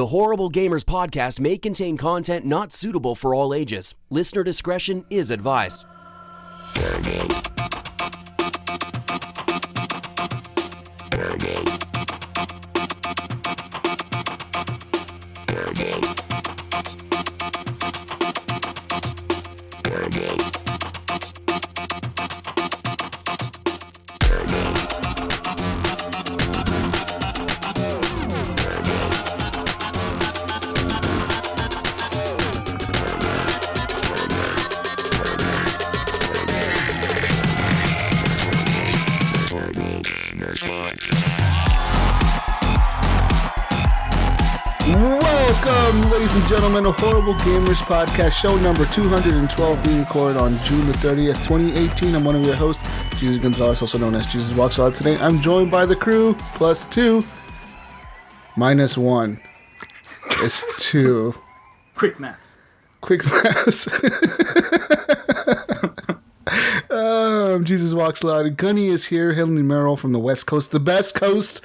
The Horrible Gamers podcast may contain content not suitable for all ages. Listener discretion is advised. Welcome, ladies and gentlemen, to Horrible Gamers Podcast, show number 212, being recorded on June the 30th, 2018. I'm one of your hosts, Jesus Gonzalez, also known as JesusWalksAlot. Today, I'm joined by the crew, plus 2, minus 1. It's 2. Quick maths. I'm JesusWalksAlot. Gunny is here, Henley Merrill from the West Coast, the best coast,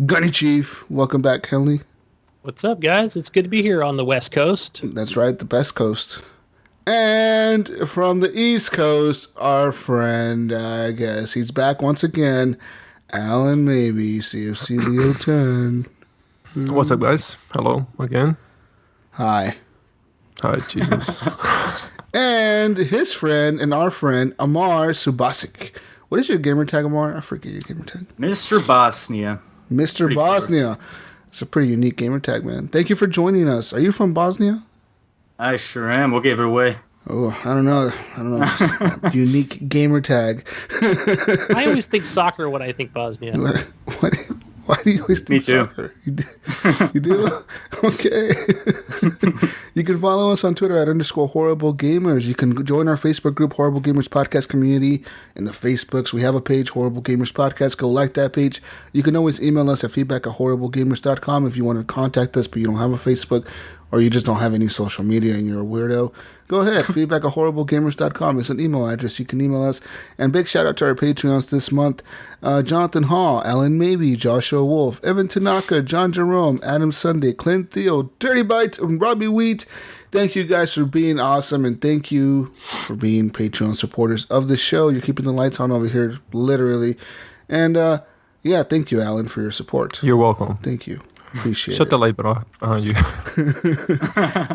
GunnyChief. Welcome back, Henley. What's up, guys? It's good to be here on the West Coast. That's right, the best coast. And from the East Coast, our friend, I guess, he's back once again, Alen Maybe, CFC Leo 10. What's up, guys? Hello again. Hi. Hi, Jesus. And his friend and our friend, Amar Subasic. What is your gamer tag, Amar? I forget your gamer tag. Mr. Bosnia. Mr. Pretty Bosnia. Cool. It's a pretty unique gamer tag, man. Thank you for joining us. Are you from Bosnia? I sure am. We'll give it away. Oh, I don't know. Unique gamer tag. I always think soccer when I think Bosnia. Why do you always think soccer? You do? Okay. You can follow us on Twitter at _Horrible Gamers. You can join our Facebook group, Horrible Gamers Podcast Community, in the Facebooks. We have a page, Horrible Gamers Podcast. Go like that page. You can always email us at feedback@horriblegamers.com if you want to contact us, but you don't have a Facebook or you just don't have any social media and you're a weirdo. Go ahead. feedback@horriblegamers.com is an email address. You can email us. And big shout out to our Patreons this month. Jonathan Hall, Alen Maybe, Joshua Wolf, Evan Tanaka, John Jerome, Adam Sunday, Clint Theo, Dirty Bite, and Robbie Wheat. Thank you guys for being awesome, and thank you for being Patreon supporters of the show. You're keeping the lights on over here, literally. And yeah, thank you, Alan, for your support. You're welcome. Thanh you. Appreciate Shut it. the light off behind you.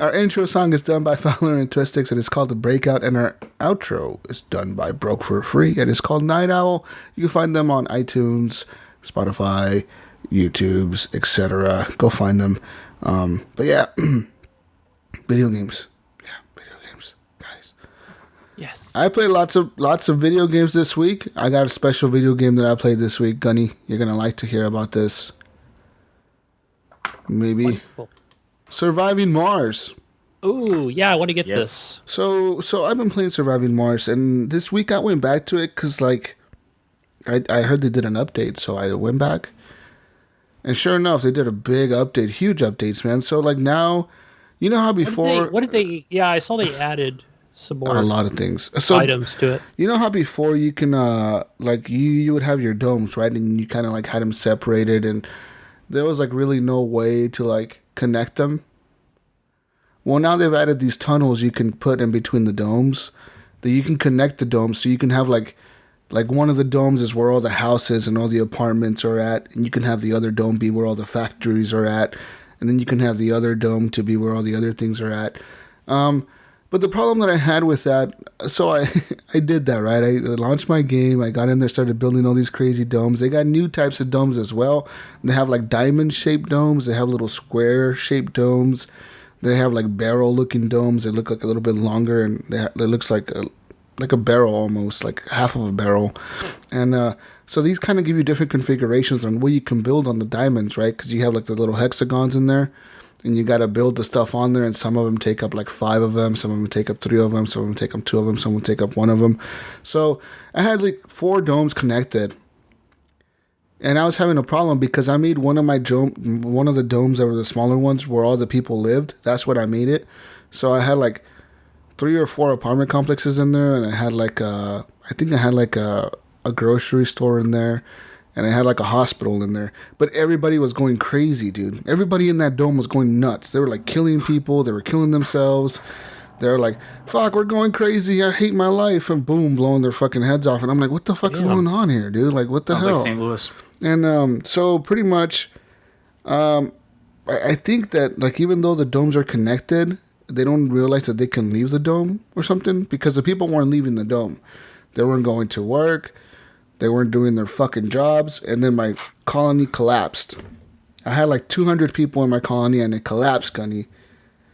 Our intro song is done by Fowler and Twistix. It is called The Breakout, and our outro is done by Broke for Free. It is called Night Owl. You can find them on iTunes, Spotify, YouTube's, etc. Go find them. But yeah, video games. Yeah, video games, guys. Yes. I played lots of video games this week. I got a special video game that I played this week. Gunny, you're gonna like to hear about this. Maybe. Wonderful. Surviving Mars. Ooh, yeah, I want to get this. So I've been playing Surviving Mars, and this week I went back to it because, like, I heard they did an update, so I went back. And sure enough, they did a big update, huge updates, man. So, like, now, you know how before... What did they yeah, I saw they added some more... A lot of things. So, items to it. You know how before you can, like, you would have your domes, right? And you kind of, like, had them separated, and there was, like, really no way to, like, connect them. Well, now they've added these tunnels you can put in between the domes that you can connect the domes, so you can have, like one of the domes is where all the houses and all the apartments are at, and you can have the other dome be where all the factories are at, and then you can have the other dome to be where all the other things are at. But the problem that I had with that, so I did that, right? I launched my game. I got in there, started building all these crazy domes. They got new types of domes as well. They have like diamond-shaped domes. They have little square-shaped domes. They have like barrel-looking domes. They look like a little bit longer, and it looks like a barrel almost, like half of a barrel. And so these kind of give you different configurations on what you can build on the diamonds, right? Because you have like the little hexagons in there. And you got to build the stuff on there, and some of them take up like 5 of them, some of them take up 3 of them, some of them take up 2 of them, some will take up 1 of them. So I had like 4 domes connected, and I was having a problem because I made one of the domes that were the smaller ones where all the people lived. That's what I made it. So I had like 3 or 4 apartment complexes in there, and I had like I think I had like a grocery store in there. and it had like a hospital in there. But everybody was going crazy, dude. Everybody in that dome was going nuts. They were like killing people. They were killing themselves. They were like, fuck, we're going crazy. I hate my life. And boom, blowing their fucking heads off. And I'm like, what the fuck's going on here, dude? Like, what the Sounds hell? like St. Louis. And so pretty much, I think that, like, even though the domes are connected, they don't realize that they can leave the dome or something, because the people weren't leaving the dome. They weren't going to work. They weren't doing their fucking jobs. And then my colony collapsed. I had like 200 people in my colony, and it collapsed, Gunny.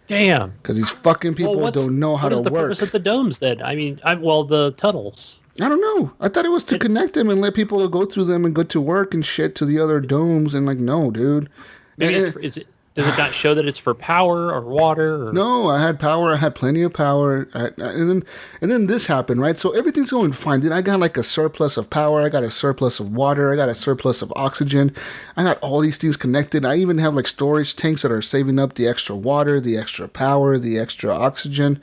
Damn. Because these fucking people don't know how to work. What is the purpose of the domes then? I mean, the tunnels. I don't know. I thought it was to connect them and let people go through them and go to work and shit to the other domes. And like, no, dude. Maybe does it not show that it's for power or water? Or? No, I had power. I had plenty of power. And then this happened, right? So everything's going fine, dude. I got like a surplus of power. I got a surplus of water. I got a surplus of oxygen. I got all these things connected. I even have like storage tanks that are saving up the extra water, the extra power, the extra oxygen.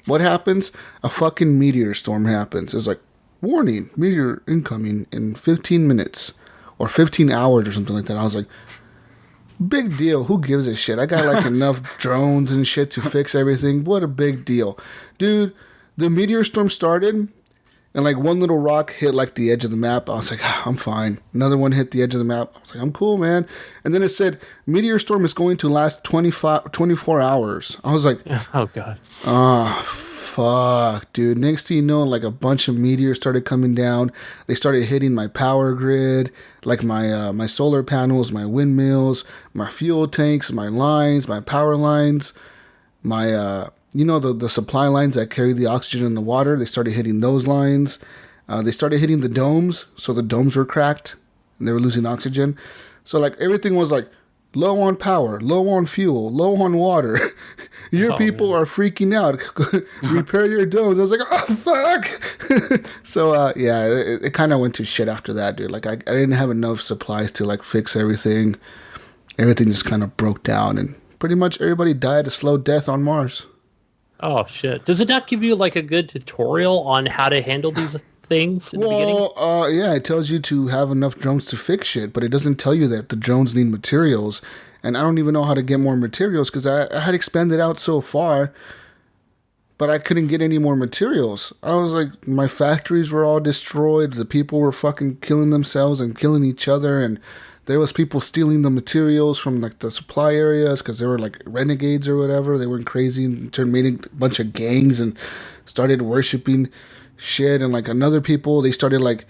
What happens? A fucking meteor storm happens. It's like, warning, meteor incoming in 15 minutes or 15 hours or something like that. I was like, big deal. Who gives a shit? I got like enough drones and shit to fix everything. What a big deal. Dude, the meteor storm started and like one little rock hit like the edge of the map. I was like, I'm fine. Another one hit the edge of the map. I was like, I'm cool, man. And then it said, meteor storm is going to last 24 hours. I was like, oh, God. Fuck, dude. Next thing you know, like a bunch of meteors started coming down. They started hitting my power grid, like my solar panels, my windmills, my fuel tanks, my lines, my power lines, my the supply lines that carry the oxygen and the water. They started hitting those lines. They started hitting the domes, so the domes were cracked and they were losing oxygen. So like everything was like low on power, low on fuel, low on water. Your people are freaking out. Repair your domes. I was like, oh, fuck. So, it kind of went to shit after that, dude. Like, I didn't have enough supplies to, like, fix everything. Everything just kind of broke down. And pretty much everybody died a slow death on Mars. Oh, shit. Does it not give you, like, a good tutorial on how to handle these things in the beginning? Yeah, it tells you to have enough drones to fix shit, but it doesn't tell you that the drones need materials. And I don't even know how to get more materials because I had expanded out so far, but I couldn't get any more materials. I was like, my factories were all destroyed. The people were fucking killing themselves and killing each other. And there was people stealing the materials from like the supply areas because they were like renegades or whatever. They went crazy and made a bunch of gangs and started worshiping shit. And like another people, they started like,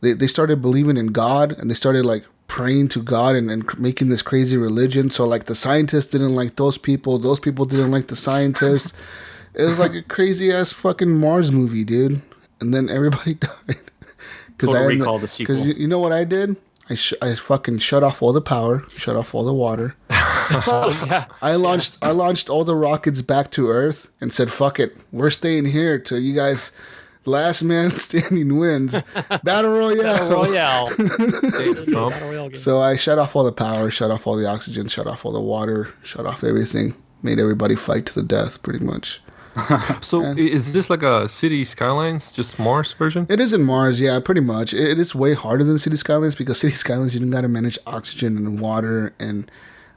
they started believing in God and they started like praying to God and making this crazy religion. So like the scientists didn't like those people didn't like the scientists. It was like a crazy ass fucking Mars movie, dude. And then everybody died because recall the sequel. Because you know what I did? I fucking shut off all the power, shut off all the water. Oh, yeah. I launched all the rockets back to Earth and said, fuck it, we're staying here till you guys last man standing wins. Battle Royale. Battle Royale game. So I shut off all the power, shut off all the oxygen, shut off all the water, shut off everything. Made everybody fight to the death, pretty much. So is this like a City Skylines, just Mars version? It is in Mars, yeah, pretty much. It is way harder than City Skylines because City Skylines, you don't got to manage oxygen and water and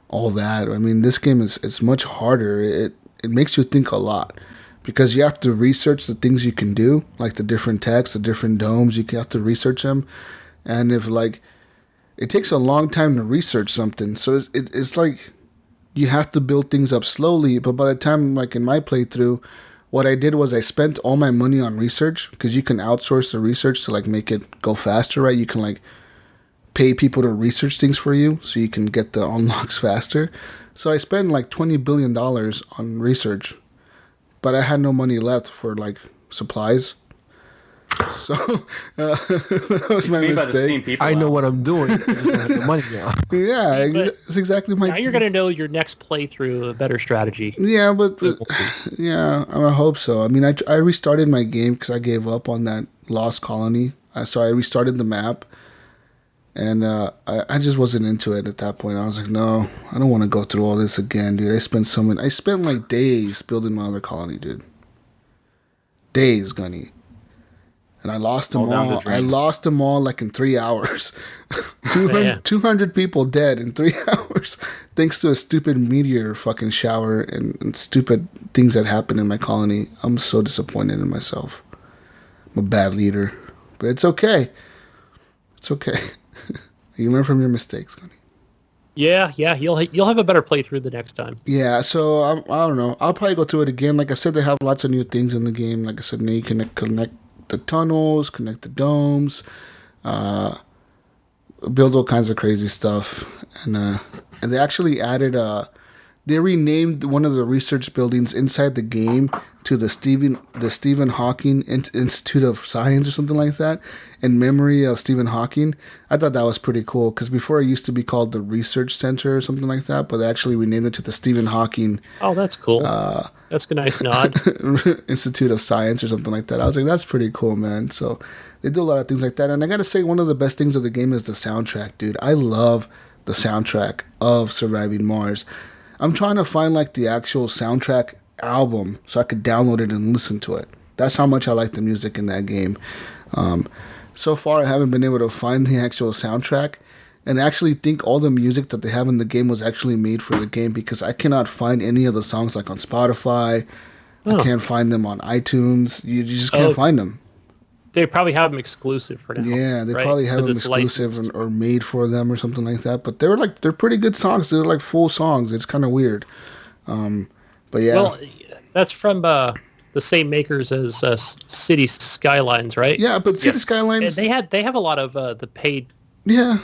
all that. I mean, this game is much harder. It makes you think a lot. Because you have to research the things you can do, like the different techs, the different domes. You have to research them, and if like, it takes a long time to research something. So it's like you have to build things up slowly. But by the time, like in my playthrough, what I did was I spent all my money on research because you can outsource the research to like make it go faster, right? You can like pay people to research things for you, so you can get the unlocks faster. So I spent like $20 billion on research. But I had no money left for like supplies, so that was my mistake. I know what I'm doing. I just don't have the money now. Yeah, it's exactly my. Now you're gonna know your next playthrough a better strategy. Yeah, but yeah, I hope so. I mean, I restarted my game because I gave up on that lost colony. So I restarted the map, and I just wasn't into it at that point. I was like, no, I don't want to go through all this again, dude. I spent like days building my other colony, dude. Days, Gunny. And I lost them All down the all. drain. I lost them all like in 3 hours. 200 people dead in 3 hours. Thanks to a stupid meteor fucking shower and stupid things that happened in my colony. I'm so disappointed in myself. I'm a bad leader. But it's okay. It's okay. You learn from your mistakes, Gunny. Yeah, you'll have a better playthrough the next time. Yeah, so I don't know. I'll probably go through it again. Like I said, they have lots of new things in the game. Like I said, now you can connect the tunnels, connect the domes, build all kinds of crazy stuff. And they actually added they renamed one of the research buildings inside the game to the Stephen Hawking Institute of Science or something like that, in memory of Stephen Hawking. I thought that was pretty cool because before it used to be called the Research Center or something like that, but they actually renamed it to the Stephen Hawking. Oh, that's cool. That's a nice nod. Institute of Science or something like that. I was like, that's pretty cool, man. So they do a lot of things like that. And I gotta say, one of the best things of the game is the soundtrack, dude. I love the soundtrack of Surviving Mars. I'm trying to find like the actual soundtrack album so I could download it and listen to it. That's how much I like the music in that game. So far, I haven't been able to find the actual soundtrack, and I actually think all the music that they have in the game was actually made for the game because I cannot find any of the songs like on Spotify. I can't find them on iTunes. You just can't find them. They probably have them exclusive for now. Yeah, they right? probably have 'Cause them it's exclusive licensed. or made for them or something like that. But they're pretty good songs. They're like full songs. It's kind of weird. But yeah. Well, that's from the same makers as City Skylines, right? Yeah, but City Yes. Skylines. And they have a lot of the paid Yeah.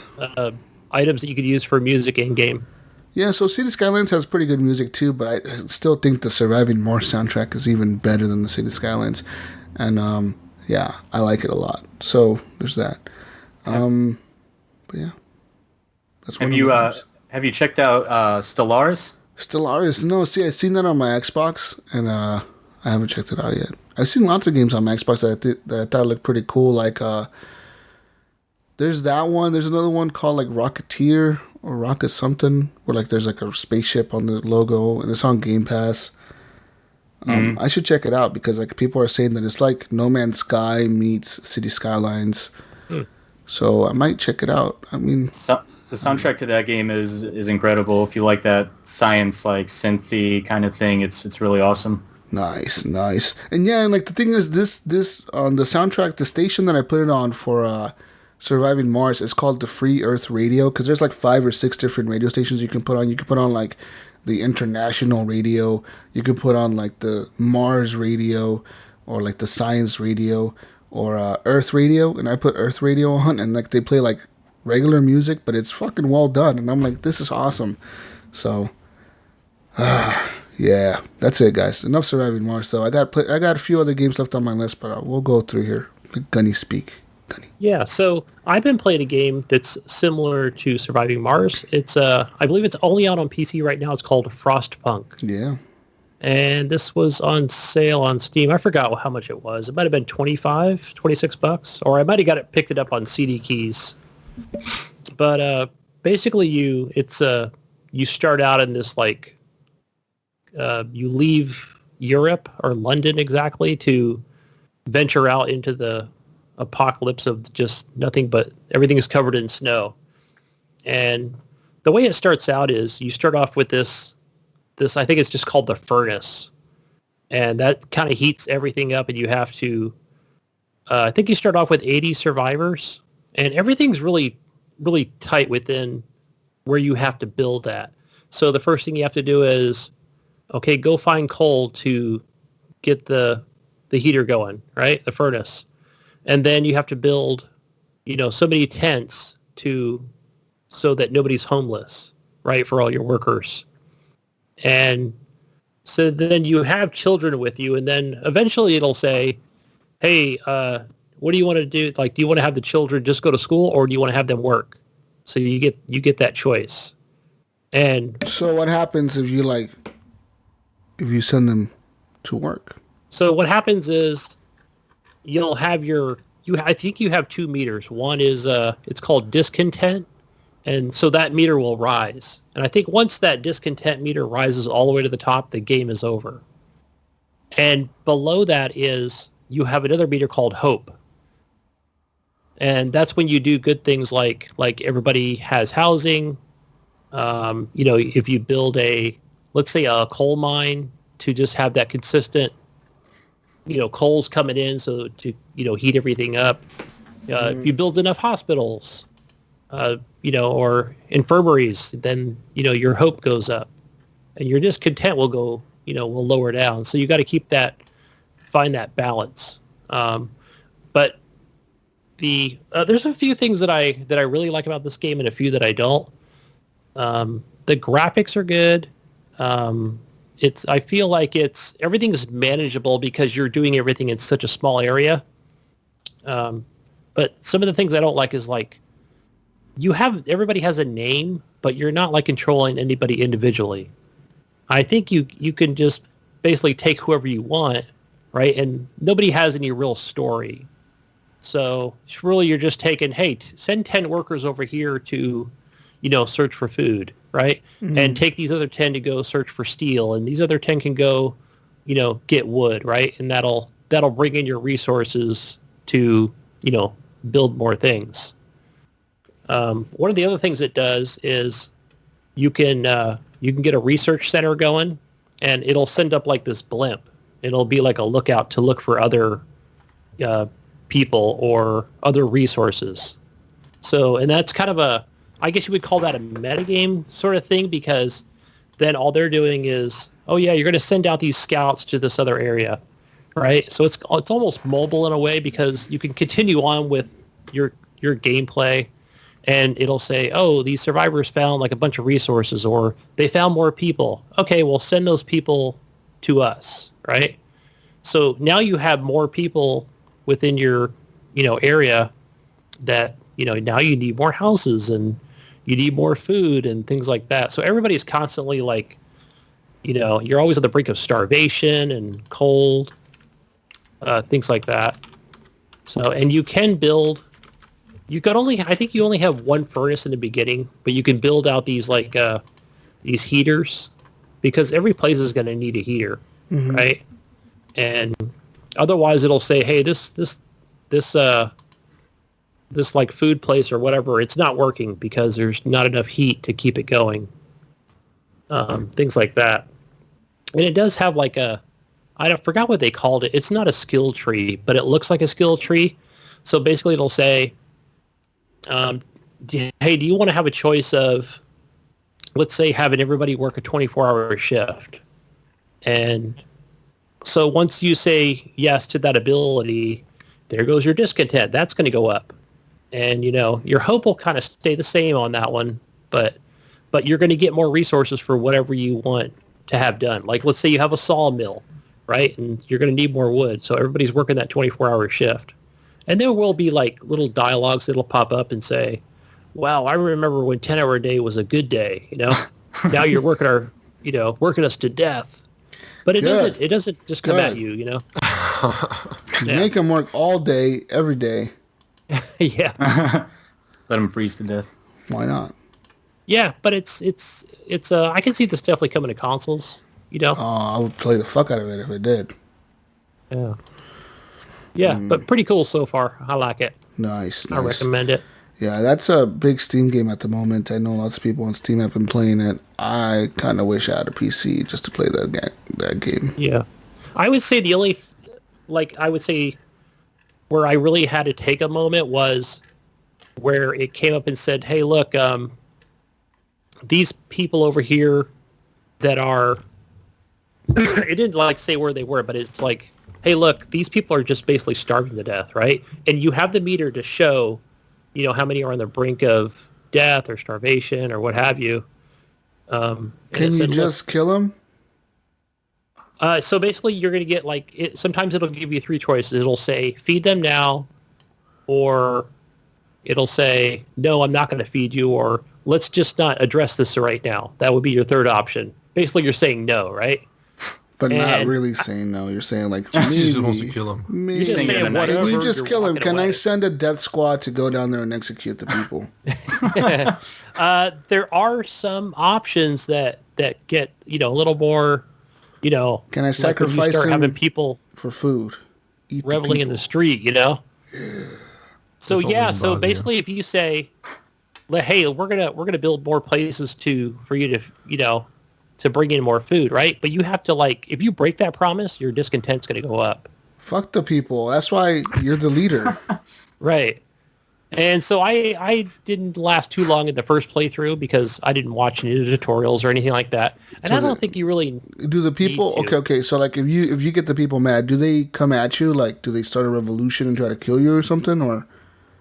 items that you could use for music in game. Yeah, so City Skylines has pretty good music too, but I still think the Surviving Mars soundtrack is even better than the City Skylines. And yeah, I like it a lot. So there's that. But yeah. That's one Have of you the games. have you checked out Stellaris? Stellaris. No, see, I've seen that on my Xbox, and I haven't checked it out yet. I've seen lots of games on my Xbox that I thought looked pretty cool. Like, there's that one. There's another one called like Rocketeer or Rocket something, where like there's like a spaceship on the logo, and it's on Game Pass. I should check it out because like people are saying that it's like No Man's Sky meets City Skylines. So I might check it out. I mean, The soundtrack to that game is incredible. If you like that science, like synthy kind of thing, it's really awesome. nice. And yeah, and like the thing is, this on the soundtrack, the station that I put it on for Surviving Mars is called the Free Earth Radio because there's like 5 or 6 different radio stations you can put on. You can put on like the international radio. You could put on like the Mars radio or like the science radio or Earth radio. And I put Earth radio on, and like they play like regular music, but it's fucking well done. And I'm like, this is awesome. So, yeah, that's it, guys. Enough Surviving Mars, though. I got a few other games left on my list, but we'll go through here. Let Gunny speak. Gunny. Yeah, so I've been playing a game that's similar to Surviving Mars. It's I believe it's only out on PC right now. It's called Frostpunk. Yeah. And this was on sale on Steam. I forgot how much it was. It might have been $26, or I might have picked it up on CD Keys. But basically you start out in this like you leave Europe or London exactly to venture out into the apocalypse of just nothing but everything is covered in snow. And the way it starts out is you start off with this I think it's just called the furnace, and that kind of heats everything up, and you have to I think you start off with 80 survivors, and everything's really really tight within where you have to build at. So the first thing you have to do is, okay, go find coal to get the heater going, right? The furnace. And then you have to build, so many tents so that nobody's homeless, right? For all your workers. And so then you have children with you, and then eventually it'll say, hey, what do you want to do? Like, do you want to have the children just go to school, or do you want to have them work? So you get that choice. And So what happens if you send them to work? so what happens is you'll have I think you have 2 meters. One is it's called discontent, and so that meter will rise. And I think once that discontent meter rises all the way to the top, the game is over. And below that is you have another meter called hope. And that's when you do good things like everybody has housing. If you build let's say a coal mine to just have that consistent, coals coming in so to, heat everything up. If you build enough hospitals, or infirmaries, then, your hope goes up and your discontent will go, will lower down. So you got to find that balance. But there's a few things that I really like about this game and a few that I don't. The graphics are good. I feel like everything's manageable because you're doing everything in such a small area. But some of the things I don't like is like everybody has a name, but you're not like controlling anybody individually. I think you can just basically take whoever you want, right? And nobody has any real story. So it's really you're just taking, hey, send 10 workers over here to, search for food, right? Mm-hmm. And take these other 10 to go search for steel, and these other 10 can go, get wood, right? And that'll bring in your resources to, build more things. One of the other things it does is you can get a research center going, and it'll send up like this blimp. It'll be like a lookout to look for other people or other resources. So, and that's kind of I guess you would call that a metagame sort of thing, because then all they're doing is, oh yeah, you're going to send out these scouts to this other area, right? So it's almost mobile in a way, because you can continue on with your gameplay, and it'll say, oh, these survivors found like a bunch of resources, or they found more people. Okay, well, send those people to us, right? So now you have more people within your, area that, now you need more houses and you need more food and things like that. So everybody's constantly like, you're always on the brink of starvation and cold, things like that. So, and you can build, I think you only have one furnace in the beginning, but you can build out these like, these heaters, because every place is going to need a heater, mm-hmm. right? And otherwise it'll say, hey, this like food place or whatever, it's not working because there's not enough heat to keep it going. Things like that. And it does have like I forgot what they called it. It's not a skill tree, but it looks like a skill tree. So basically it'll say, hey, do you want to have a choice of, let's say, having everybody work a 24-hour shift? And so once you say yes to that ability, there goes your discontent. That's going to go up. And, your hope will kind of stay the same on that one, but you're going to get more resources for whatever you want to have done. Like, let's say you have a sawmill, right? And you're going to need more wood. So everybody's working that 24-hour shift. And there will be like little dialogues that'll pop up and say, wow, I remember when 10-hour day was a good day, Now you're working working us to death. But it doesn't just come at you, Make them work all day, every day. Yeah. Let them freeze to death. Why not? Yeah, but it's I can see this definitely coming to consoles, I would play the fuck out of it if it did. Yeah. Yeah, but pretty cool so far. I like it. Nice. I recommend it. Yeah, that's a big Steam game at the moment. I know lots of people on Steam have been playing it. I kind of wish I had a PC just to play that game. Yeah. I would say the only, where I really had to take a moment was where it came up and said, hey, look, these people over here that are, it didn't like say where they were, but it's like, hey, look, these people are just basically starving to death, right? And you have the meter to show, how many are on the brink of death or starvation or what have you. Can you just kill them? So basically you're going to get sometimes it'll give you three choices. It'll say feed them now, or it'll say, no, I'm not going to feed you, or let's just not address this right now. That would be your third option. Basically you're saying no, right? But not really saying no. You're saying like, maybe. She just wants to kill him. Maybe. You're just saying whatever, you just kill him. Can away. I send a death squad to go down there and execute the people? There are some options that get, a little more, Can I sacrifice when you start him having people for food? reveling in the street, Yeah. So That's yeah, always so about, yeah. basically, if you say, "Hey, we're gonna build more places for you to to bring in more food," right? But you have to if you break that promise, your discontent's gonna go up, Fuck the people. That's why you're the leader. right? And so I didn't last too long in the first playthrough because I didn't watch any of the tutorials or anything like that, and I don't think you really Do the people? need to. Okay. So like, if you get the people mad, do they come at you? Like, do they start a revolution and try to kill you or something? Or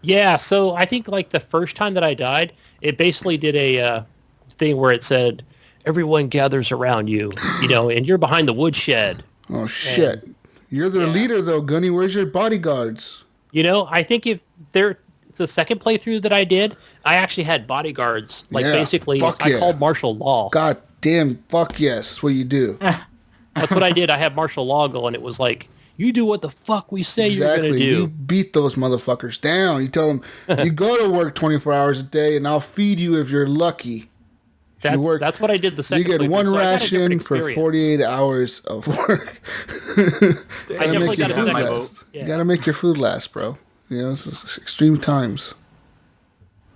Yeah, so I think the first time that I died, it basically did a thing where it said, everyone gathers around you, and you're behind the woodshed. oh shit, you're the leader though, Gunny. Where's your bodyguards? I think if it's the second playthrough that I did, I actually had bodyguards. Yeah, Basically, fuck I yeah. called martial law. God damn, fuck yes, that's what you do. That's what I did. I had martial law going. It was like, you do what the fuck we say you're Exactly. going to do. You beat those motherfuckers down. You tell them you go to work 24 hours a day, and I'll feed you if you're lucky. That's what I did the You second get playthrough, one so I got a different ration for experience. 48 hours of work. I definitely got a food second. last. You gotta make your food last, bro. This is extreme times.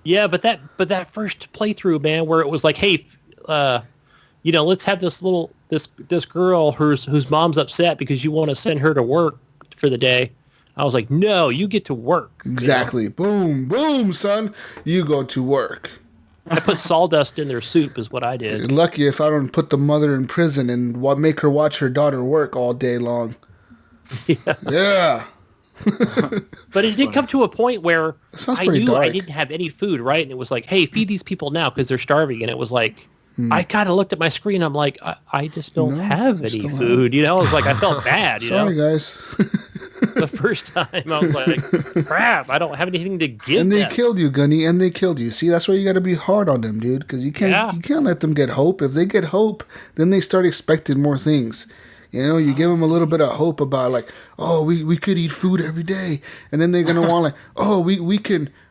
Yeah, but that first playthrough, man, where it was like, hey, let's have this girl whose mom's upset because you want to send her to work for the day. I was like, no, you get to work. Exactly. Boom, boom, son. You go to work. I put sawdust in their soup is what I You're did. lucky if I don't put the mother in prison and make her watch her daughter work all day long. Yeah. But it did come to a point where sounds I pretty knew I dark. didn't have any food, right? And it was like, hey, feed these people now because they're starving. And it was like, I kind of looked at my screen. I'm like, I just don't have any don't food. I was like, I felt bad. Sorry, guys. The first time I was like, crap, I don't have anything to give And they them. killed you, Gunny, and they killed you. See, that's why you got to be hard on them, dude, because you can't let them get hope. If they get hope, then they start expecting more things. You give them a little bit of hope about we could eat food every day, and then they're gonna want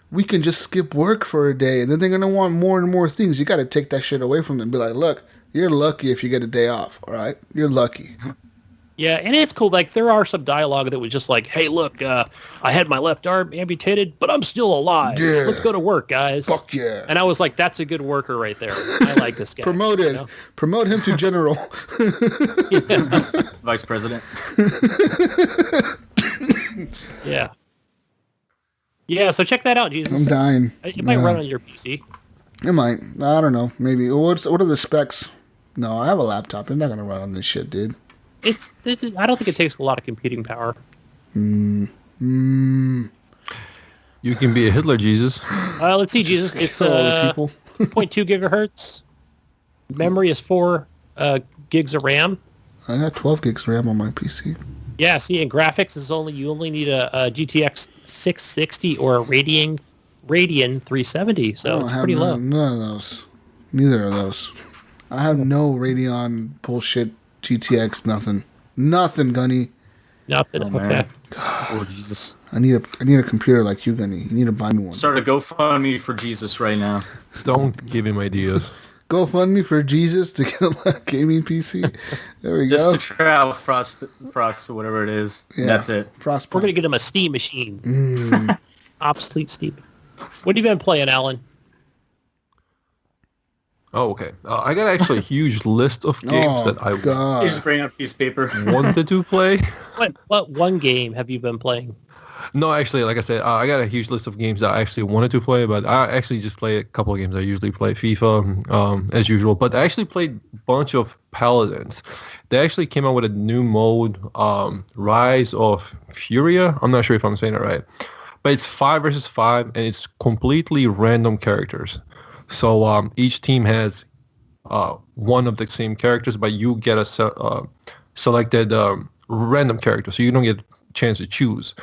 we can just skip work for a day, and then they're gonna want more and more things. You got to take that shit away from them. Be like, look, you're lucky if you get a day off. All right, you're lucky. Yeah, and it's cool. There are some dialogue that was just like, hey, look, I had my left arm amputated, but I'm still alive. Yeah. Let's go to work, guys. Fuck yeah. And I was like, that's a good worker right there. I like this guy. Promoted. Promote him to general. Vice president. Yeah. Yeah, so check that out, Jesus. I'm dying. It might run on your PC. It might. I don't know. Maybe. What are the specs? No, I have a laptop. I'm not gonna run on this shit, dude. I don't think it takes a lot of computing power. You can be a Hitler, Jesus. Let's see, Jesus. It's kill all the people. 2.2 gigahertz. Memory is 4 gigs of RAM. I got 12 gigs RAM on my PC. Yeah, see, and graphics is you only need a GTX 660 or a Radeon 370, so it's pretty low. None of those. Neither of those. I have no Radeon bullshit GTX. Nothing, Gunny. Nothing. Oh, Okay. man. Oh, Jesus. I need a computer like you, Gunny. You need to buy me one. Start a GoFundMe for Jesus right now. Don't give him ideas. GoFundMe for Jesus to get a gaming PC. There we Just go. to try out Frost or whatever it is. Yeah. That's it. Frostpunk. We're going to get him a Steam machine. Obsolete Steam. What have you been playing, Alan? Oh, okay. I got actually a huge list of games that I You just bring out a piece of paper. wanted to play. What one game have you been playing? No, actually, like I said, I got a huge list of games that I actually wanted to play, but I actually just play a couple of games. I usually play FIFA, as usual, but I actually played a bunch of Paladins. They actually came out with a new mode, Rise of Furia. I'm not sure if I'm saying it right, but it's 5 versus 5, and it's completely random characters. So each team has one of the same characters, but you get a selected random character, so you don't get a chance to choose.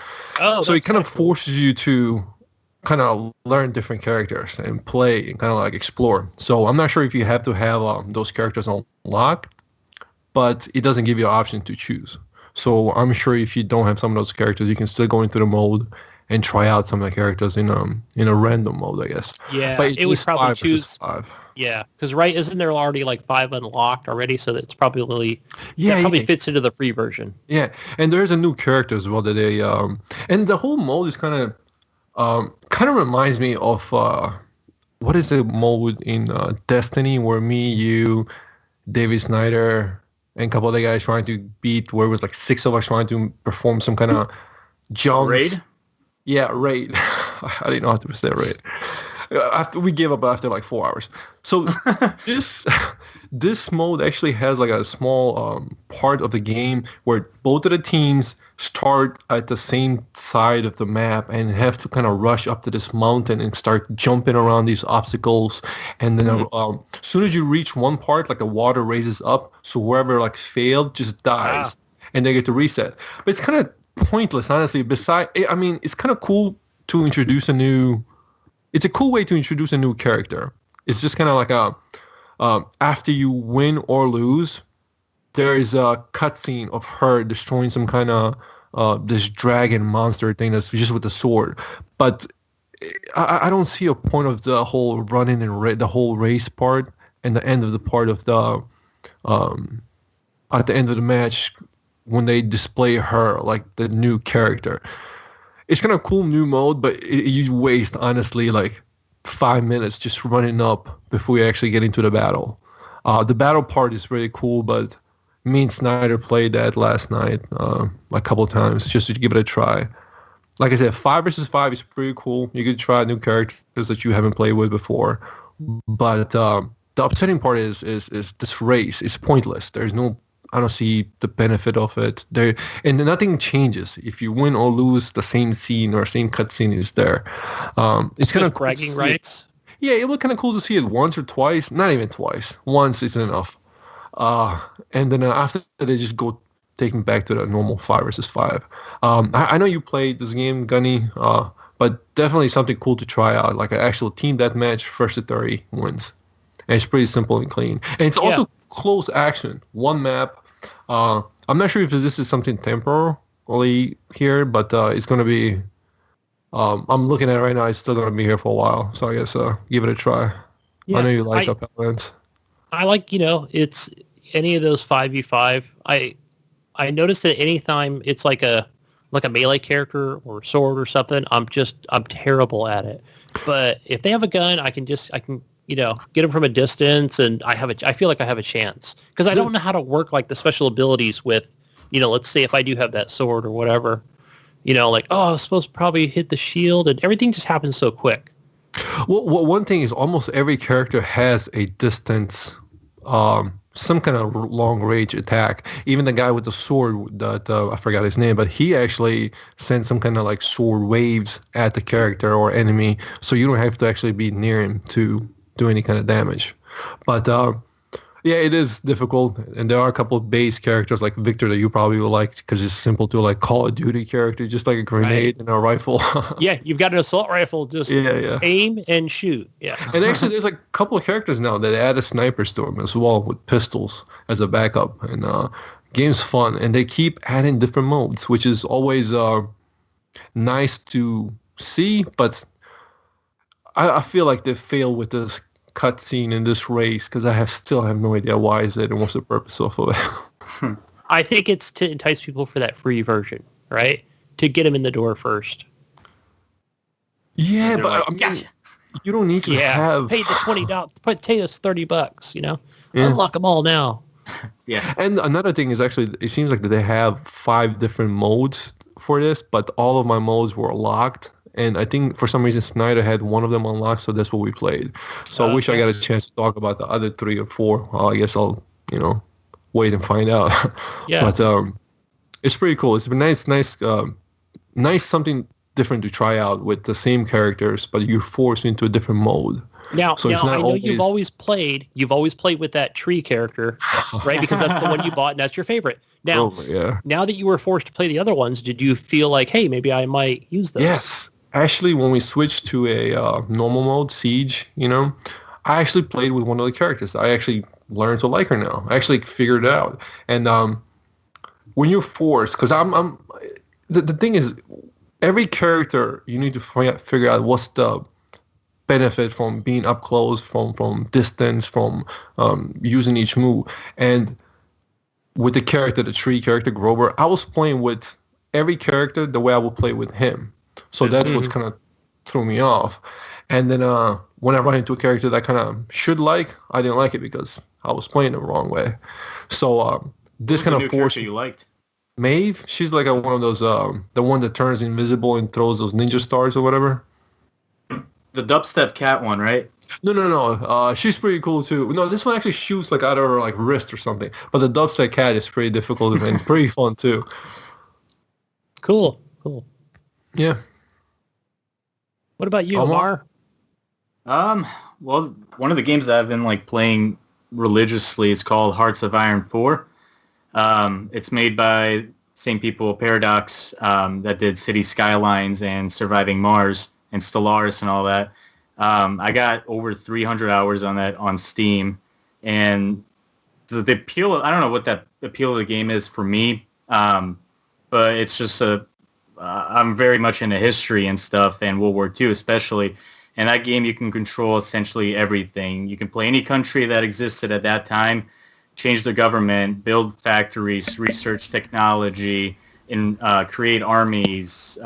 Oh, So it kind of that's cool. forces you to kind of learn different characters and play and kind of like explore. So I'm not sure if you have to have those characters unlocked, but it doesn't give you an option to choose. So I'm sure if you don't have some of those characters, you can still go into the mode and try out some of the characters in a random mode, I guess. Yeah, But it would is probably 5 versus choose. 5. Yeah, because isn't there already like 5 unlocked already? So that's probably Yeah, that probably yeah. fits into the free version. Yeah, and there's a new character as well that they and the whole mode is kind of Kind of reminds me of what is the mode in Destiny where me, you, David Snyder, and a couple other guys trying to beat, where it was like 6 of us trying to perform some kind of jumps. Raid? Yeah, raid. I didn't know how to say raid. After we gave up after like 4 hours. So this mode actually has like a small part of the game where both of the teams start at the same side of the map and have to kind of rush up to this mountain and start jumping around these obstacles. And then as soon as you reach one part, like the water raises up, so whoever like failed just dies, and they get to reset. But it's kind of pointless, honestly. It's kind of cool to introduce it's a cool way to introduce a new character. It's just kind of like after you win or lose, there is a cutscene of her destroying some kind of this dragon monster thing that's just with the sword. But I don't see a point of the whole running and the whole race part and the end of the part of the at the end of the match when they display her like the new character. It's kind of cool new mode, but you waste, honestly, like 5 minutes just running up before you actually get into the battle. The battle part is really cool, but me and Snyder played that last night a couple times just to give it a try. Like I said, 5 versus 5 is pretty cool. You could try new characters that you haven't played with before. But the upsetting part is this race is pointless. I don't see the benefit of it there, and nothing changes if you win or lose. The same scene or same cutscene is there. It's kind of bragging cool rights. Yeah, it was kind of cool to see it once or twice. Not even twice. Once isn't enough. And then after they just go taking back to the normal 5 versus 5. I know you played this game, Gunny, but definitely something cool to try out, like an actual team deathmatch, first to 30 wins. And it's pretty simple and clean, and it's also close action, one map. I'm not sure if this is something temporarily here, but it's going to be, I'm looking at it right now, it's still going to be here for a while, so I guess give it a try. I know you like Paladins. I like, it's any of those 5v5. I noticed that anytime it's like a melee character or sword or something, I'm terrible at it. But if they have a gun, I can get them from a distance, and I feel like I have a chance, because I don't know how to work like the special abilities with, let's say if I do have that sword or whatever, like, I was supposed to probably hit the shield, and everything just happens so quick. Well, one thing is almost every character has a distance, some kind of long range attack. Even the guy with the sword that I forgot his name, but he actually sends some kind of like sword waves at the character or enemy, so you don't have to actually be near him to do any kind of damage. But yeah, it is difficult, and there are a couple of base characters like Victor that you probably will like, because it's simple to like Call of Duty character, just like a grenade and a rifle. Yeah, you've got an assault rifle, just aim and shoot. Yeah. And actually there's like a couple of characters now that add a sniper to them as well, with pistols as a backup, and game's fun, and they keep adding different modes, which is always nice to see, but I feel like they fail with this cutscene in this race, because I still have no idea why is it and what's the purpose of it. I think it's to entice people for that free version, right? To get them in the door first. Yeah, but like, I mean, gotcha. You don't need to have... Pay the $20, pay us $30, Unlock them all now. Yeah. And another thing is actually, it seems like they have 5 different modes for this, but all of my modes were locked. And I think for some reason Snyder had one of them unlocked, so that's what we played. So I wish I got a chance to talk about the other 3 or 4. I guess I'll, wait and find out. Yeah. But it's pretty cool. It's been nice something different to try out with the same characters, but you're forced into a different mode. Now, so it's not I know you've always played with that tree character, right? Because that's the one you bought and that's your favorite. Now, now that you were forced to play the other ones, did you feel like, hey, maybe I might use those? Yes. Actually, when we switched to a normal mode, Siege, I actually played with one of the characters. I actually learned to like her now. I actually figured it out. And when you're forced, because the thing is, every character, you need to figure out what's the benefit from being up close, from distance, from using each move. And with the tree character, Grover, I was playing with every character the way I would play with him. So that's what's kind of threw me off. And then when I run into a character that kind of should like, I didn't like it because I was playing the wrong way. So this kind of forced you liked. Maeve. She's like one of those the one that turns invisible and throws those ninja stars or whatever. The dubstep cat one, right? No. She's pretty cool too. No, this one actually shoots like out of her like wrist or something. But the dubstep cat is pretty difficult and pretty fun too. Cool. Yeah. What about you, Amar? Well, one of the games that I've been like playing religiously is called Hearts of Iron 4. It's made by same people, Paradox, that did City Skylines and Surviving Mars and Stellaris and all that. I got over 300 hours on that on Steam, and the appeal, I don't know what that appeal of the game is for me, but it's just I'm very much into history and stuff, and World War II especially. And that game, you can control essentially everything. You can play any country that existed at that time, change the government, build factories, research technology, and create armies,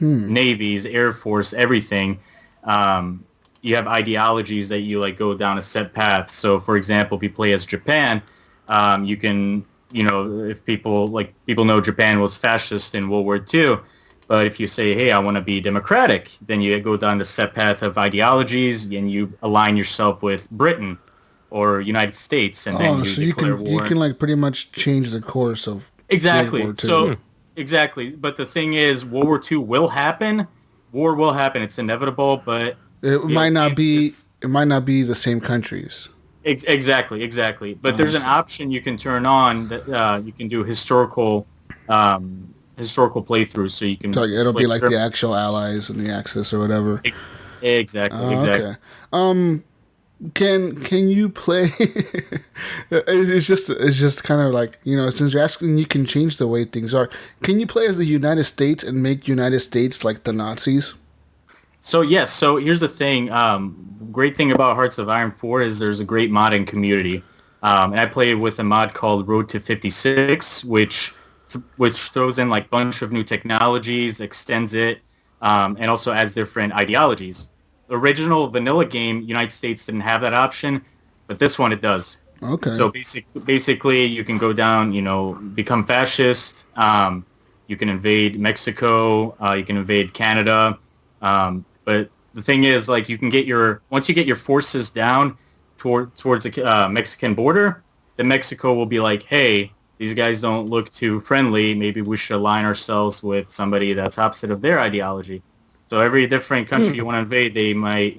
navies, air force, everything. You have ideologies that you like go down a set path. So, for example, if you play as Japan, you can, if people know Japan was fascist in World War II. But if you say, hey, I want to be democratic, then you go down the set path of ideologies and you align yourself with Britain or United States, and then you declare war. You can like pretty much change the course of exactly. World War II. So exactly. But the thing is, World War II will happen. War will happen. It's inevitable, but it might not be the same countries. Exactly. But there's an option you can turn on that you can do historical playthroughs, so you can. So it'll be like the actual allies and the Axis or whatever. Exactly. Okay. Can you play? it's just kind of like, since you're asking, you can change the way things are. Can you play as the United States and make United States like the Nazis? So yes. So here's the thing. Great thing about Hearts of Iron 4 is there's a great modding community, and I play with a mod called Road to 56, which throws in like a bunch of new technologies, extends it, and also adds different ideologies. The original vanilla game, United States didn't have that option, but this one it does. Okay. So basically, you can go down, become fascist. You can invade Mexico. You can invade Canada. But the thing is, like, once you get your forces down towards the Mexican border, then Mexico will be like, hey, these guys don't look too friendly. Maybe we should align ourselves with somebody that's opposite of their ideology. So every different country you want to invade, they might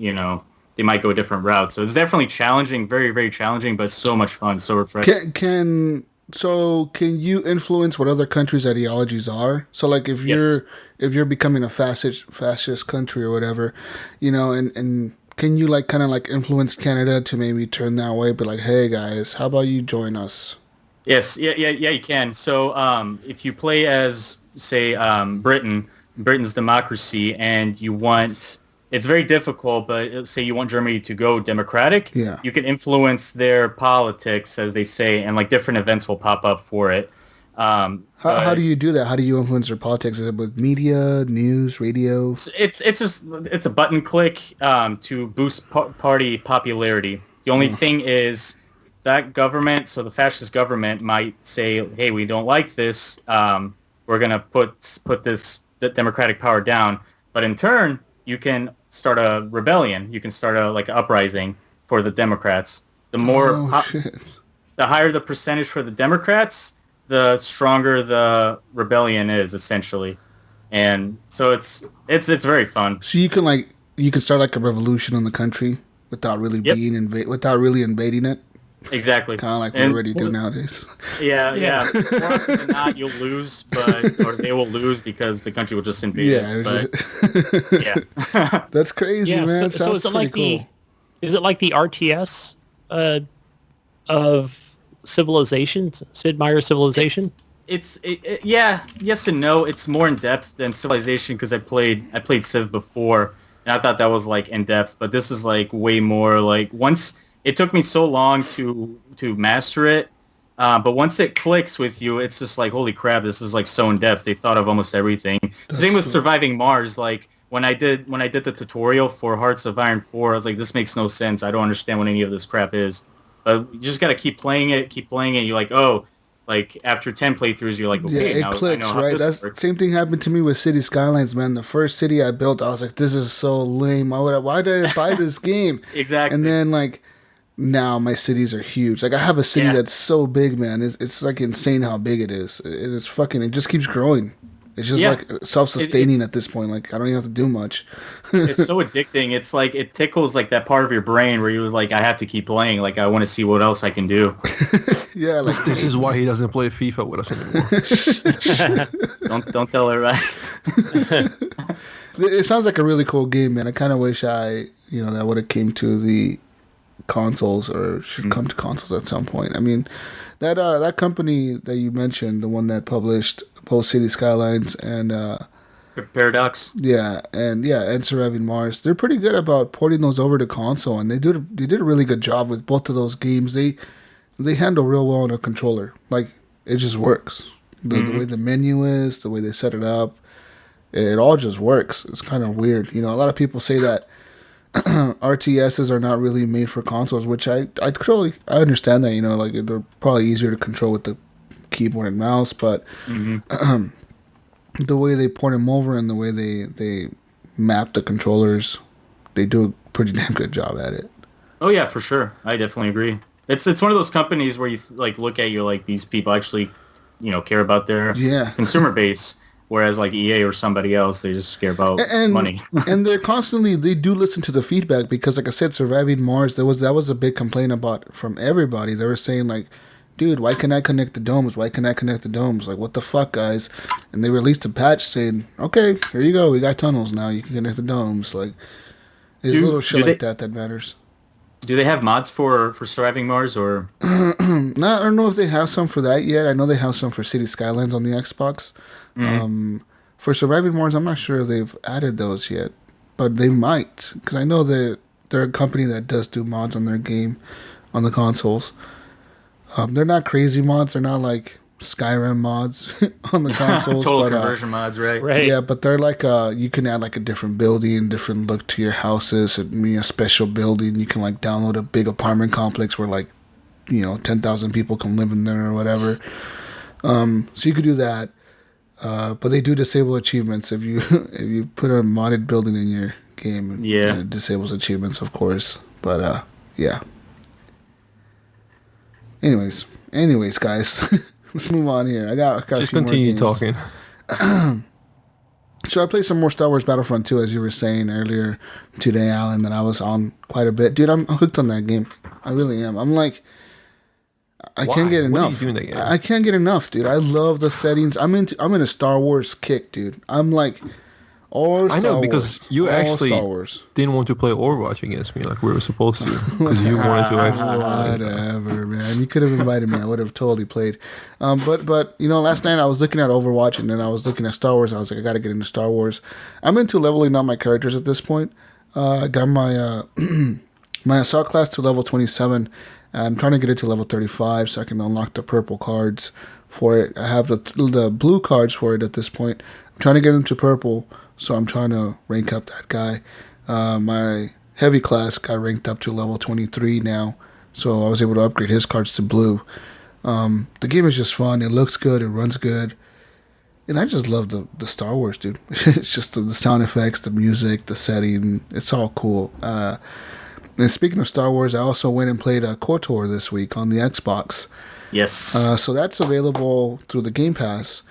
go a different route. So it's definitely challenging, very, very challenging, but so much fun, so refreshing. Can you influence what other countries' ideologies are? So like if you're becoming a fascist country or whatever, and can you like kind of like influence Canada to maybe turn that way, but like, hey guys, how about you join us? Yes, yeah, you can. So if you play as, say, Britain's democracy, and it's very difficult, but say you want Germany to go democratic, you can influence their politics, as they say, and like different events will pop up for it. How do you do that? How do you influence their politics? Is it with media, news, radio? It's a button click to boost party popularity. The only thing is, that government, so the fascist government might say, hey, we don't like this. We're going to put the democratic power down. But in turn, you can start a rebellion. You can start a uprising for the Democrats. The higher the percentage for the Democrats, the stronger the rebellion is, essentially. And so it's very fun. So you can start like a revolution in the country without really without really invading it. Exactly. Kind of like we already do nowadays. Yeah. More often than not, you'll lose, or they will lose because the country will just invade it. Yeah. That's crazy, man. So is it like cool. Is it like the RTS of Civilization, Sid Meier's Civilization? Yes and no. It's more in depth than Civilization because I played Civ before, and I thought that was like in depth, but this is like way more like once. It took me so long to master it, but once it clicks with you, it's just like, holy crap, this is like so in depth. They thought of almost everything. Same with Surviving Mars. Like when I did the tutorial for Hearts of Iron 4, I was like, this makes no sense. I don't understand what any of this crap is. But you just got to keep playing it. You're like, oh, like after 10 playthroughs, you're like, okay, yeah, it now clicks, I know how right? this That's works. same thing happened to me with City Skylines, man. The first city I built, I was like, this is so lame. Why did I buy this game? Exactly. And then like now my cities are huge. Like I have a city that's so big, man. It's like insane how big it is. It just keeps growing. It's just like self-sustaining at this point. Like I don't even have to do much. It's so addicting. It's like it tickles like that part of your brain where you're like, I have to keep playing. Like I want to see what else I can do. Yeah, like This is why he doesn't play FIFA with us anymore. Don't tell her, right? it sounds like a really cool game, man. I kind of wish that would have came to the consoles or should come to consoles at some point. I mean, that company that you mentioned, the one that published both City Skylines and Paradox. and Surviving Mars, they're pretty good about porting those over to console, and they did a really good job with both of those games. They handle real well on a controller. Like it just works. The way the menu is, the way they set it up, it all just works. It's kind of weird. A lot of people say that RTSs are not really made for consoles, which I understand that. Like they're probably easier to control with the keyboard and mouse, but the way they port them over and the way they map the controllers, they do a pretty damn good job at it. Oh yeah, for sure. I definitely agree. It's one of those companies where you like look at like these people actually, care about their consumer base. Whereas like EA or somebody else, they just care about money. And they do listen to the feedback because, like I said, Surviving Mars, that was a big complaint about from everybody. They were saying like, dude, why can't I connect the domes? Why can't I connect the domes? Like, what the fuck, guys? And they released a patch saying, okay, here you go. We got tunnels now. You can connect the domes. Like, there's little shit like that matters. Do they have mods for Surviving Mars or? I don't know if they have some for that yet. I know they have some for City Skylines on the Xbox. For Surviving Mars, I'm not sure if they've added those yet, but they might, because I know that they're a company that does do mods on their game on the consoles. They're not crazy mods. They're not like Skyrim mods on the consoles. Total conversion mods, right? Right. Yeah, but they're like you can add like a different building, different look to your houses. A special building. You can like download a big apartment complex where like 10,000 people can live in there or whatever. So you could do that. But they do disable achievements if you put a modded building in your game. Yeah, it disables achievements, of course. But yeah. Anyways, guys, let's move on here. I got just a few continue more games. talking. So I played some more Star Wars Battlefront 2, as you were saying earlier today, Alan, that I was on quite a bit. Dude, I'm hooked on that game. I really am. I'm like, I can't get enough. What are you doing that game? I can't get enough, dude. I love the settings. I'm in a Star Wars kick, dude. I'm like all Star Wars. I know, because you actually Star Wars. didn't want to play Overwatch against me like we were supposed to, because you wanted to actually. Whatever, man. You could have invited me. I would have totally played. But last night I was looking at Overwatch and then I was looking at Star Wars. I was like, I got to get into Star Wars. I'm into leveling up my characters at this point. I got my my assault class to level 27. I'm trying to get it to level 35 so I can unlock the purple cards for it. I have the blue cards for it at this point. I'm trying to get into purple, so I'm trying to rank up that guy. My heavy class got ranked up to level 23 now, so I was able to upgrade his cards to blue. The game is just fun. It looks good. It runs good. And I just love the Star Wars, dude. It's just the sound effects, the music, the setting. It's all cool. And speaking of Star Wars, I also went and played KOTOR this week on the Xbox. Yes. So that's available through the Game Pass,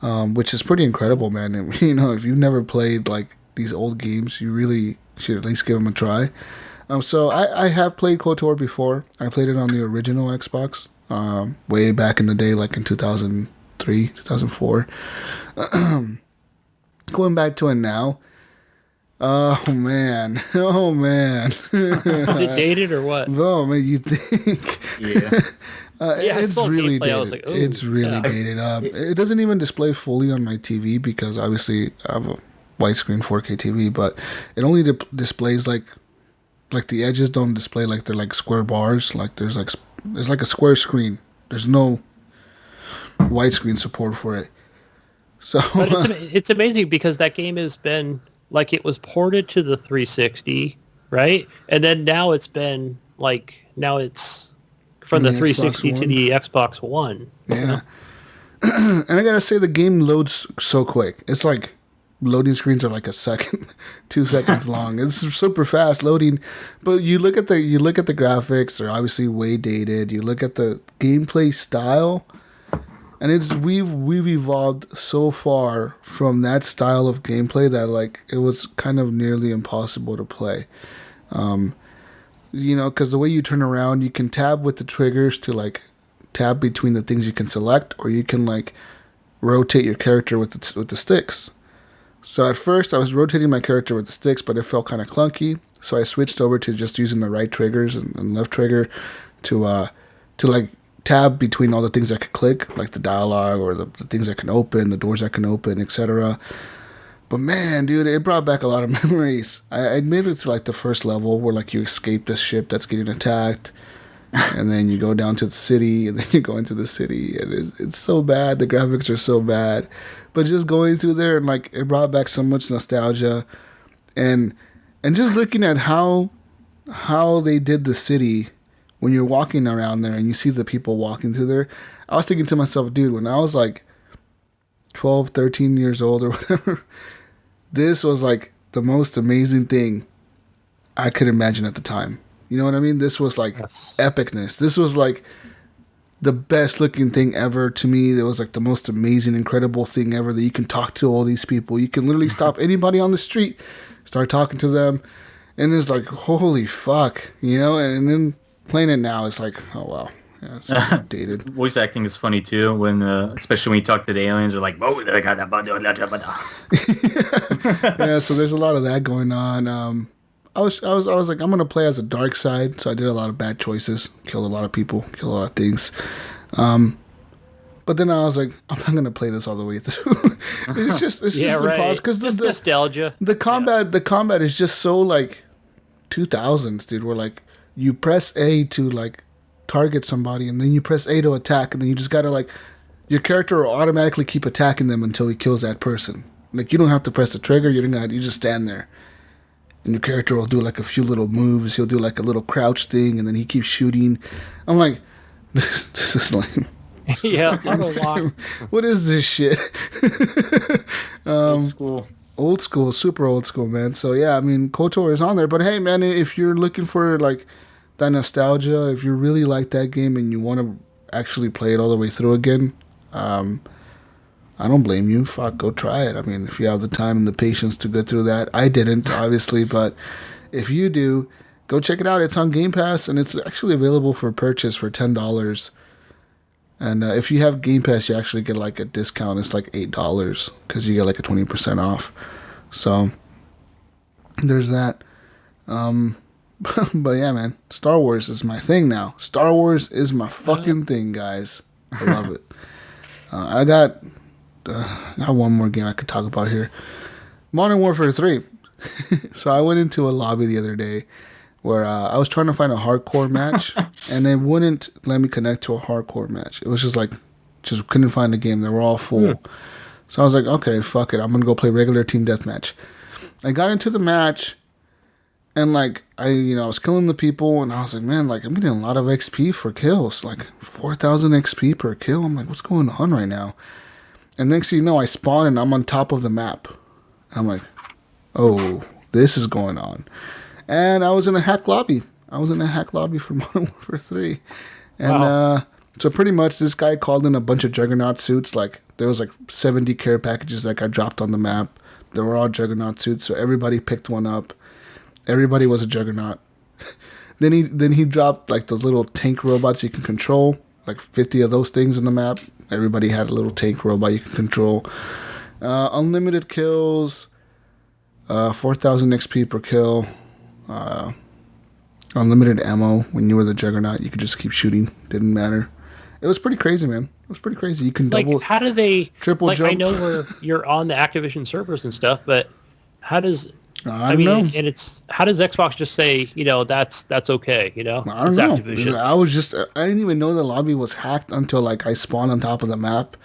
which is pretty incredible, man. And, if you've never played like these old games, you really should at least give them a try. So I have played KOTOR before. I played it on the original Xbox way back in the day, like in 2003, 2004. Going back to it now. Oh man! Is it dated or what? Oh man, you think? Yeah. It's really dated. I was like, it's really dated. It doesn't even display fully on my TV because obviously I have a widescreen 4K TV, but it only displays like the edges don't display like they're like square bars. Like there's like a square screen. There's no widescreen support for it. So, but it's amazing because that game has been like it was ported to the 360, right? And then now it's been like now it's from the 360 to the Xbox One. Yeah. And I gotta say, the game loads so quick. It's like loading screens are like a second, 2 seconds long. It's super fast loading. But you look at the graphics; they're obviously way dated. You look at the gameplay style, and we've evolved so far from that style of gameplay that like it was kind of nearly impossible to play. Because the way you turn around, you can tab with the triggers to like tab between the things you can select, or you can like rotate your character with the sticks. So at first I was rotating my character with the sticks, but it felt kind of clunky. So I switched over to just using the right triggers and left trigger to like tab between all the things I could click, like the dialogue or the things I can open, the doors I can open, etc. But man, dude, it brought back a lot of memories. I made it to like the first level where like you escape this ship that's getting attacked. And then you go down to the city, and then you go into the city, and it's so bad. The graphics are so bad, but just going through there and like it brought back so much nostalgia, and just looking at how they did the city when you're walking around there and you see the people walking through there. I was thinking to myself, dude, when I was like 12, 13 years old or whatever, this was like the most amazing thing I could imagine at the time. You know what I mean? This was like epicness. This was like the best looking thing ever to me. It was like the most amazing, incredible thing ever that you can talk to all these people. You can literally stop anybody on the street, start talking to them. And it's like, holy fuck, and then playing it now, it's like, oh, wow. Yeah, it's dated. Voice acting is funny too, when especially when you talk to the aliens, they're like, yeah, so there's a lot of that going on. I was like, I'm gonna play as a dark side, so I did a lot of bad choices, killed a lot of people, killed a lot of things. But then I was like, I'm not gonna play this all the way through. it's just right. Impossible because the nostalgia. The combat is just so like 2000s, dude. Where like you press A to like target somebody, and then you press A to attack, and then you just gotta like your character will automatically keep attacking them until he kills that person. Like you don't have to press the trigger. You just stand there. And your character will do like a few little moves. He'll do like a little crouch thing, and then he keeps shooting. I'm like, this is lame. Yeah, I don't know. What is this shit? Old school, super old school, man. So yeah, I mean, KOTOR is on there. But hey, man, if you're looking for like that nostalgia, if you really like that game and you want to actually play it all the way through again, I don't blame you. Fuck, go try it. I mean, if you have the time and the patience to go through that. I didn't, obviously, but if you do, go check it out. It's on Game Pass, and it's actually available for purchase for $10. And if you have Game Pass, you actually get like a discount. It's like $8 because you get like a 20% off. So there's that. But yeah, man, Star Wars is my thing now. Star Wars is my fucking thing, guys. I love it. I got one more game I could talk about here. Modern Warfare 3. So I went into a lobby the other day where I was trying to find a hardcore match, and it wouldn't let me connect to a hardcore match. It was just couldn't find a game. They were all full. Yeah. So I was like, okay, fuck it. I'm going to go play regular team deathmatch. I got into the match, and like, I was killing the people, and I was like, man, like, I'm getting a lot of XP for kills. Like, 4,000 XP per kill. I'm like, what's going on right now? And next thing you know, I spawn and I'm on top of the map. I'm like, oh, this is going on. And I was in a hack lobby. For Modern Warfare 3. And wow. So pretty much this guy called in a bunch of Juggernaut suits. Like, there was like 70 care packages that got dropped on the map. They were all Juggernaut suits, so everybody picked one up. Everybody was a Juggernaut. Then he dropped like those little tank robots you can control. Like 50 of those things in the map. Everybody had a little tank robot you can control. Unlimited kills. 4,000 XP per kill. Unlimited ammo. When you were the Juggernaut, you could just keep shooting. Didn't matter. It was pretty crazy, man. It was pretty crazy. You can double, how do they triple jump. I know you're on the Activision servers and stuff, but how does I don't know. And how does Xbox just say, that's okay, I don't it's know. Activision. I didn't even know the lobby was hacked until like I spawned on top of the map,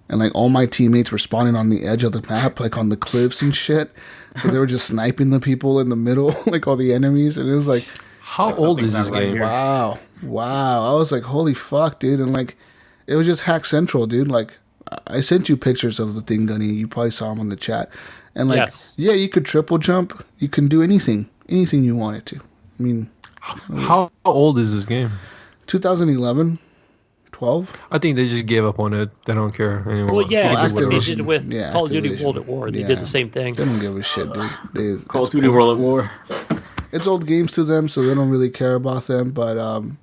and like all my teammates were spawning on the edge of the map, like on the cliffs and shit. So they were just sniping the people in the middle, like all the enemies, and it was like, How old is this not right game? here. wow. I was like, holy fuck, dude, and like, it was just hack central, dude. Like, I sent you pictures of the thing, Gunny. You probably saw them on the chat, and like, Yes. yeah, you could triple jump. You can do anything you wanted to. I mean, How old is this game? 2011, 12. I think they just gave up on it. They don't care anymore. Well, yeah, Well, they did Activision. it with Yeah, Call of Duty Activision. World at War. They Yeah. did the same thing. They don't give a shit, dude. Call of Duty World at War. It's old games to them, so they don't really care about them. But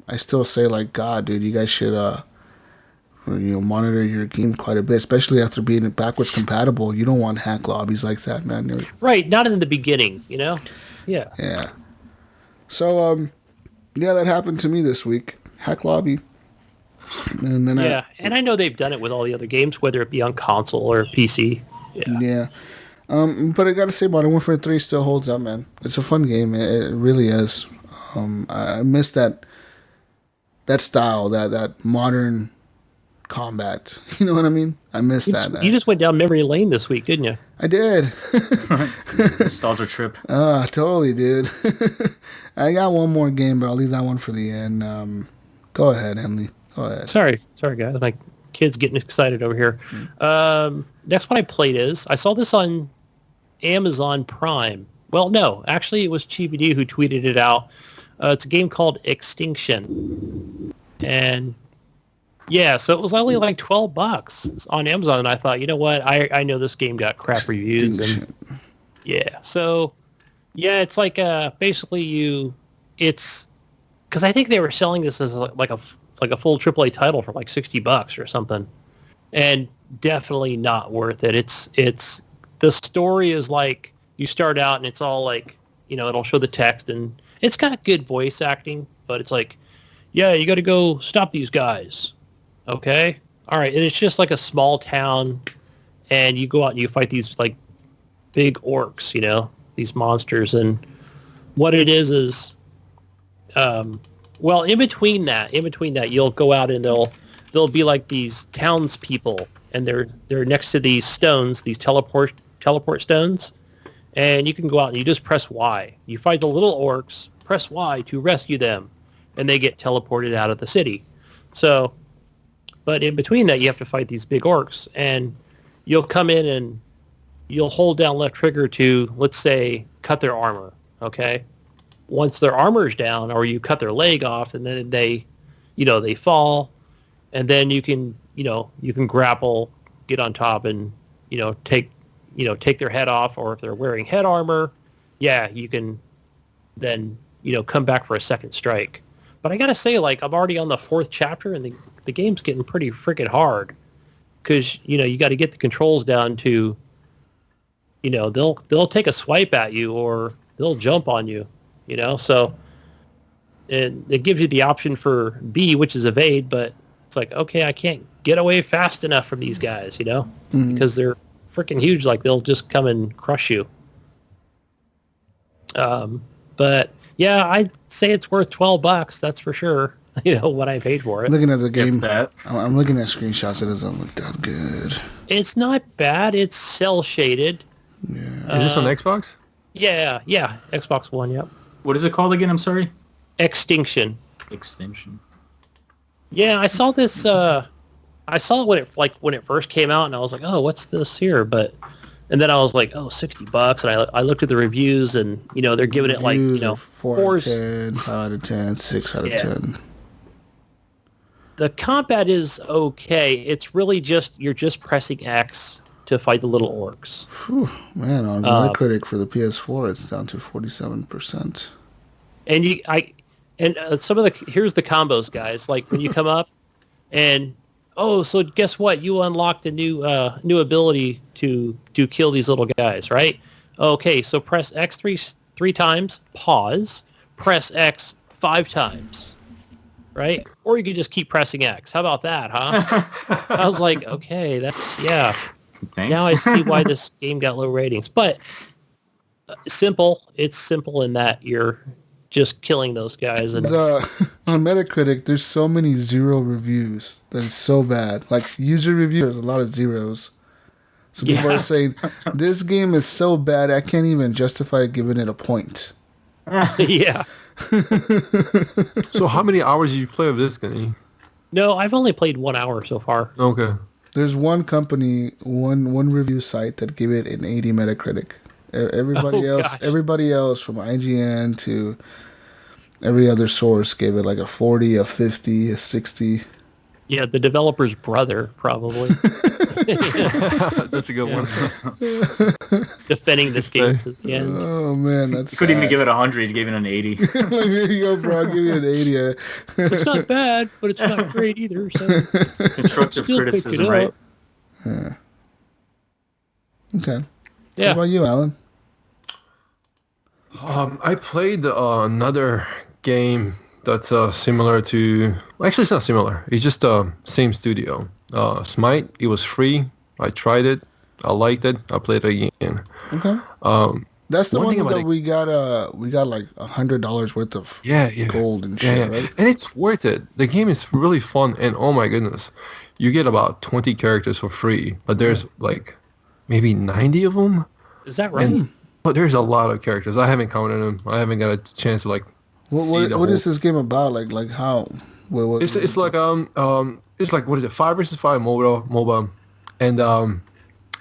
I still say, like, God, dude, you guys should monitor your game quite a bit, especially after being backwards compatible. You don't want hack lobbies like that, man. Right, not in the beginning, you know? Yeah. Yeah. So yeah, that happened to me this week. Hack lobby. And then Yeah, and I know they've done it with all the other games, whether it be on console or PC. Yeah. Yeah. But I gotta say, Modern Warfare 3 still holds up, man. It's a fun game. It really is. I miss that style, that modern combat. You know what I mean? I miss that. You just went down memory lane this week, didn't you? I did. Nostalgia trip. Totally, dude. I got one more game, but I'll leave that one for the end. Go ahead, Henley. Go ahead. Sorry, guys. My kid's getting excited over here. Next one I played I saw this on Amazon Prime. Well, no, actually it was Chiefy who tweeted it out. It's a game called Extinction. And yeah, so it was only like $12 on Amazon. And I thought, you know what? I know this game got crap reviews. And yeah, so yeah, it's like basically it's because I think they were selling this as like a full AAA title for like $60 or something, and definitely not worth it. It's the story is like you start out and it's all like, you know, it'll show the text and it's got good voice acting, but it's like, yeah, you got to go stop these guys. Okay, all right, and it's just like a small town, and you go out and you fight these like big orcs, you know, these monsters, and what it is well, in between that, you'll go out and there'll be like these townspeople, and they're next to these stones, these teleport stones, and you can go out and you just press Y. You fight the little orcs, press Y to rescue them, and they get teleported out of the city. So, but in between that, you have to fight these big orcs, and you'll come in and you'll hold down left trigger to, let's say, cut their armor, okay? Once their armor's down, or you cut their leg off, and then they fall, and then you can grapple, get on top, and take their head off, or if they're wearing head armor, yeah, you can then come back for a second strike. But I gotta say, like, I'm already on the 4th chapter, and the game's getting pretty freaking hard, because you got to get the controls down to, they'll take a swipe at you, or they'll jump on you. So and it gives you the option for B, which is evade, but it's like, okay, I can't get away fast enough from these guys, because they're freaking huge. Like, they'll just come and crush you. But yeah, I'd say it's worth $12. That's for sure. What I paid for it. Looking at the game, that. I'm looking at screenshots. It doesn't look that good. It's not bad. It's cell shaded. Yeah. Is this on Xbox? Yeah, Xbox One. Yep. What is it called again? I'm sorry. Extinction. Extinction. Yeah, I saw this. I saw it when it first came out, and I was like, "Oh, what's this here?" And then I was like, "Oh, $60." And I looked at the reviews, and they're giving it like 4 out of 10, 5 out of 10, 6 out of 10. The combat is okay. It's really just you're just pressing X to fight the little orcs. Whew, man, on Metacritic for the PS4, it's down to 47%. And here's the combos, guys. Like, when you come up, and so guess what? You unlocked a new ability to kill these little guys, right? Okay, so press X three times, pause, press X 5 times, right? Or you can just keep pressing X. How about that, huh? I was like, okay, yeah. Thanks. Now I see why this game got low ratings. But simple. It's simple in that you're just killing those guys. And On Metacritic, there's so many 0 reviews that is so bad. Like user reviews, there's a lot of zeros. So people are saying, this game is so bad, I can't even justify giving it a point. Yeah. So how many hours did you play of this, Gunny? No, I've only played 1 hour so far. Okay. There's one company, one review site that gave it an 80 Metacritic. Everybody else from IGN to every other source gave it like a 40, a 50, a 60. Yeah, the developer's brother, probably. That's a good one. Defending this game to the end. Oh, man, that's You couldn't even give it 100. You gave it an 80. Like, here you go, bro. I'll give you an 80. It's not bad, but it's not great either. So Constructive still picked criticism, it right? up. Yeah. Okay. Yeah. What about you, Alan? I played another game that's similar to... Well, actually, it's not similar. It's just same studio. Smite. It was free. I tried it. I liked it. I played it again. Okay. That's the one that we got like $100 worth of gold and shit, right? And it's worth it. The game is really fun, and oh my goodness, you get about 20 characters for free, but there's like maybe 90 of them. Is that right? But there's a lot of characters. I haven't counted them. I haven't got a chance to like. What is this game about? Like how? It's like what is it? 5 versus 5 MOBA, and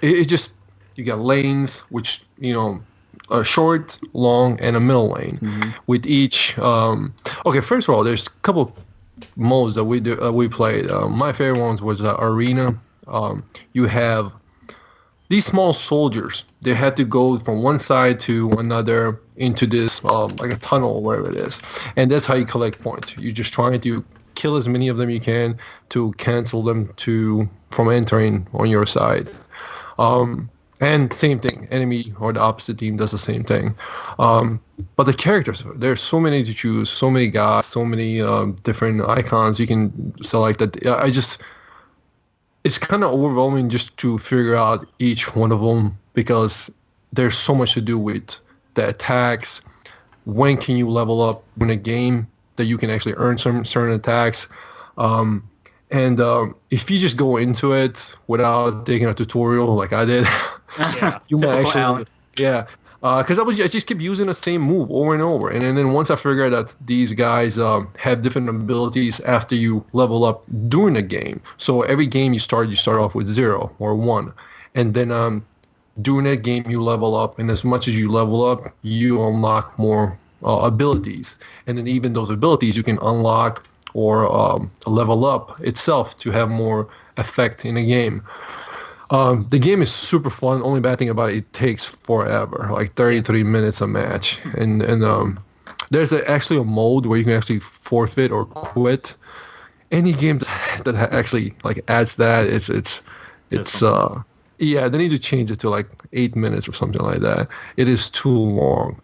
it just you got lanes which a short, long, and a middle lane. Mm-hmm. With each. Okay, first of all, there's a couple modes that we played. My favorite ones was Arena. You have these small soldiers. They had to go from one side to another into this like a tunnel or wherever it is, and that's how you collect points. You're just trying to kill as many of them you can to cancel them from entering on your side. And same thing, enemy or the opposite team does the same thing. But the characters, there's so many to choose, so many guys, so many different icons you can select. That it's kind of overwhelming just to figure out each one of them because there's so much to do with the attacks. When can you level up in a game that you can actually earn some certain attacks? And if you just go into it without taking a tutorial like I did, you might actually, because I just keep using the same move over and over. And then once I figured that these guys have different abilities after you level up during the game. So every game you start off with 0 or 1. And then during that game you level up. And as much as you level up, you unlock more abilities. And then even those abilities you can unlock or level up itself to have more effect in a game. The game is super fun. Only bad thing about it takes forever, like 33 minutes a match. And there's actually a mode where you can actually forfeit or quit. Any game that actually like adds that, it's they need to change it to like 8 minutes or something like that. It is too long.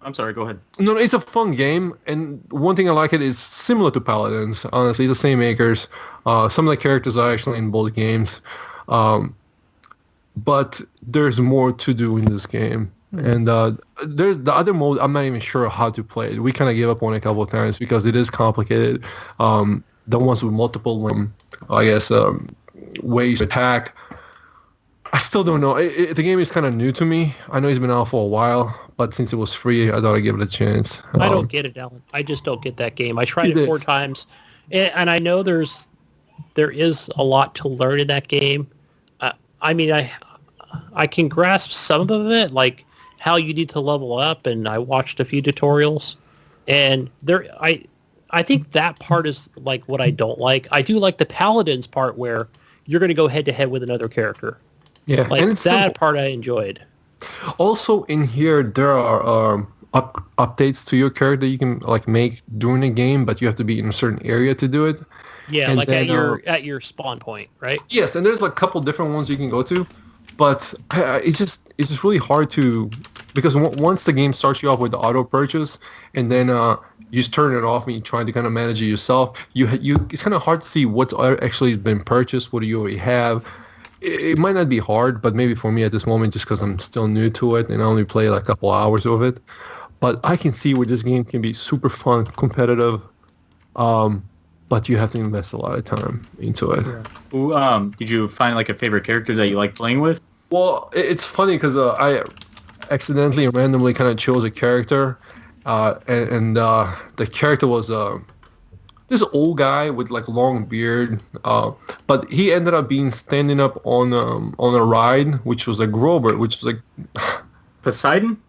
I'm sorry, go ahead. No, it's a fun game, and one thing I like it is similar to Paladins. Honestly, it's the same makers. Some of the characters are actually in both games, but there's more to do in this game. And there's the other mode. I'm not even sure how to play it. We kind of gave up on it a couple of times because it is complicated. The ones with multiple, ways to attack. I still don't know. The game is kind of new to me. I know it's been out for a while, but since it was free, I thought I'd give it a chance. I don't get it, Alan. I just don't get that game. I tried it 4 times, and I know there is a lot to learn in that game. I can grasp some of it, like how you need to level up, and I watched a few tutorials, and I think that part is like what I don't like. I do like the Paladins part where you're going to go head-to-head with another character. Yeah, like and that simple. Part I enjoyed. Also, in here there are updates to your character you can like make during the game, but you have to be in a certain area to do it. Yeah, and like then, at your spawn point, right? Yes, and there's like a couple different ones you can go to, but it's just really hard to because once the game starts you off with the auto purchase, and then you just turn it off and you try to kind of manage it yourself. It's kind of hard to see what's actually been purchased, what do you already have. It might not be hard, but maybe for me at this moment, just because I'm still new to it and I only play like a couple hours of it. But I can see where this game can be super fun, competitive, but you have to invest a lot of time into it. Yeah. Did you find like a favorite character that you like playing with? Well, it's funny because I accidentally and randomly kind of chose a character, and the character was this old guy with like long beard, but he ended up being standing up on a ride, which was a Grover, which was like Poseidon?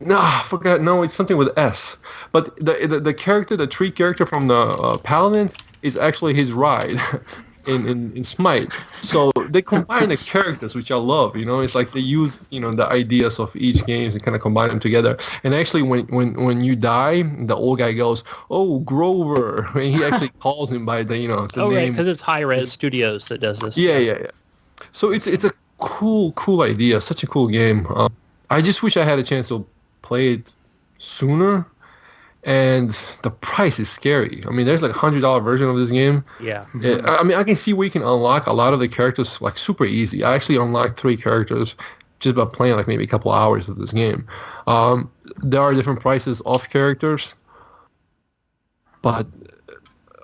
no, I forgot. No, it's something with S. But the character, the tree character from the Paladins, is actually his ride in Smite. So they combine the characters, which I love. You know, it's like they use the ideas of each game and kind of combine them together. And actually, when you die, the old guy goes, "Oh, Grover," and he actually calls him by the the Oh, name. right, because it's High Res Studios that does this. Yeah. So it's a cool idea. Such a cool game. I just wish I had a chance to play it sooner, and the price is scary. I mean, there's like $100 version of this game. Yeah. I mean, I can see where you can unlock a lot of the characters like super easy. I actually unlocked 3 characters just by playing like maybe a couple hours of this game. There are different prices of characters, but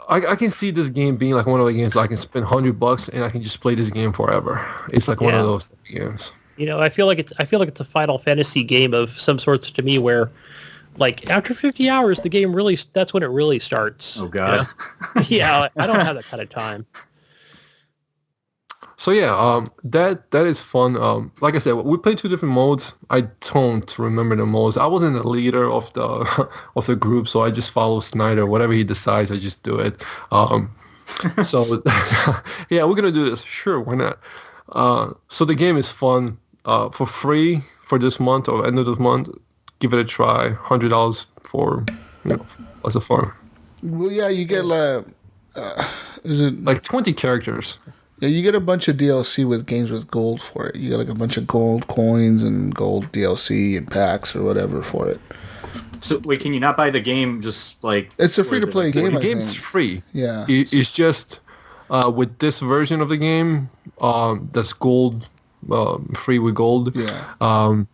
I can see this game being like one of the games that I can spend $100 and I can just play this game forever. It's like one of those games. I feel like it's a Final Fantasy game of some sorts to me where, like, after 50 hours, the game that's when it really starts. Oh, God. Yeah, I don't have that kind of time. So yeah, that is fun. Like I said, we played 2 different modes. I don't remember the modes. I wasn't the leader of the of the group, so I just follow Snyder. Whatever he decides, I just do it. So yeah, we're gonna do this. Sure, why not? So the game is fun. For free for this month or end of this month. Give it a try. $100 for lots of fun. Well, yeah, you get is it like 20 characters? Yeah, you get a bunch of DLC with games with gold for it. You get like a bunch of gold coins and gold DLC and packs or whatever for it. So wait, can you not buy the game just like... It's a free-to-play game, The I game's think. free. Yeah. It's just with this version of the game that's gold, free with gold. Yeah.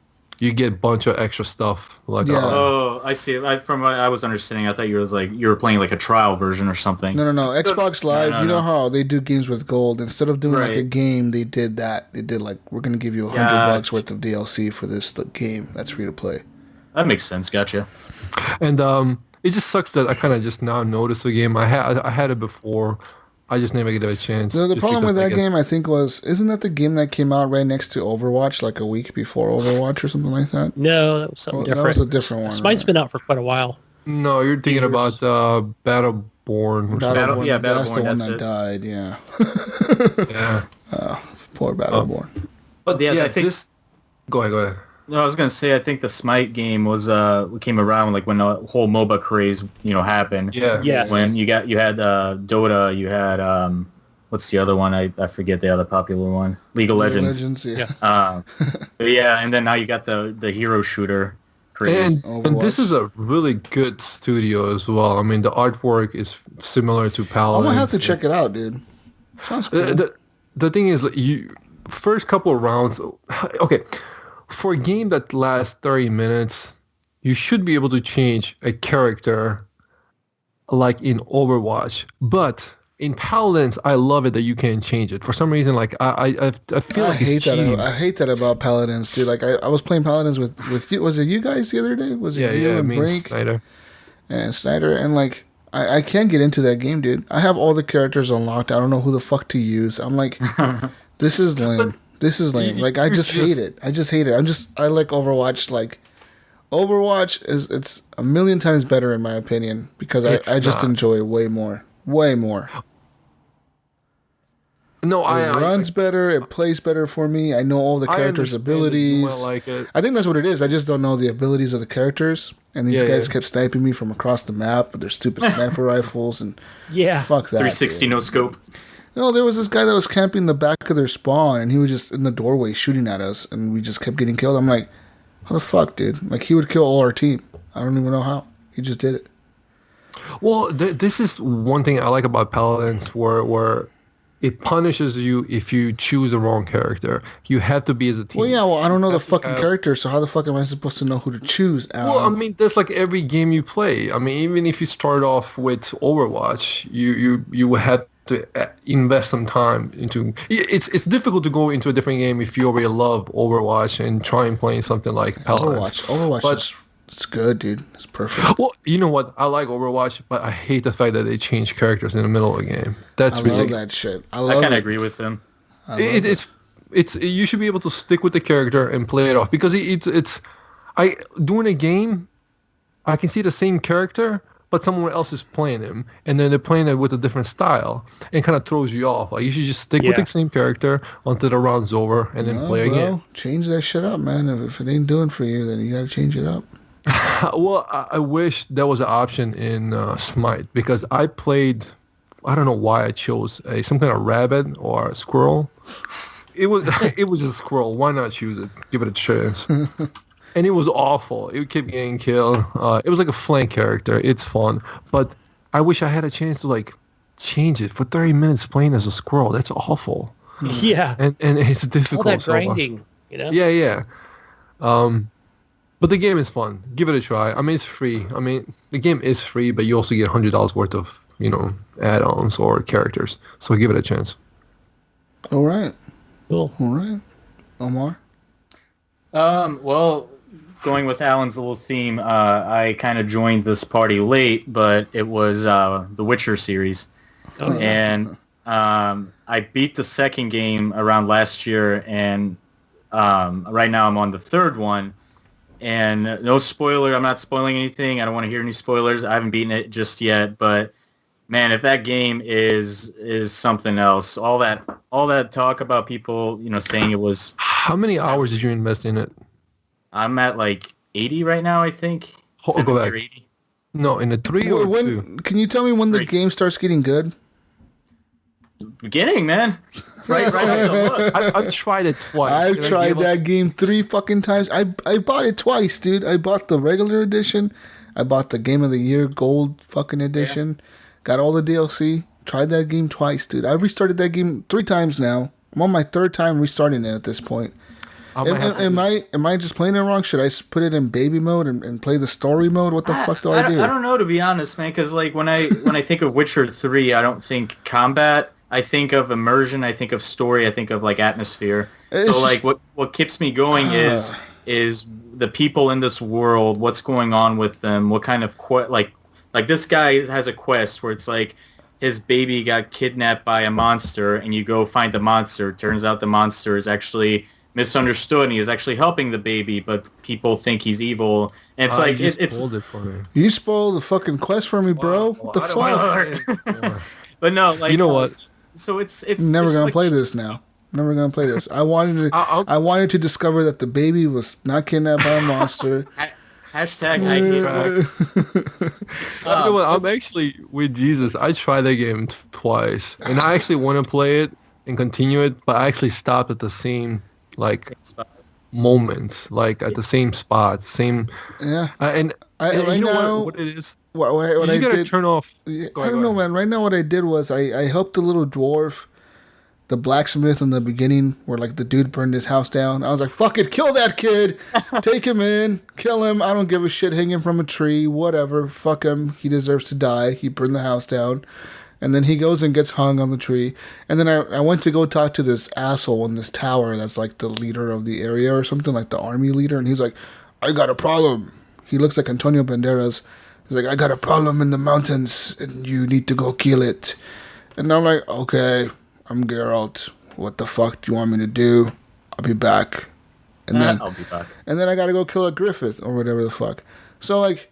You get a bunch of extra stuff. Like Yeah. Oh, I see. From what I was understanding, I thought you were playing like a trial version or something. No. Xbox Live, No. you know how they do games with gold? Instead of doing like a Right. game, they did that. They did like, we're going to give you $100 worth of DLC for this game that's free to play. That makes sense. Gotcha. And it just sucks that I kind of just now noticed the game. I had it before. I just never get a chance. The just problem with because that game, I think, isn't that the game that came out right next to Overwatch, like a week before Overwatch or something like that? No, that was something different. That was a different one. Smite's been out for quite a while. No, you're thinking about Battleborn. Or something. Yeah, That's the Battleborn, one that's that it. died, yeah. Yeah. Poor Battleborn. But Yeah, yeah, I think- this... Go ahead. No, I was gonna say I think the Smite game came around like when the whole MOBA craze happened. Yeah. Yes. When you had Dota, you had what's the other one? I forget the other popular one. League of Legends. Yeah. But yeah, and then now you got the hero shooter craze. And this is a really good studio as well. I mean, the artwork is similar to I'm Paladins. going to have to check it out, dude. Sounds cool. The thing is, you first couple of rounds... Okay, for a game that lasts 30 minutes, you should be able to change a character like in Overwatch. But in Paladins, I love it that you can change it. For some reason, like I feel like it's cheating. I hate that about Paladins, dude. Like I was playing Paladins with you. Was it you guys the other day? Was it you and me and Brink Snyder. and Snyder? And like I can't get into that game, dude. I have all the characters unlocked. I don't know who the fuck to use. I'm like, this is lame. This is lame. Like I just hate it. I just hate it. I like Overwatch. Like Overwatch it's a million times better in my opinion because I just enjoy it way more. Way more. No, It runs better. It plays better for me. I know all the characters' abilities. Like it. I think that's what it is. I just don't know the abilities of the characters. And these guys kept sniping me from across the map with their stupid sniper rifles. And Yeah. fuck that. 360 dude. no scope. No, there was this guy that was camping the back of their spawn, and he was just in the doorway shooting at us, and we just kept getting killed. I'm like, how the fuck, dude? Like, he would kill all our team. I don't even know how. He just did it. Well, this is one thing I like about Paladins, where it punishes you if you choose the wrong character. You have to be as a team. Well, yeah, I don't know the fucking character, so how the fuck am I supposed to know who to choose? Well, I mean, that's like every game you play. I mean, even if you start off with Overwatch, you have to invest some time into. It's difficult to go into a different game if you already love Overwatch and try and play something like Paladins. Overwatch it's good, dude. It's perfect. Well, you know what? I like Overwatch, but I hate the fact that they change characters in the middle of the game. That's I love that shit. I kind of agree with them. It's you should be able to stick with the character and play it off because doing a game, I can see the same character, but someone else is playing him, and then they're playing it with a different style, and kind of throws you off. Like you should just stick with the same character until the round's over, and then play again. Change that shit up, man. If it ain't doing for you, then you gotta change it up. Well, I wish there was an option in Smite because I played. I don't know why I chose some kind of rabbit or a squirrel. It was a squirrel. Why not choose it? Give it a chance. And it was awful. It kept getting killed. It was like a flank character. It's fun, but I wish I had a chance to like change it for 30 minutes playing as a squirrel. That's awful. Yeah, and it's difficult. All that grinding, you know. Yeah. But the game is fun. Give it a try. I mean, it's free. I mean, the game is free, but you also get $100 worth of, add-ons or characters. So give it a chance. All right. Cool. All right. Omar? Well, going with Alan's little theme, I kind of joined this party late, but it was the Witcher series. Oh, and I beat the second game around last year, and right now I'm on the third one. And no spoiler, I'm not spoiling anything. I don't want to hear any spoilers. I haven't beaten it just yet, but man, if that game is something else, all that talk about people, saying it was. How many hours did you invest in it? I'm at like 80 right now, I think. Go back. 80. No, in a 3 or 2? Can you tell me when the game starts getting good? Beginning, man. Right. I've tried it twice. I've tried that game 3 fucking times. I bought it twice, dude. I bought the regular edition. I bought the Game of the Year Gold fucking edition. Yeah. Got all the DLC. Tried that game twice, dude. I've restarted that game 3 times now. I'm on my 3rd time restarting it at this point. Am I just playing it wrong? Should I put it in baby mode and play the story mode? What the fuck do I do? I don't know, to be honest, man. Because like when I think of Witcher 3, I don't think combat. I think of immersion. I think of story. I think of like atmosphere. So like what keeps me going is the people in this world. What's going on with them? What kind of like this guy has a quest where it's like his baby got kidnapped by a monster, and you go find the monster. Turns out the monster is actually misunderstood, and he is actually helping the baby, but people think he's evil. And it's spoiled it for me. You spoiled the fucking quest for me, bro. What the fuck? But no, like you know what? So it's never gonna play this now. Never gonna play this. I wanted to discover that the baby was not kidnapped by a monster. Hashtag I hate I'm actually with Jesus. I tried that game twice, and I actually want to play it and continue it, but I actually stopped at the same moments, like at the same spot, same. Yeah. And right you know now, what it is? What you gotta turn off. I don't know, man. Right now, what I did was I helped the little dwarf, the blacksmith in the beginning, where like the dude burned his house down. I was like, "Fuck it, kill that kid, take him in, kill him. I don't give a shit. Hang him from a tree, whatever. Fuck him. He deserves to die. He burned the house down." And then he goes and gets hung on the tree. And then I went to go talk to this asshole in this tower that's like the leader of the area or something, like the army leader. And he's like, "I got a problem." He looks like Antonio Banderas. He's like, "I got a problem in the mountains, and you need to go kill it." And I'm like, "Okay, I'm Geralt. What the fuck do you want me to do? I'll be back." And then I'll be back. And then I gotta go kill a Griffith or whatever the fuck. So like,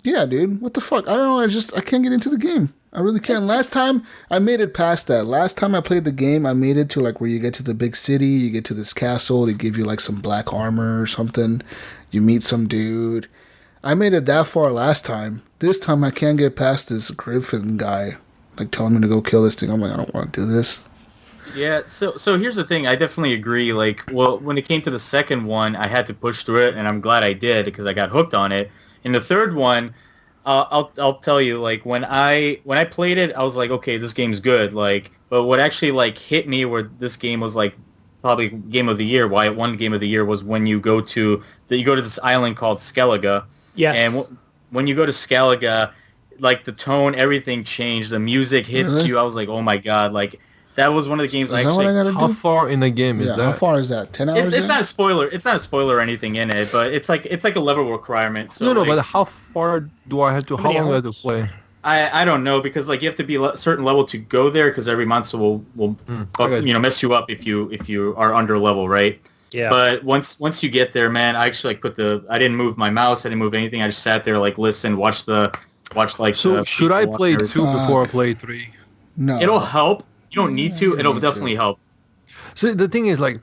yeah, dude, what the fuck? I don't know. I can't get into the game. I really can't. Last time I made it past that. Last time I played the game, I made it to like where you get to the big city, you get to this castle, they give you like some black armor or something. You meet some dude. I made it that far last time. This time I can't get past this Griffin guy, like telling me to go kill this thing. I'm like, I don't want to do this. Yeah, so here's the thing. I definitely agree. Like, well, when it came to the second one, I had to push through it, and I'm glad I did because I got hooked on it. In the third one, I'll tell you, like when I played it, I was like, okay, this game's good. Like, but what actually like hit me where this game was like probably game of the year. Why it won game of the year was when you go to this island called Skellige. Yes. And when you go to Skellige, like the tone, everything changed. The music hits Really? you. I was like, oh my god, like that was one of the games I Is that what I actually. gotta How do? far in the game is Yeah, that? how far is that? 10 hours It's in? not a spoiler. It's not a spoiler or anything in it, but it's like a level requirement. So No, like, but how far do I have to? How many long do I have to hours? play? I don't know because like you have to be a certain level to go there because every monster will Okay. mess you up if you are under level, right? Yeah. But once you get there, man, I actually like I didn't move my mouse, I didn't move anything. I just sat there like listened, watched like. So the should I people play on there. 2 before I play 3? No. It'll help. You don't need to. It'll need to. definitely help. See, the thing is, like,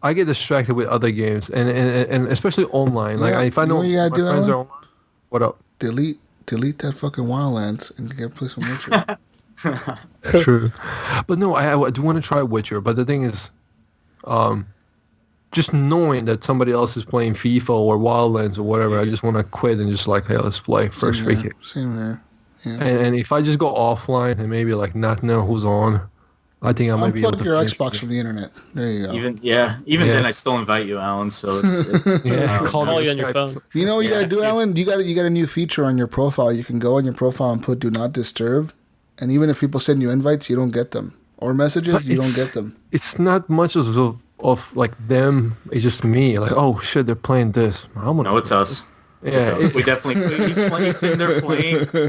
I get distracted with other games, and especially online. Like, Yeah, if I you know know what my you gotta do, friends Alan? are online, what up? Delete that fucking Wildlands and get play some Witcher. True. But no, I do want to try Witcher. But the thing is, just knowing that somebody else is playing FIFA or Wildlands or whatever, I just want to quit and just like, hey, let's play first Same week. here. Same here. Yeah. And if I just go offline and maybe like not know who's on, I think I might be able Unplug to your finish Xbox it. from the internet. There you go. Even Yeah. then, I still invite you, Alan. So it's Yeah, Call you on your Skype. phone. You know what you Yeah. gotta do, Alan? You got a new feature on your profile. You can go on your profile and put "Do Not Disturb," and even if people send you invites, you don't get them, or messages, But you don't it's- get them. It's not much of like them. It's just me. Like, oh shit, they're playing this. I'm gonna. no, it's us. Yeah. We definitely. He's sitting there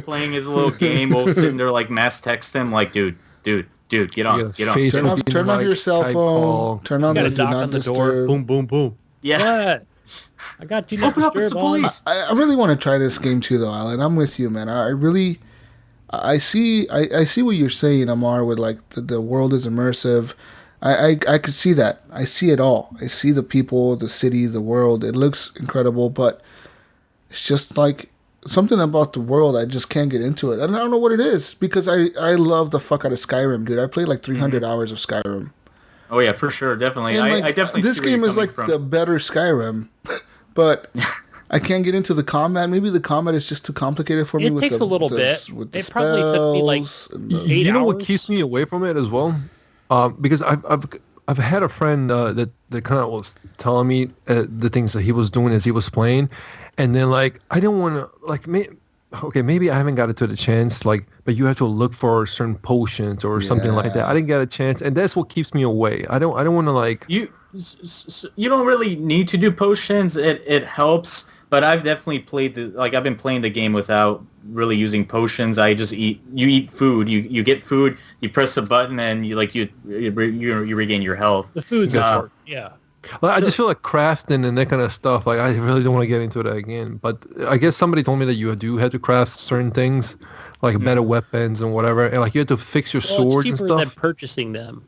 playing his little game. We'll sitting there like mass text him like, dude, get on, Yes, get on. Facebook Turn off invite, your cell Skype phone. call. Turn on Got the a "Do knock Not on the door. Disturb." Boom, boom, boom. Yeah. What? I got you. Not Open up, it's disturb the on. police. I really want to try this game too, though, Alan. I'm with you, man. I really, I see what you're saying, Amar. With like the world is immersive. I could see that. I see it all. I see the people, the city, the world. It looks incredible, but it's just like something about the world. I just can't get into it. And I don't know what it is because I love the fuck out of Skyrim, dude. I played like 300 hours of Skyrim. Oh yeah, for sure, definitely. And, I like, definitely. this see where you're game is coming like from. the better Skyrim, but I can't get into the combat. Maybe the combat is just too complicated for me. It with takes the, a little the, bit. With the It probably took me, like, spells and the- 8 You know what hours? keeps me away from it as well? Because I've had a friend that kind of was telling me the things that he was doing as he was playing, and then like I didn't want to like maybe I haven't got it to the chance like, but you have to look for certain potions or something like that. I didn't get a chance, and that's what keeps me away. I don't want to like. You don't really need to do potions. It helps, but I've definitely played I've been playing the game without really using potions. I just you eat food. You get food. You press a button and you regain your health. The food's Uh, important. Yeah. Well, I just feel like crafting and that kind of stuff. Like I really don't want to get into that again. But I guess somebody told me that you do have to craft certain things, like better weapons and whatever. And like you have to fix your Well, it's swords and cheaper than stuff. purchasing them.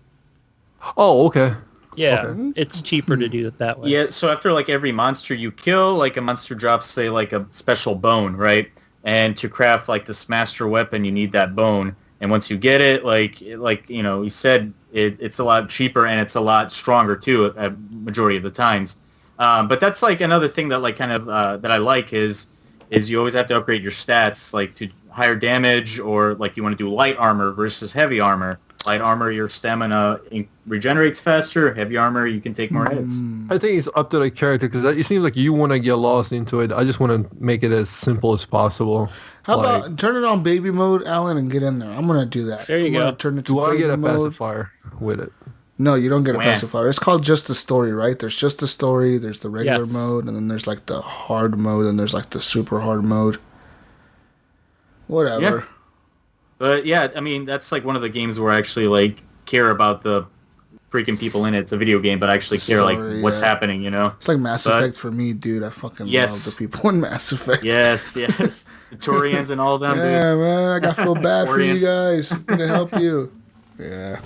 Oh, okay. Yeah, Okay. it's cheaper to do it that way. Yeah, so after like every monster you kill, like a monster drops say like a special bone, right? And to craft like this master weapon, you need that bone. And once you get it, like you know, he said it's a lot cheaper and it's a lot stronger too at majority of the times. But that's like another thing that like kind of that I like is you always have to upgrade your stats like to higher damage or like you want to do light armor versus heavy armor. Light armor, your stamina regenerates faster. Heavy armor, you can take more hits. I think it's up to the character because it seems like you want to get lost into it. I just want to make it as simple as possible. How Like, about turn it on baby mode, Alan, and get in there? I'm gonna do that. There you I'm gonna go. Turn it to do I baby get a mode. pacifier with it? No, you don't get a Wah. pacifier. It's called just the story, right? There's just the story. There's the regular Yes. mode, and then there's like the hard mode, and there's like the super hard mode. Whatever. Yeah. But yeah, I mean that's like one of the games where I actually like care about the freaking people in it. It's a video game, but I actually care Story, like what's yeah. happening, you know? It's like Mass But- Effect for me, dude. I fucking Yes. love the people in Mass Effect. Yes. The Turians and all of them, dude. Yeah, man, I got feel bad for you Orient. guys. I'm gonna help you. Yeah.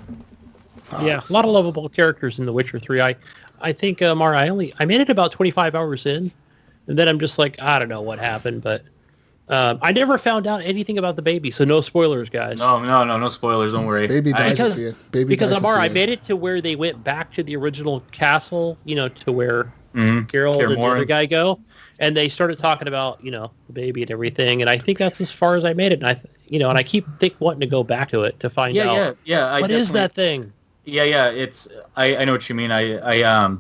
Yeah, a lot of lovable characters in The Witcher 3. I think, Mara, I made it about 25 hours in, and then I'm just like, I don't know what happened, but I never found out anything about the baby, so no spoilers, guys. No spoilers, don't worry. Baby dies Because- at the end. Baby Because dies at Amar, the I end. made it to where they went back to the original castle, you know, to where Carol and the Moran. other guy go, and they started talking about the baby and everything, and I think that's as far as I made it. And and I keep wanting to go back to it to find out. What is that thing? Yeah. It's I know what you mean. I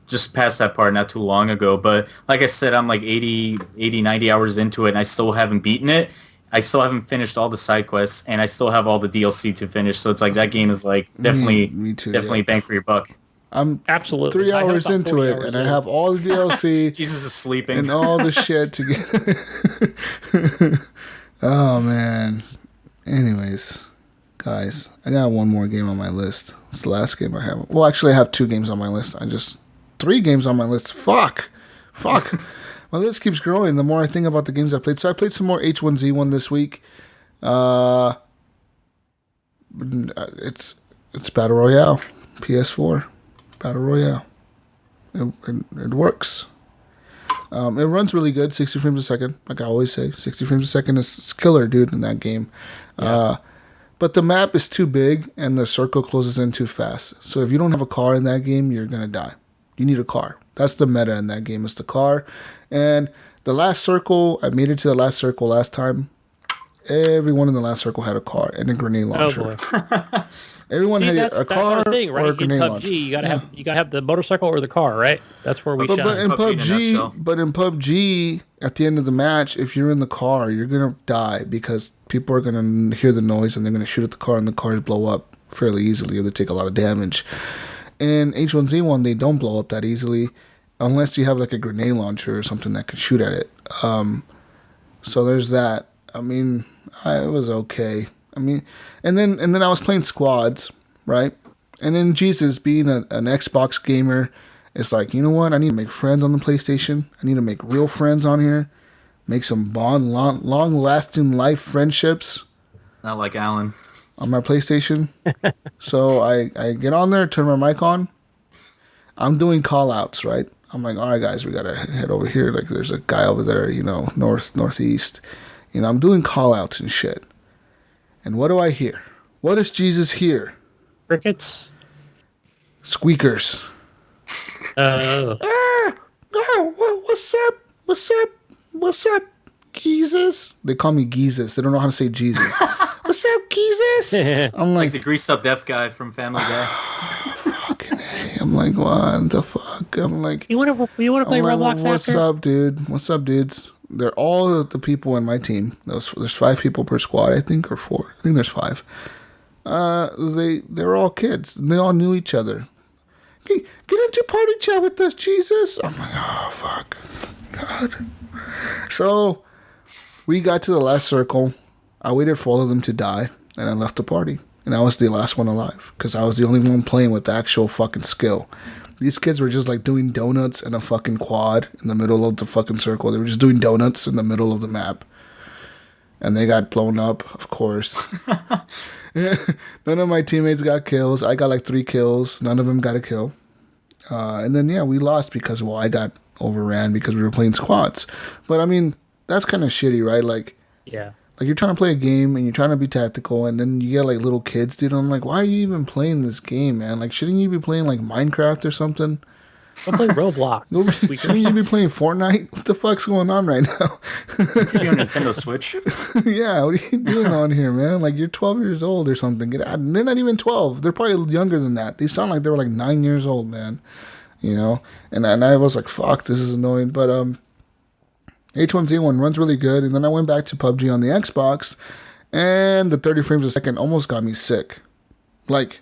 just passed that part not too long ago, but like I said, I'm like 80, 90 hours into it, and I still haven't beaten it. I still haven't finished all the side quests, and I still have all the DLC to finish. So it's like that game is like definitely bang for your buck. I'm absolutely 3 hours into it, and I have all the DLC. Jesus is sleeping. And all the shit together. Oh, man. Anyways, guys, I got one more game on my list. It's the last game I have. Well, actually, I have 2 games on my list. 3 games on my list. Fuck. My list keeps growing the more I think about the games I played. So I played some more H1Z1 this week. It's Battle Royale. PS4. Battle Royale. It works. It runs really good, 60 frames a second. Like I always say, 60 frames a second is killer, dude, in that game. Yeah. But the map is too big, and the circle closes in too fast. So if you don't have a car in that game, you're going to die. You need a car. That's the meta in that game, is the car. And the last circle, I made it to the last circle last time. Everyone in the last circle had a car and a grenade launcher. Oh boy. Everyone had a car thing, right? or a grenade in PUBG, launcher. You gotta have the motorcycle or the car, right? That's where we shine. But in PUBG, at the end of the match, if you're in the car, you're gonna die because people are gonna hear the noise and they're gonna shoot at the car, and the cars blow up fairly easily, or they take a lot of damage. In H1Z1, they don't blow up that easily unless you have like a grenade launcher or something that could shoot at it. So there's that. I mean, it was okay. I mean, and then I was playing squads, right? And then Jesus, being an Xbox gamer, it's like, you know what? I need to make friends on the PlayStation. I need to make real friends on here. Make some long-lasting life friendships. Not like Alen. On my PlayStation. So I get on there, turn my mic on. I'm doing call-outs, right? I'm like, all right, guys, we got to head over here. Like, there's a guy over there, northeast. I'm doing call-outs and shit. And what do I hear? What does Jesus hear? Crickets? Squeakers. What's up, Jesus? They call me Jesus. They don't know how to say Jesus. What's up, Jesus? I'm like the greased up deaf guy from Family Guy. Fucking A. I'm like, what the fuck? I'm like, you want to play Roblox What's after? up, dude? What's up, dudes? They're all the people in my team. There's 5 people per squad, I think, or 4. I think there's 5. They're all kids. They all knew each other. Get into party chat with us, Jesus. I'm like, oh fuck, God. So we got to the last circle. I waited for all of them to die, and I left the party. And I was the last one alive because I was the only one playing with the actual fucking skill. These kids were just like doing donuts in a fucking quad in the middle of the fucking circle. They were just doing donuts in the middle of the map. And they got blown up, of course. None of my teammates got kills. I got like 3 kills. None of them got a kill. And then, we lost because, I got overran because we were playing squads. But, I mean, that's kind of shitty, right? Like, yeah. Like, you're trying to play a game and you're trying to be tactical, and then you get, like, little kids, dude. I'm like, why are you even playing this game, man? Like, shouldn't you be playing, like, Minecraft or something? I'll play Roblox. Shouldn't you be playing Fortnite? What the fuck's going on right now? You're on Nintendo Switch. Yeah, what are you doing on here, man? Like, you're 12 years old or something. Get out. They're not even 12. They're probably younger than that. They sound like they were, like, 9 years old, man. And I was like, fuck, this is annoying. But, H1Z1 runs really good, and then I went back to PUBG on the Xbox, and the 30 frames a second almost got me sick. Like,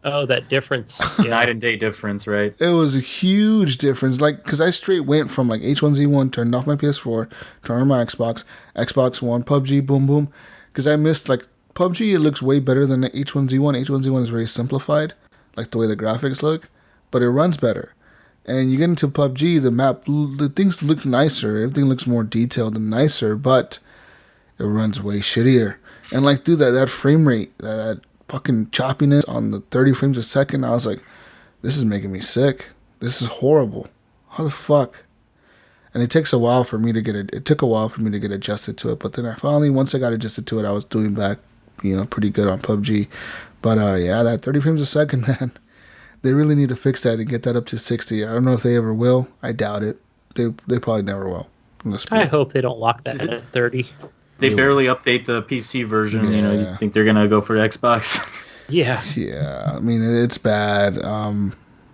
oh, that difference. Yeah. Night and day difference, right? It was a huge difference. Like, because I straight went from, like, H1Z1, turned off my PS4, turned on my Xbox One, PUBG, boom, boom. Because I missed, like, PUBG, it looks way better than H1Z1. H1Z1 is very simplified, like the way the graphics look, but it runs better. And you get into PUBG, the things look nicer. Everything looks more detailed and nicer, but it runs way shittier. And like, dude, that frame rate, that fucking choppiness on the 30 frames a second, I was like, this is making me sick. This is horrible. How the fuck? And it takes a while for me to get it. It took a while for me to get adjusted to it. But then once I got adjusted to it, I was doing back, pretty good on PUBG. But yeah, that 30 frames a second, man. They really need to fix that and get that up to 60. I don't know if they ever will. I doubt it. They probably never will. I hope they don't lock that at 30. They barely update the PC version. You know, you think they're gonna go for Xbox? Yeah. Yeah. I mean, it's bad.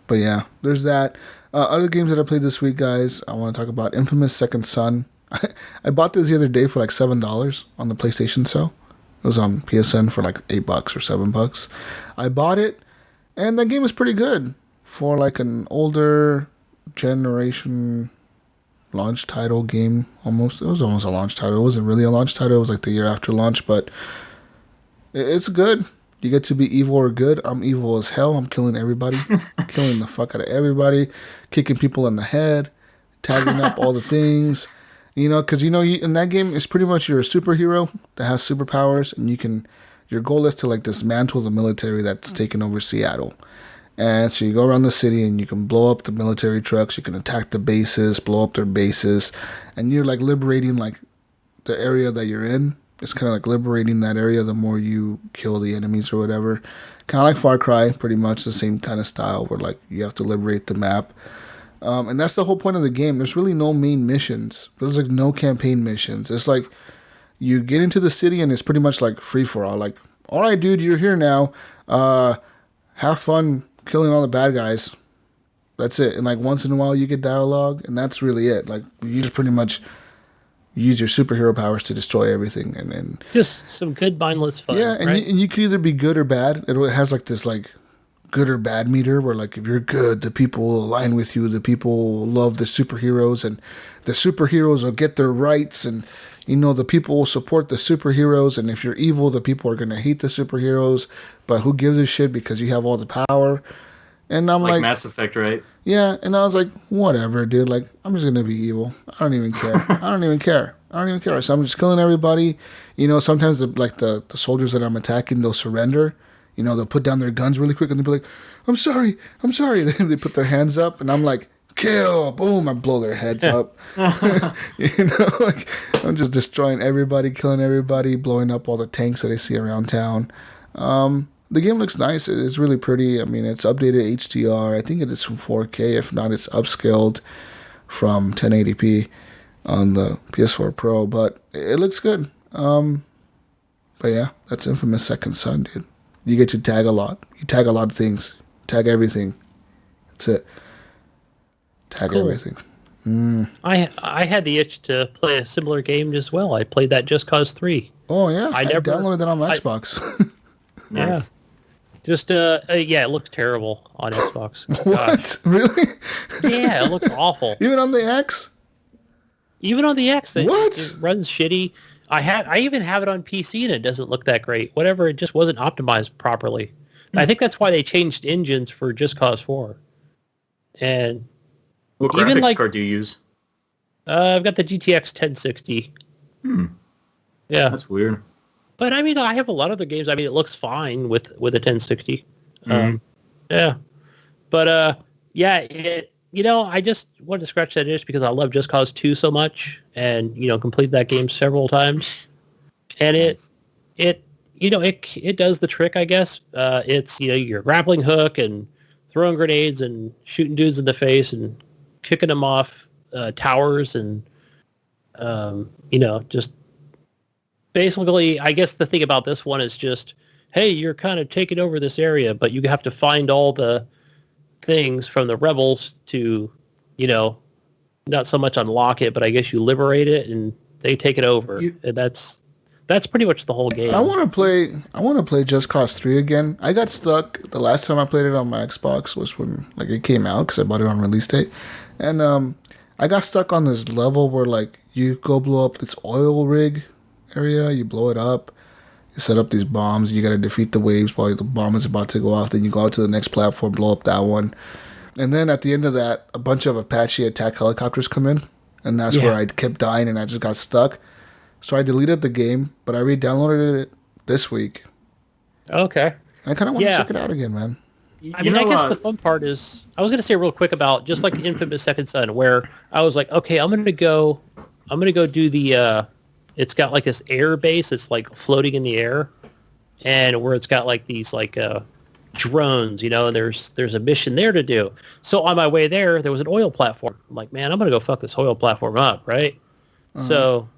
But yeah, there's that. Other games that I played this week, guys. I want to talk about Infamous Second Son. I bought this the other day for like $7 on the PlayStation sale. It was on PSN for like $8 or $7. I bought it, and that game is pretty good for like an older generation launch title game. Almost, it was almost a launch title. It wasn't really a launch title. It was like the year after launch, but it's good. You get to be evil or good. I'm evil as hell. I'm killing everybody, killing the fuck out of everybody, kicking people in the head, tagging up all the things. You know, because, you know, in that game, it's pretty much you're a superhero that has superpowers, and your goal is to, like, dismantle the military that's taken over Seattle. And so you go around the city, and you can blow up the military trucks, you can attack the bases, blow up their bases, and you're, like, liberating, like, the area that you're in. It's kind of like liberating that area the more you kill the enemies or whatever. Kind of like Far Cry, pretty much the same kind of style, where, like, you have to liberate the map. And that's the whole point of the game. There's really no main missions. There's like no campaign missions. It's like you get into the city and it's pretty much like free for all. Like, all right, dude, you're here now. Have fun killing all the bad guys. That's it. And like once in a while you get dialogue, and that's really it. Like you just pretty much use your superhero powers to destroy everything, and then just some good mindless fun. Yeah, and right? you could either be good or bad. It has like this like good or bad meter where like if you're good, the people align with you, the people love the superheroes, and the superheroes will get their rights, and you know the people will support the superheroes, and if you're evil, the people are going to hate the superheroes, but who gives a shit because you have all the power. And I'm like Mass Effect, right? Yeah, and I was like, whatever, dude, like I'm just going to be evil. I don't even care. I don't even care. So I'm just killing everybody. You know, sometimes the soldiers that I'm attacking, they'll surrender. You know, they'll put down their guns really quick and they'll be like, I'm sorry. They put their hands up and I'm like, kill, boom, I blow their heads up. You know, like I'm just destroying everybody, killing everybody, blowing up all the tanks that I see around town. The game looks nice. It's really pretty. I mean, it's updated HDR. I think it is from 4K. If not, it's upscaled from 1080p on the PS4 Pro, but it looks good. But yeah, that's Infamous Second Son, dude. You get to tag a lot. You tag a lot of things. Tag everything. That's it. Tag everything. I had the itch to play a similar game as well. I played that Just Cause 3. Oh, yeah. I downloaded that on Xbox. Nice. Yeah. Just, it looks terrible on Xbox. What? Really? Yeah, it looks awful. Even on the X? Even on the X. It runs shitty. I even have it on PC and it doesn't look that great. Whatever, it just wasn't optimized properly. I think that's why they changed engines for Just Cause 4. And what graphics card do you use? I've got the GTX 1060. Yeah. That's weird. But I mean, I have a lot of other games. I mean, it looks fine with a 1060. Yeah. But I just wanted to scratch that itch because I love Just Cause 2 so much, and complete that game several times. And it does the trick, I guess. It's your grappling hook and throwing grenades and shooting dudes in the face and kicking them off towers and just basically, I guess the thing about this one is just, hey, you're kind of taking over this area, but you have to find all the things from the rebels to, not so much unlock it, but I guess you liberate it and they take it over. And that's pretty much the whole game. I want to play Just Cause 3 again. I got stuck the last time I played it on my Xbox was when it came out because I bought it on release date, and I got stuck on this level where you go blow up this oil rig area, you blow it up, you set up these bombs, you got to defeat the waves while the bomb is about to go off, then you go out to the next platform, blow up that one, and then at the end of that, a bunch of Apache attack helicopters come in, and that's where I kept dying and I just got stuck. So I deleted the game, but I re-downloaded it this week. Okay. I kind of want to check it out again, man. I guess the fun part is, I was going to say real quick about just like Infamous Second Son, where I was like, okay, I'm going to go do the, it's got like this air base. It's like floating in the air, and where it's got like these drones, and there's a mission there to do. So on my way there was an oil platform. I'm like, man, I'm gonna go fuck this oil platform up, right? So,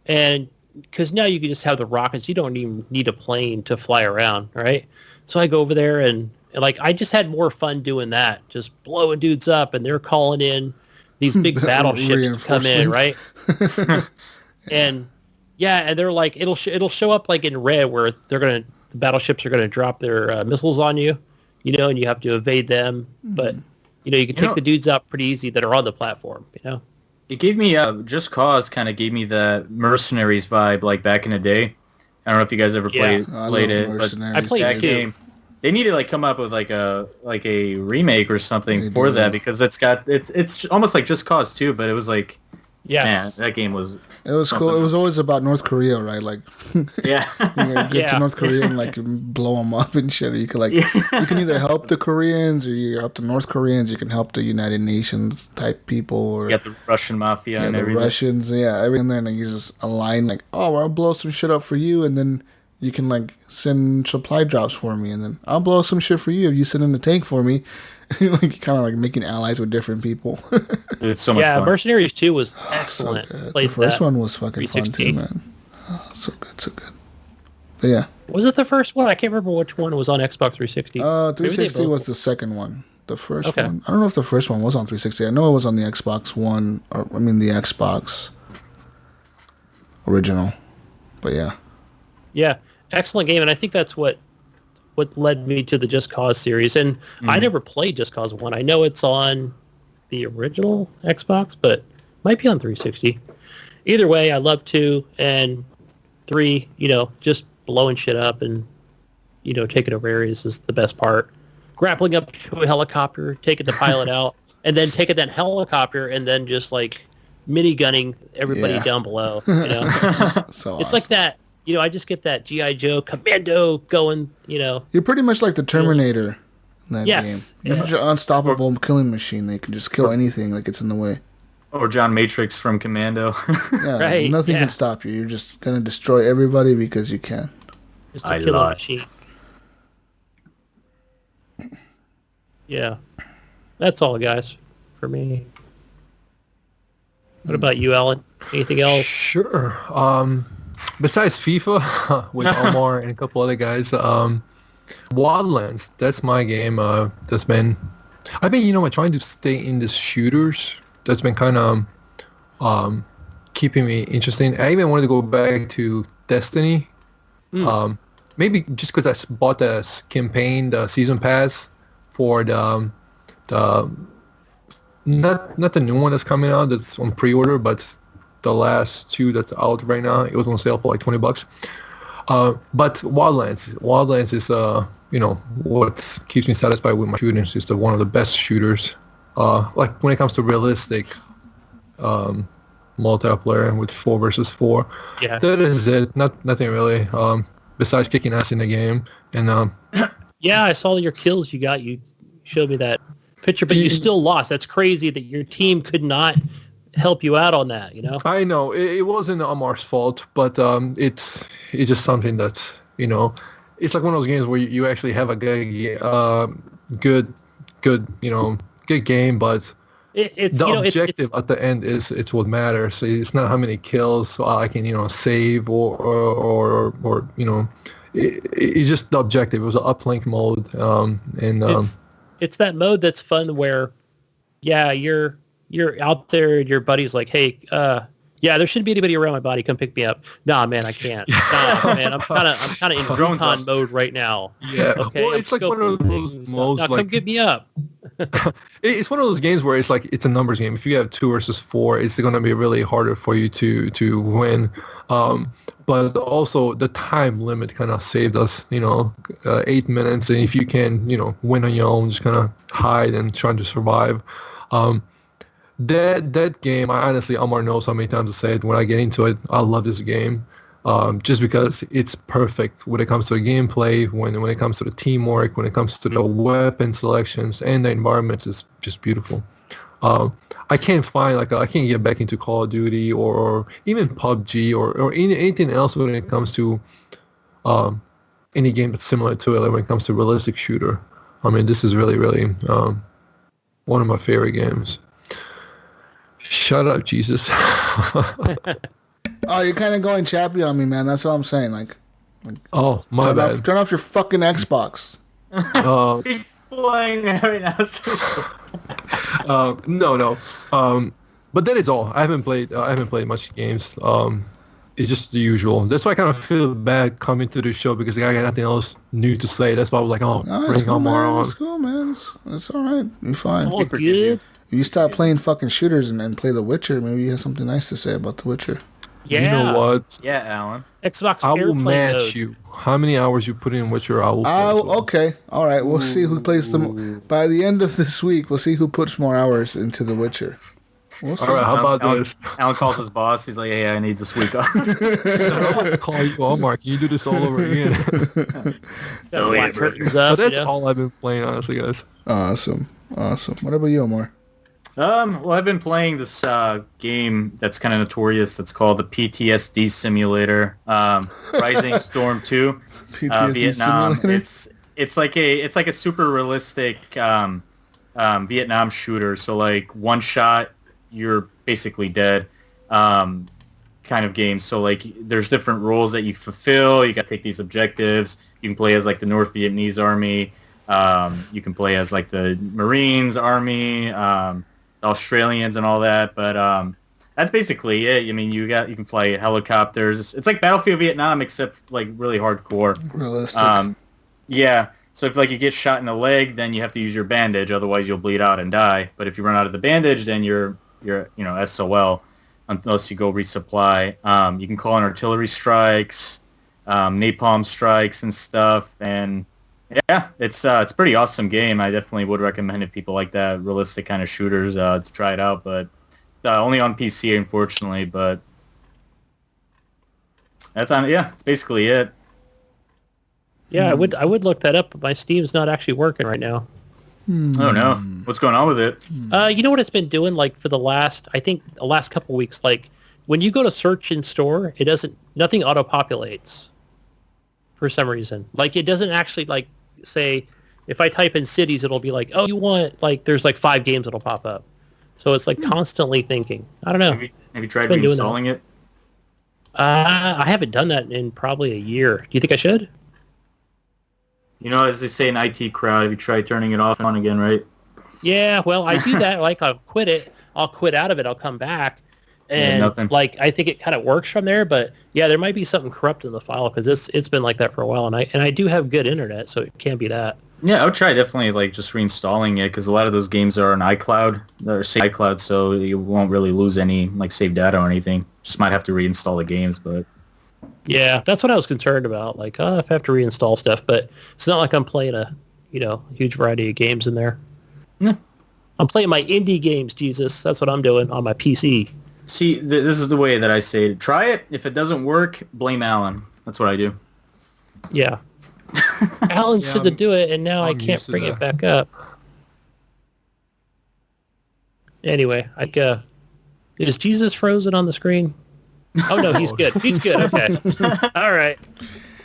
and because now you can just have the rockets, you don't even need a plane to fly around, right? So I go over there and like I just had more fun doing that, just blowing dudes up, and they're calling in these big battleships to come in, right? And and they're like, it'll show up like in red where the battleships are gonna drop their missiles on you, and you have to evade them. But you can take the dudes out pretty easy that are on the platform, It gave me Just Cause kind of gave me the Mercenaries vibe, like back in the day. I don't know if you guys ever played it, but I played that game. They need to like come up with like a remake or something for that, because it's almost like Just Cause 2, but it was like, man, that game was. It was cool. It was always about North Korea, right? Like, yeah, get to North Korea and like blow them up and shit. Or you could you can either help the Koreans or you help the North Koreans. You can help the United Nations type people, or you got the Russian mafia and the everything. Russians, everything there, and then you just align like, oh, well, I'll blow some shit up for you, and then you can like send supply drops for me, and then I'll blow some shit for you if you send in the tank for me. Like kind of like making allies with different people. It's so much fun. Mercenaries 2 was excellent. So the first one was fucking fun too, man. Oh, so good. But yeah. Was it the first one? I can't remember which one was on Xbox 360. 360 was the second one. The first one. I don't know if the first one was on 360. I know it was on the Xbox One, the Xbox original. But yeah. Yeah, excellent game, and I think that's what led me to the Just Cause series. And I never played Just Cause 1. I know it's on the original Xbox, but might be on 360. Either way, I love 2 and 3, just blowing shit up and, taking over areas is the best part. Grappling up to a helicopter, taking the pilot out, and then taking that helicopter and then just like mini-gunning everybody down below, So It's awesome. like that. I just get that G.I. Joe commando going, You're pretty much like the Terminator in that game. You're just an unstoppable killing machine. They can just kill anything that gets in the way. Or John Matrix from Commando. Yeah, Right, nothing can stop you. You're just going to destroy everybody because you can. Just a killing machine. Yeah. That's all, guys, for me. What about you, Alen? Anything else? Sure. Besides FIFA, with Omar and a couple other guys, Wildlands, that's my game. I've been, trying to stay in the shooters. That's been kind of keeping me interesting. I even wanted to go back to Destiny. Maybe just because I bought the campaign, the season pass for the not the new one that's coming out that's on pre-order, but the last 2 that's out right now. It was on sale for like $20. But Wildlands is what keeps me satisfied with my shooters. It's one of the best shooters. Like when it comes to realistic multiplayer with 4 versus 4. Yeah. That is it. Nothing really. Besides kicking ass in the game. And yeah, I saw your kills you got. You showed me that picture, but you still lost. That's crazy that your team could not help you out on that, I know it wasn't Amar's fault, but it's just something that it's like one of those games where you actually have a good game, but it's the you know, objective it's at the end it's what matters. It's not how many kills I can save or it's just the objective. It was an uplink mode, and it's that mode that's fun where you're out there and your buddy's like, hey, there shouldn't be anybody around my body. Come pick me up. Nah, man, I can't. Nah, man, I'm kind of in recon mode right now. Yeah. Okay. Well, it's like one of those modes. Now, come get me up. It's one of those games where it's like it's a numbers game. If you have 2 versus 4, it's going to be really harder for you to win. But also the time limit kind of saved us, 8 minutes. And if you can, win on your own, just kind of hide and try to survive. That game, I honestly, Omar knows how many times I say it. When I get into it, I love this game. Just because it's perfect when it comes to the gameplay, when it comes to the teamwork, when it comes to the weapon selections, and the environments is just beautiful. I can't find, I can't get back into Call of Duty or even PUBG or anything else when it comes to any game that's similar to it, when it comes to realistic shooter. I mean, this is really, really one of my favorite games. Shut up, Jesus. Oh, you're kind of going chappy on me, man. That's all I'm saying. Like Oh, my bad. turn off your fucking Xbox. He's playing that right now. No. But that is all. I haven't played much games. It's just the usual. That's why I kind of feel bad coming to the show because I got nothing else new to say. That's why I was like, bring Amar on. It's cool, man. It's all right. You're fine. It's all good. If you stop playing fucking shooters and play The Witcher, maybe you have something nice to say about The Witcher. Yeah. You know what? Yeah, Alan. Xbox I will Airplane match mode. you. How many hours you put in Witcher, I will play as well. Okay. All right. We'll see who plays them. By the end of this week, we'll see who puts more hours into The Witcher. We'll see. All right, how about this? Alan calls his boss. He's like, hey, I need this week off. I don't want to call you Omar. Can you do this all over again? Got black curtains But up. that's all I've been playing, honestly, guys. Awesome. What about you, Omar? Well, I've been playing this game that's kind of notorious. That's called the PTSD Simulator, Rising Storm 2, PTSD Vietnam. Simulator? It's like a super realistic Vietnam shooter. So like one shot, you're basically dead, kind of game. So like there's different roles that you fulfill. You got to take these objectives. You can play as like the North Vietnamese army. You can play as like the Marines army. Australians and all that, but that's basically it. I mean, you can fly helicopters. It's like Battlefield Vietnam, except like really hardcore. Realistic. Yeah. So if like you get shot in the leg, then you have to use your bandage, otherwise you'll bleed out and die. But if you run out of the bandage, then you're SOL unless you go resupply. You can call in artillery strikes, napalm strikes and stuff, and yeah, it's a pretty awesome game. I definitely would recommend if people like that realistic kind of shooters to try it out, but only on PC, unfortunately. But that's on. Yeah, it's basically it. Yeah, I would look that up, but my Steam's not actually working right now. Oh no, what's going on with it? You know what it's been doing? Like for the last couple weeks, like when you go to search in store, nothing auto populates for some reason. Like it doesn't actually like say if I type in cities, it'll be like, oh, you want like there's like 5 games that'll pop up. So it's like constantly thinking. I don't know. Have you tried reinstalling it? I haven't done that in probably a year. Do you think I should? You know, as they say in IT crowd, have you tried turning it off and on again, right? Yeah, well, I do that. Like I'll quit out of it. I'll come back. And like I think it kind of works from there, but yeah, there might be something corrupt in the file because it's been like that for a while, and I do have good internet, so it can't be that. Yeah, I would try definitely like just reinstalling it because a lot of those games are on iCloud or iCloud, so you won't really lose any like saved data or anything. Just might have to reinstall the games, but yeah, that's what I was concerned about. Like, if I have to reinstall stuff, but it's not like I'm playing a huge variety of games in there. Yeah. I'm playing my indie games, Jesus. That's what I'm doing on my PC. See, this is the way that I say it. Try it. If it doesn't work, blame Alan. That's what I do. Yeah. Alan said to do it, and now I can't bring it back up. Anyway, is Jesus frozen on the screen? Oh, no, he's good. He's good. Okay. All right.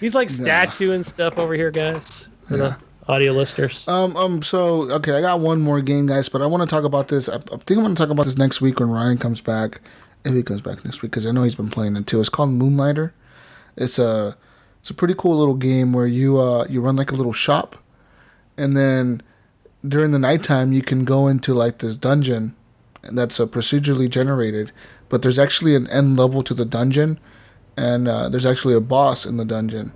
He's like statue and stuff over here, guys, for the audio listeners. So, okay, I got one more game, guys, but I want to talk about this. I think I'm going to talk about this next week when Ryan comes back. If he comes back next week, because I know he's been playing it too. It's called Moonlighter. It's a pretty cool little game where you run like a little shop, and then during the nighttime you can go into like this dungeon, and that's procedurally generated. But there's actually an end level to the dungeon, and there's actually a boss in the dungeon,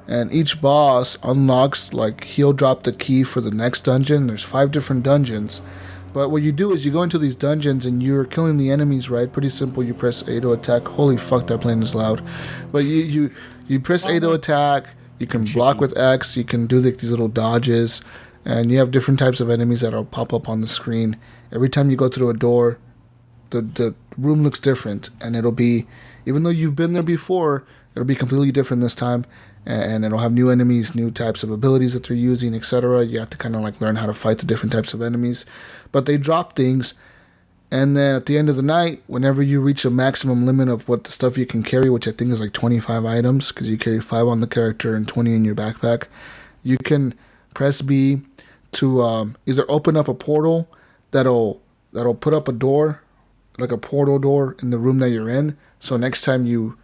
and each boss unlocks like he'll drop the key for the next dungeon. There's 5 different dungeons. But what you do is you go into these dungeons and you're killing the enemies, right? Pretty simple. You press A to attack. Holy fuck, that plane is loud. But you press A to attack. You can block with X. You can do these little dodges. And you have different types of enemies that will pop up on the screen. Every time you go through a door, the room looks different. And it'll be, even though you've been there before, it'll be completely different this time. And it'll have new enemies, new types of abilities that they're using, etc. You have to kind of like learn how to fight the different types of enemies. But they drop things, and then at the end of the night, whenever you reach a maximum limit of what the stuff you can carry, which I think is like 25 items, because you carry 5 on the character and 20 in your backpack, you can press B to either open up a portal that'll put up a door, like a portal door in the room that you're in. So next time you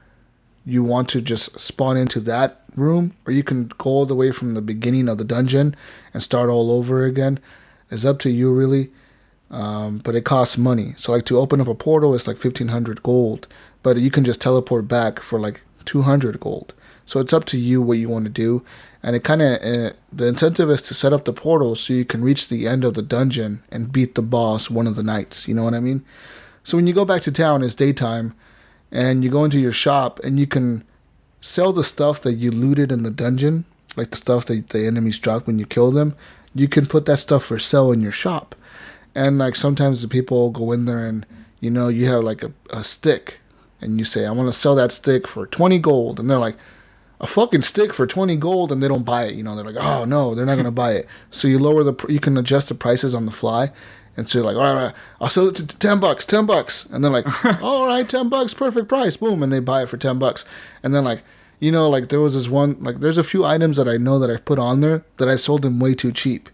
want to just spawn into that room, or you can go all the way from the beginning of the dungeon and start all over again. It's up to you, really. But it costs money. So like to open up a portal, it's like 1,500 gold. But you can just teleport back for like 200 gold. So it's up to you what you want to do. And it kind of, the incentive is to set up the portal so you can reach the end of the dungeon and beat the boss one of the nights. You know what I mean? So when you go back to town, it's daytime, and you go into your shop, and you can sell the stuff that you looted in the dungeon, like the stuff that the enemies dropped when you kill them. You can put that stuff for sale in your shop. And like sometimes the people go in there and, you know, you have like a stick, and you say, I want to sell that stick for 20 gold. And they're like, a fucking stick for 20 gold, and they don't buy it. You know, they're like, oh no, they're not going to buy it. So you you can adjust the prices on the fly. And so you're like, all right, I'll sell it to $10. And they're like, all right, $10, perfect price. Boom. And they buy it for $10. And then like, you know, like there was this one, like there's a few items that I know that I've put on there that I sold them way too cheap.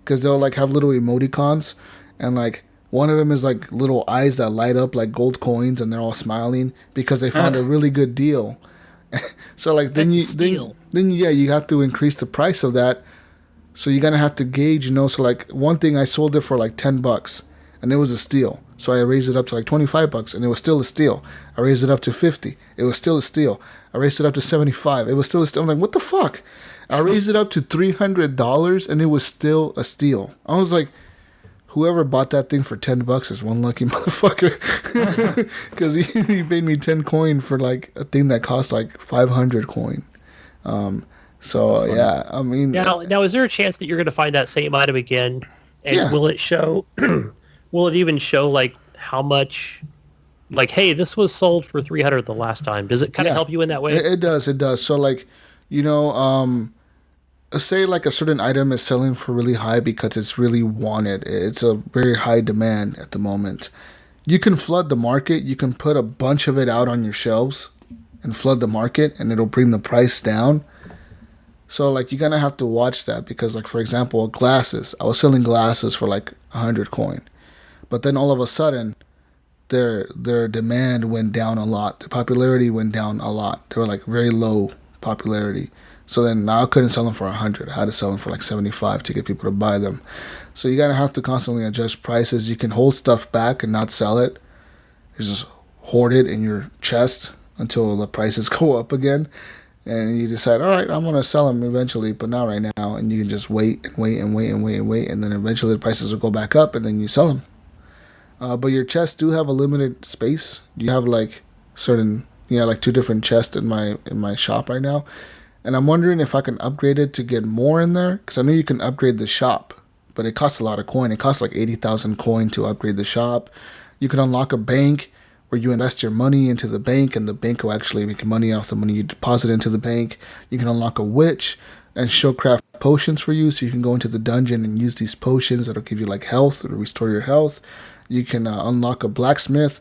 Because they'll like have little emoticons. And like one of them is like little eyes that light up like gold coins, and they're all smiling because they found a really good deal. So like then you have to increase the price of that. So you're gonna have to gauge, you know. So like one thing I sold it for like $10, and it was a steal. So I raised it up to like $25, and it was still a steal. I raised it up to $50. It was still a steal. I raised it up to $75. It was still a steal. I'm like, what the fuck? I raised it up to $300, and it was still a steal. I was like, whoever bought that thing for $10 is one lucky motherfucker, because he paid me 10 coin for like a thing that cost like 500 coin. So yeah, I mean, now is there a chance that you're going to find that same item again, and will it show? Will it even show like how much? Like, hey, this was sold for 300 the last time. Does it kind of help you in that way? It does. It does. So like, you know, say like a certain item is selling for really high because it's really wanted. It's a very high demand at the moment. You can flood the market. You can put a bunch of it out on your shelves and flood the market, and it'll bring the price down. So like you're gonna have to watch that, because like for example, glasses. I was selling glasses for like 100 coin, but then all of a sudden, their demand went down a lot. Their popularity went down a lot. They were like very low popularity. So then now I couldn't sell them for 100. I had to sell them for like 75 to get people to buy them. So you're gonna have to constantly adjust prices. You can hold stuff back and not sell it. You just hoard it in your chest until the prices go up again. And you decide, all right, I'm going to sell them eventually, but not right now. And you can just wait and wait and wait and wait and wait. And then eventually the prices will go back up, and then you sell them. But your chests do have a limited space. You have like certain, like 2 different chests in my shop right now. And I'm wondering if I can upgrade it to get more in there. Because I know you can upgrade the shop, but it costs a lot of coin. It costs like 80,000 coin to upgrade the shop. You can unlock a bank where you invest your money into the bank, and the bank will actually make money off the money you deposit into the bank. You can unlock a witch, and she'll craft potions for you, so you can go into the dungeon and use these potions that'll give you like health or restore your health. You can unlock a blacksmith,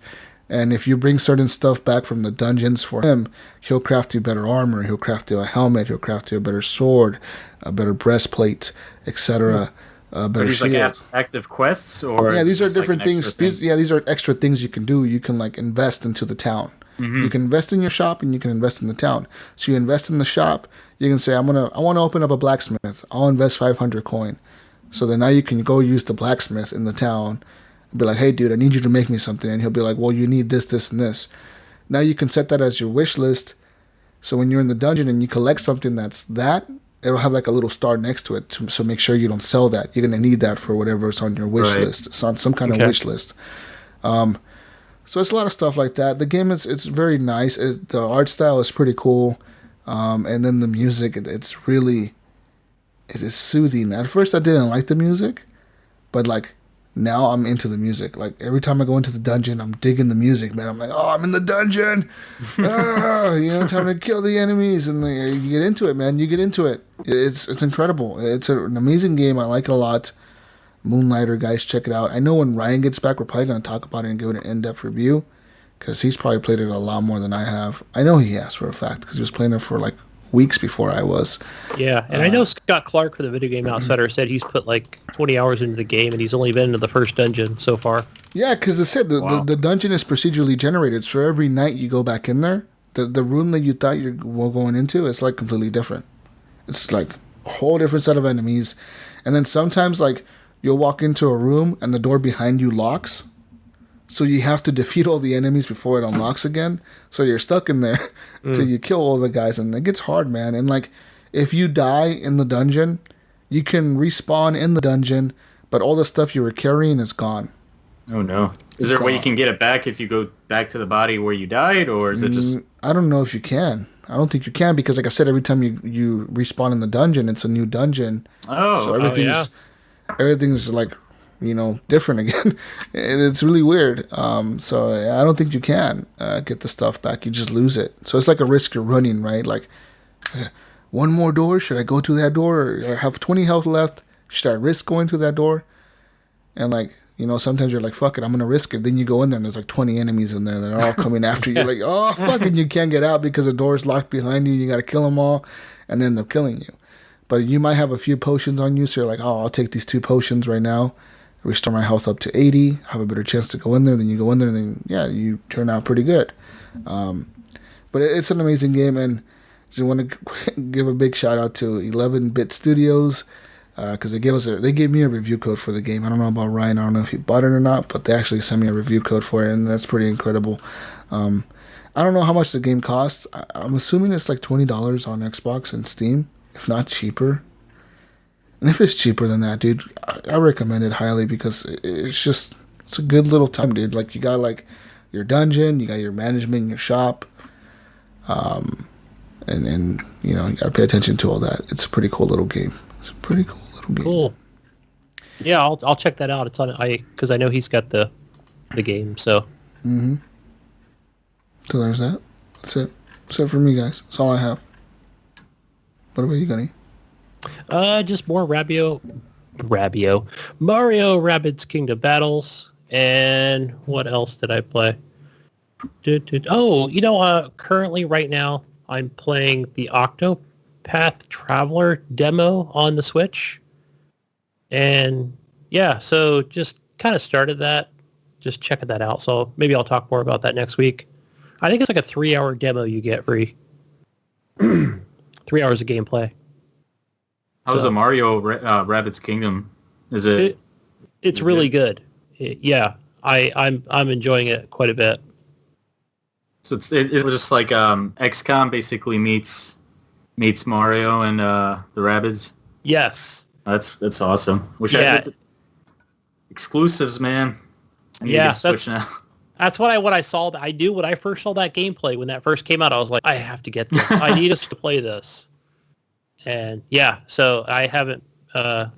and if you bring certain stuff back from the dungeons for him, he'll craft you better armor, he'll craft you a helmet, he'll craft you a better sword, a better breastplate, etc. Better are these shield. like active quests, or these are different like things. These are extra things you can do. You can like invest into the town. Mm-hmm. You can invest in your shop, and you can invest in the town. So you invest in the shop. You can say, I want to open up a blacksmith. I'll invest 500 coin. So then now you can go use the blacksmith in the town and be like, hey dude, I need you to make me something. And he'll be like, well, you need this, this, and this. Now you can set that as your wish list. So when you're in the dungeon and you collect something it'll have like a little star next to it. So make sure you don't sell that. You're going to need that for whatever's on your wish list. It's on some kind of wish list. So it's a lot of stuff like that. The game it's very nice. The art style is pretty cool. And then the music, it is soothing. At first I didn't like the music, but like now I'm into the music. Like every time I go into the dungeon, I'm digging the music, man. I'm like, oh, I'm in the dungeon. Time to kill the enemies. And you get into it, man. You get into it. It's incredible. It's an amazing game. I like it a lot. Moonlighter, guys, check it out. I know when Ryan gets back, we're probably going to talk about it and give it an in-depth review, because he's probably played it a lot more than I have. I know he has for a fact, because he was playing it for like weeks before I was. Yeah, and I know Scott Clark for the Video Game Outsider said he's put like 20 hours into the game, and he's only been into the first dungeon so far. Yeah, because it said the dungeon is procedurally generated, so every night you go back in there, the room that you thought you were going into is like completely different. It's like a whole different set of enemies. And then sometimes like you'll walk into a room and the door behind you locks. So you have to defeat all the enemies before it unlocks again. So you're stuck in there till you kill all the guys. And it gets hard, man. And like if you die in the dungeon, you can respawn in the dungeon, but all the stuff you were carrying is gone. Oh no. Is there a way you can get it back if you go back to the body where you died, or is it just... I don't know if you can. I don't think you can because, like I said, every time you respawn in the dungeon, it's a new dungeon. Oh, so everything's like, different again. It's really weird. So I don't think you can get the stuff back. You just lose it. So it's like a risk you're running, right? Like, one more door? Should I go through that door? Or I have 20 health left. Should I risk going through that door? And like, sometimes you're like, fuck it, I'm going to risk it. Then you go in there and there's like 20 enemies in there that are all coming after you. You're like, oh, fuck it, you can't get out because the door is locked behind you. You got to kill them all and then they're killing you. But you might have a few potions on you. So you're like, oh, I'll take these 2 potions right now. Restore my health up to 80. Have a better chance to go in there. Then you go in there and then, yeah, you turn out pretty good. But it's an amazing game. And just want to give a big shout out to 11-Bit Studios. Because they gave me a review code for the game. I don't know about Ryan. I don't know if he bought it or not, but they actually sent me a review code for it, and that's pretty incredible. I don't know how much the game costs. I'm assuming it's like $20 on Xbox and Steam, if not cheaper. And if it's cheaper than that, dude, I recommend it highly because it's a good little time, dude. Like you got like your dungeon, you got your management, your shop, and you gotta pay attention to all that. It's a pretty cool little game. It's a pretty cool little game. Cool. Yeah, I'll check that out. It's on because I know he's got the game. So. Mm-hmm. So there's that. That's it. That's it for me, guys. That's all I have. What about you, Gunny? Just more Mario Rabbids Kingdom Battles, and what else did I play? Currently right now I'm playing the Octopath Traveler demo on the Switch, and yeah, so just kind of started that, just checking that out. So maybe I'll talk more about that next week. I think it's like a 3-hour demo you get free. 3 hours of gameplay. How's the Mario Rabbids Kingdom? Is it? It's really good. Yeah, I'm enjoying it quite a bit. So it's just like XCOM basically meets Mario and the Rabbids. Yes. That's awesome. I get the exclusives, man. I need to get Switch now. That's what I saw. I knew when I first saw that gameplay when that first came out. I was like, I have to get this. I need us to play this. And yeah, so I haven't. I've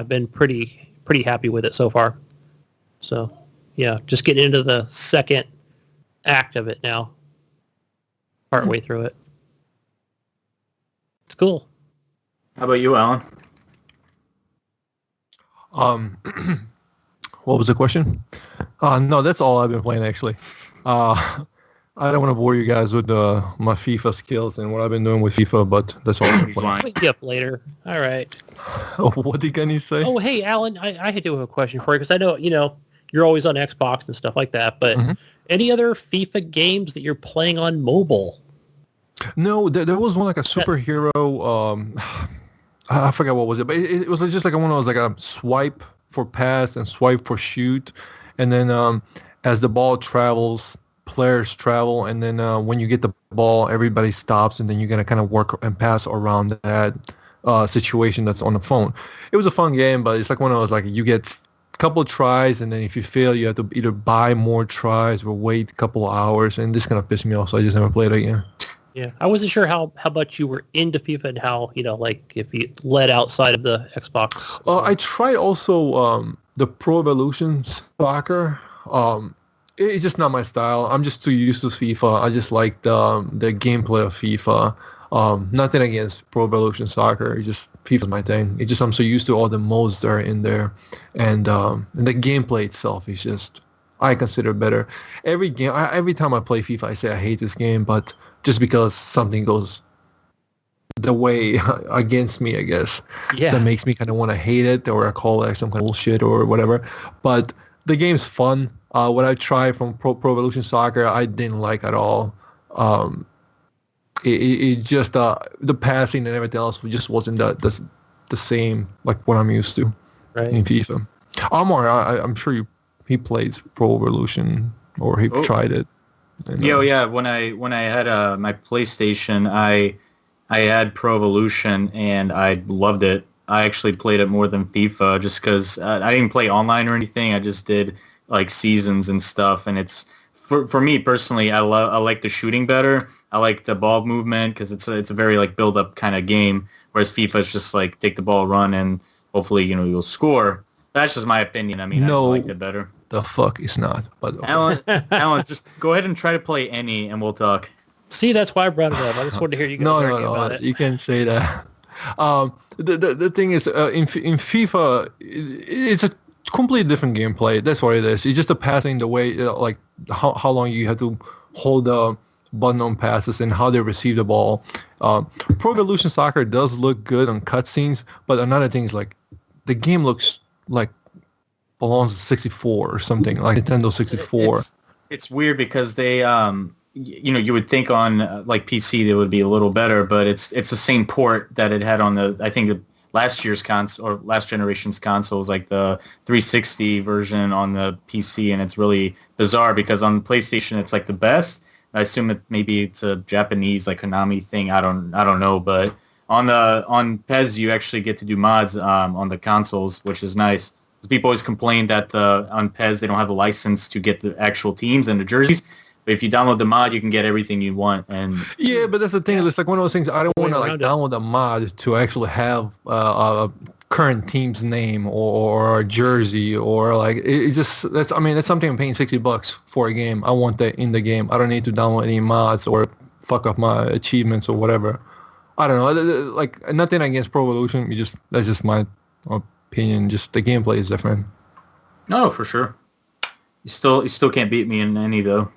been pretty happy with it so far. So yeah, just getting into the second act of it now. Partway through it. It's cool. How about you, Alan? What was the question? No, that's all I've been playing actually. I don't want to bore you guys with my FIFA skills and what I've been doing with FIFA, but that's all I've been playing. I'll wake you up later. All right. Oh, what did Gunny say? Oh, hey, Alan, I had to have a question for you because I know, you're always on Xbox and stuff like that, but any other FIFA games that you're playing on mobile? No, there was one like a superhero. I forgot what was it, but it was just like one that was like a swipe for pass and swipe for shoot, and then as the ball travels, players travel, and then when you get the ball, everybody stops, and then you're gonna kind of work and pass around that situation that's on the phone. It was a fun game, but it's like one of those like you get a couple of tries, and then if you fail, you have to either buy more tries or wait a couple of hours, and this kind of pissed me off, so I just never played it again. Yeah, I wasn't sure how much you were into FIFA and how, like if you led outside of the Xbox. I tried also the Pro Evolution Soccer. It's just not my style. I'm just too used to FIFA. I just like the gameplay of FIFA. Nothing against Pro Evolution Soccer. It's just FIFA's my thing. It's just I'm so used to all the modes that are in there, and the gameplay itself is just I consider better. Every time I play FIFA, I say I hate this game, but just because something goes the way against me, I guess. Yeah. That makes me kind of want to hate it or call it some kind of bullshit or whatever. But the game's fun. What I tried from Pro Evolution Soccer, I didn't like at all. It just the passing and everything else just wasn't the same like what I'm used to in FIFA. Amar, I'm sure he plays Pro Evolution or he tried it. And, Yeah. When I had my PlayStation, I had Pro Evolution and I loved it. I actually played it more than FIFA just because I didn't play online or anything. I just did like seasons and stuff. And it's for me personally, I like the shooting better. I like the ball movement because it's a very like build up kind of game. Whereas FIFA is just like take the ball, run, and hopefully you'll score. That's just my opinion. I mean, I just liked it better. The fuck is not. But Alen, just go ahead and try to play any, and we'll talk. See, that's why I brought it up. I just wanted to hear you guys argue about it. You can't say that. The thing is, in FIFA, it's a completely different gameplay. That's what it is. It's just the passing, the way, like how long you have to hold the button on passes and how they receive the ball. Pro Evolution Soccer does look good on cutscenes, but another thing is like the game looks like belongs to 64 or something, like Nintendo 64. It's weird because they you would think on like PC it would be a little better, but it's the same port that it had on the last year's console or last generation's consoles, like the 360 version on the PC, and it's really bizarre because on PlayStation it's like the best. I assume maybe it's a Japanese like Konami thing. I don't know, but on PES you actually get to do mods on the consoles, which is nice. People always complain that on PES they don't have a license to get the actual teams and the jerseys. But if you download the mod, you can get everything you want. And yeah, but that's the thing. It's like one of those things. I don't want to like download a mod to actually have a current team's name or a jersey or like it just that's something I'm paying $60 for a game. I want that in the game. I don't need to download any mods or fuck up my achievements or whatever. I don't know. Like nothing against Pro Evolution. That's just my opinion. Just the gameplay is different. No, for sure. You still can't beat me in any though.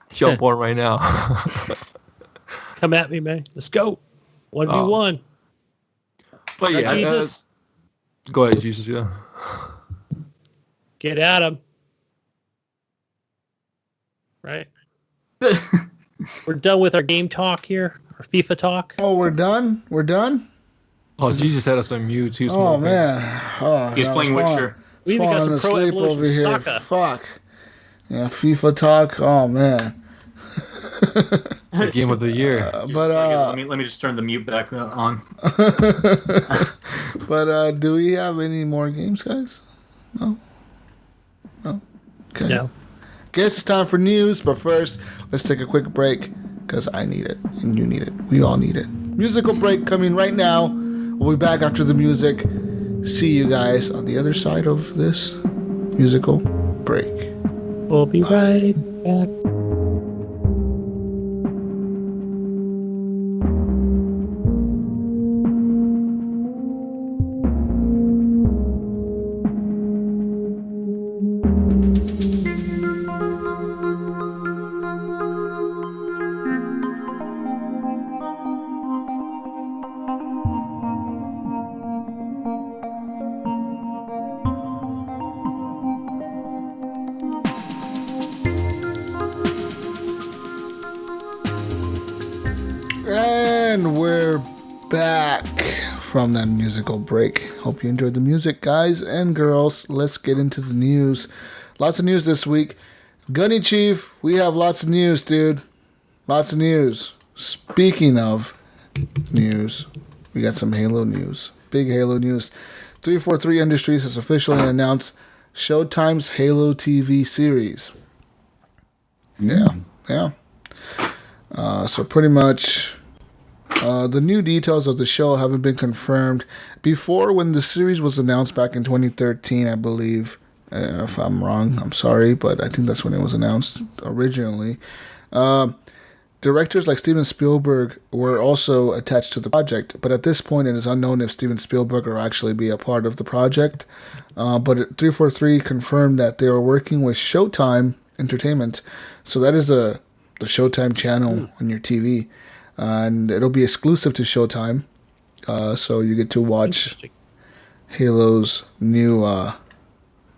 Jump on right now. Come at me, man. Let's go. 1v1. But yeah, Jesus. Go ahead, Jesus. Yeah. Get at him. Right. We're done with our game talk here. Our FIFA talk. Oh, we're done. We're done. Oh, Jesus had us on mute. He's oh man. Oh, he's playing Witcher. We even got some Pro Evolution over here. Soccer. Fuck. Yeah, FIFA talk. Oh man. The game of the year. Let me just turn the mute back on. But do we have any more games, guys? No. Okay. No. Guess it's time for news, but first, let's take a quick break because I need it and you need it. We all need it. Musical break coming right now. We'll be back after the music. See you guys on the other side of this musical break. We'll be right back. And we're back from that musical break. Hope you enjoyed the music, guys and girls. Let's get into the news. Lots of news this week. GunnyChief, we have lots of news, dude. Lots of news. Speaking of news, we got some Halo news. Big Halo news. 343 Industries has officially announced Showtime's Halo TV series. Yeah. So pretty much the new details of the show haven't been confirmed. Before, when the series was announced back in 2013, I believe, if I'm wrong, I'm sorry, but I think that's when it was announced originally. Directors like Steven Spielberg were also attached to the project, but at this point it is unknown if Steven Spielberg will actually be a part of the project. But 343 confirmed that they are working with Showtime Entertainment, so that is the Showtime channel on your TV. and it'll be exclusive to Showtime. So you get to watch Halo's new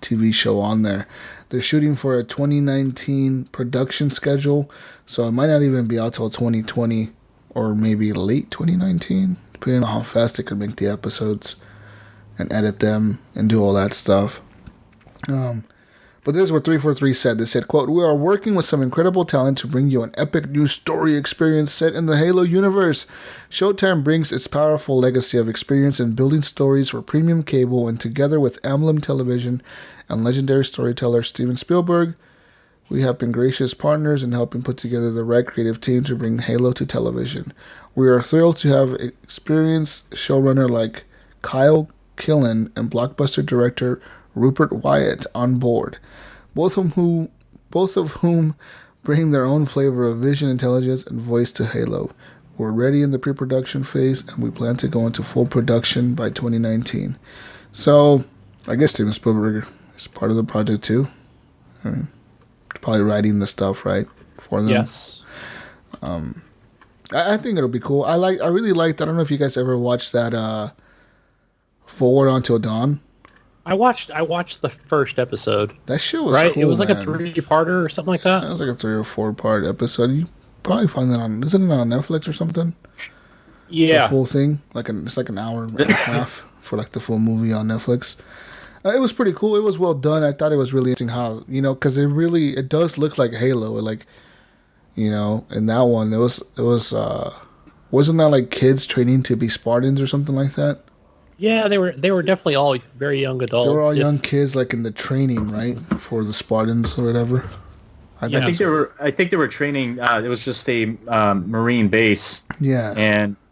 TV show on there. They're shooting for a 2019 production schedule, so it might not even be out till 2020 or maybe late 2019, depending on how fast they can make the episodes and edit them and do all that stuff. But this is what 343 said. They said, quote, "We are working with some incredible talent to bring you an epic new story experience set in the Halo universe. Showtime brings its powerful legacy of experience in building stories for premium cable, and together with Amblin Television and legendary storyteller Steven Spielberg, we have been gracious partners in helping put together the right creative team to bring Halo to television. We are thrilled to have experienced showrunner like Kyle Killen and blockbuster director Rupert Wyatt on board, both of whom bring their own flavor of vision, intelligence, and voice to Halo. We're ready in the pre-production phase, and we plan to go into full production by 2019. So, I guess Steven Spielberg is part of the project too. I mean, he's probably writing the stuff, right, for them. Yes. I think it'll be cool. I really liked. I don't know if you guys ever watched that Forward Until Dawn. I watched the first episode. That shit was right. cool, It was like man. a 3-parter or something like that. It was like a 3 or 4 part episode. You probably find that on. Isn't it on Netflix or something? Yeah. The full thing, it's like an hour and a half for like the full movie on Netflix. It was pretty cool. It was well done. I thought it was really interesting how, because it does look like Halo. Like, in that one, it was wasn't that like kids training to be Spartans or something like that? Yeah, they were definitely all very young adults. They were all young kids, like in the training, right, for the Spartans or whatever. I think they were training. It was just a Marine base. Yeah.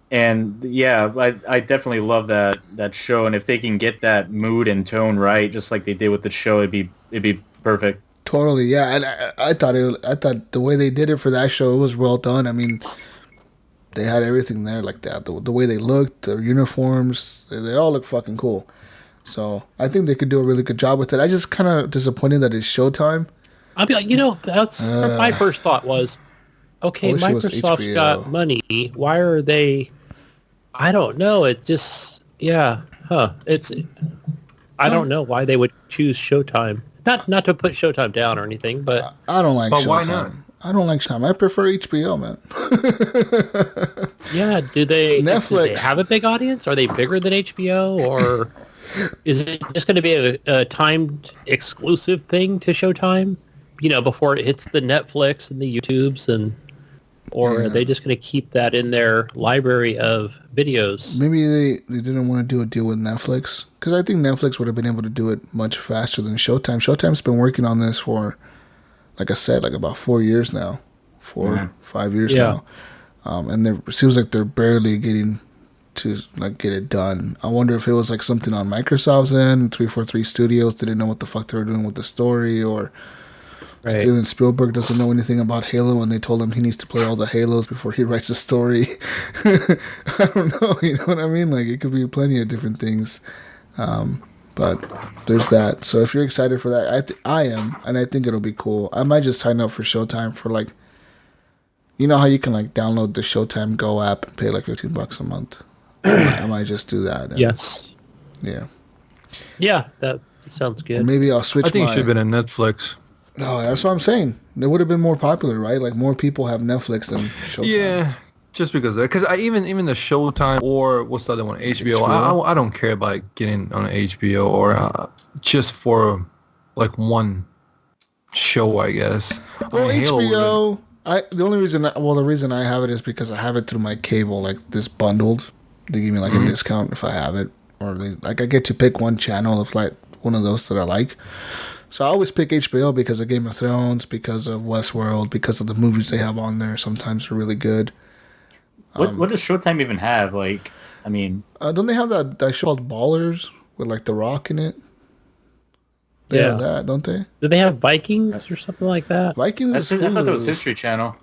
And yeah, I definitely love that show. And if they can get that mood and tone right, just like they did with the show, it'd be perfect. Totally, yeah. And I thought the way they did it for that show, it was well done. I mean, they had everything there like that. The way they looked, their uniforms, they all look fucking cool. So I think they could do a really good job with it. I just kind of disappointed that it's Showtime. I'll be like, that's my first thought was, okay, Microsoft's got money. Why are they? I don't know. It just, yeah, huh? I don't know why they would choose Showtime. Not to put Showtime down or anything, but I don't like Showtime. Why not? I don't like Showtime. I prefer HBO, man. yeah, do they Netflix have a big audience? Are they bigger than HBO, or is it just going to be a timed exclusive thing to Showtime? Before it hits the Netflix and the YouTubes, or are they just going to keep that in their library of videos? Maybe they didn't want to do a deal with Netflix, because I think Netflix would have been able to do it much faster than Showtime. Showtime's been working on this for, like I said, like about 4 years now, 5 years now, and it seems like they're barely getting to like get it done. I wonder if it was like something on Microsoft's end. 343 Studios didn't know what the fuck they were doing with the story, or Steven Spielberg doesn't know anything about Halo, and they told him he needs to play all the Halos before he writes a story. I don't know, you know what I mean? Like, it could be plenty of different things. But there's that. So if you're excited for that, I am, and I think it'll be cool. I might just sign up for Showtime for like, how you can like download the Showtime Go app and pay like $15 a month. I might just do that. Yes. Yeah. Yeah, that sounds good. Or maybe I'll switch. I think it should have been on Netflix. No, that's what I'm saying. It would have been more popular, right? Like, more people have Netflix than Showtime. Yeah, just because of that. Because even the Showtime, or what's the other one, HBO. I don't care about getting on HBO or just for like one show, I guess. Well, HBO. The reason I have it is because I have it through my cable, like this bundled. They give me like a discount if I have it, or I get to pick one channel of like one of those that I like. So I always pick HBO because of Game of Thrones, because of Westworld, because of the movies they have on there. Sometimes are really good. What does Showtime even have? Like, I mean, don't they have that show called Ballers with like The Rock in it? They have that, don't they? Do they have Vikings or something like that? Vikings is I Hulu. thought that was History Channel.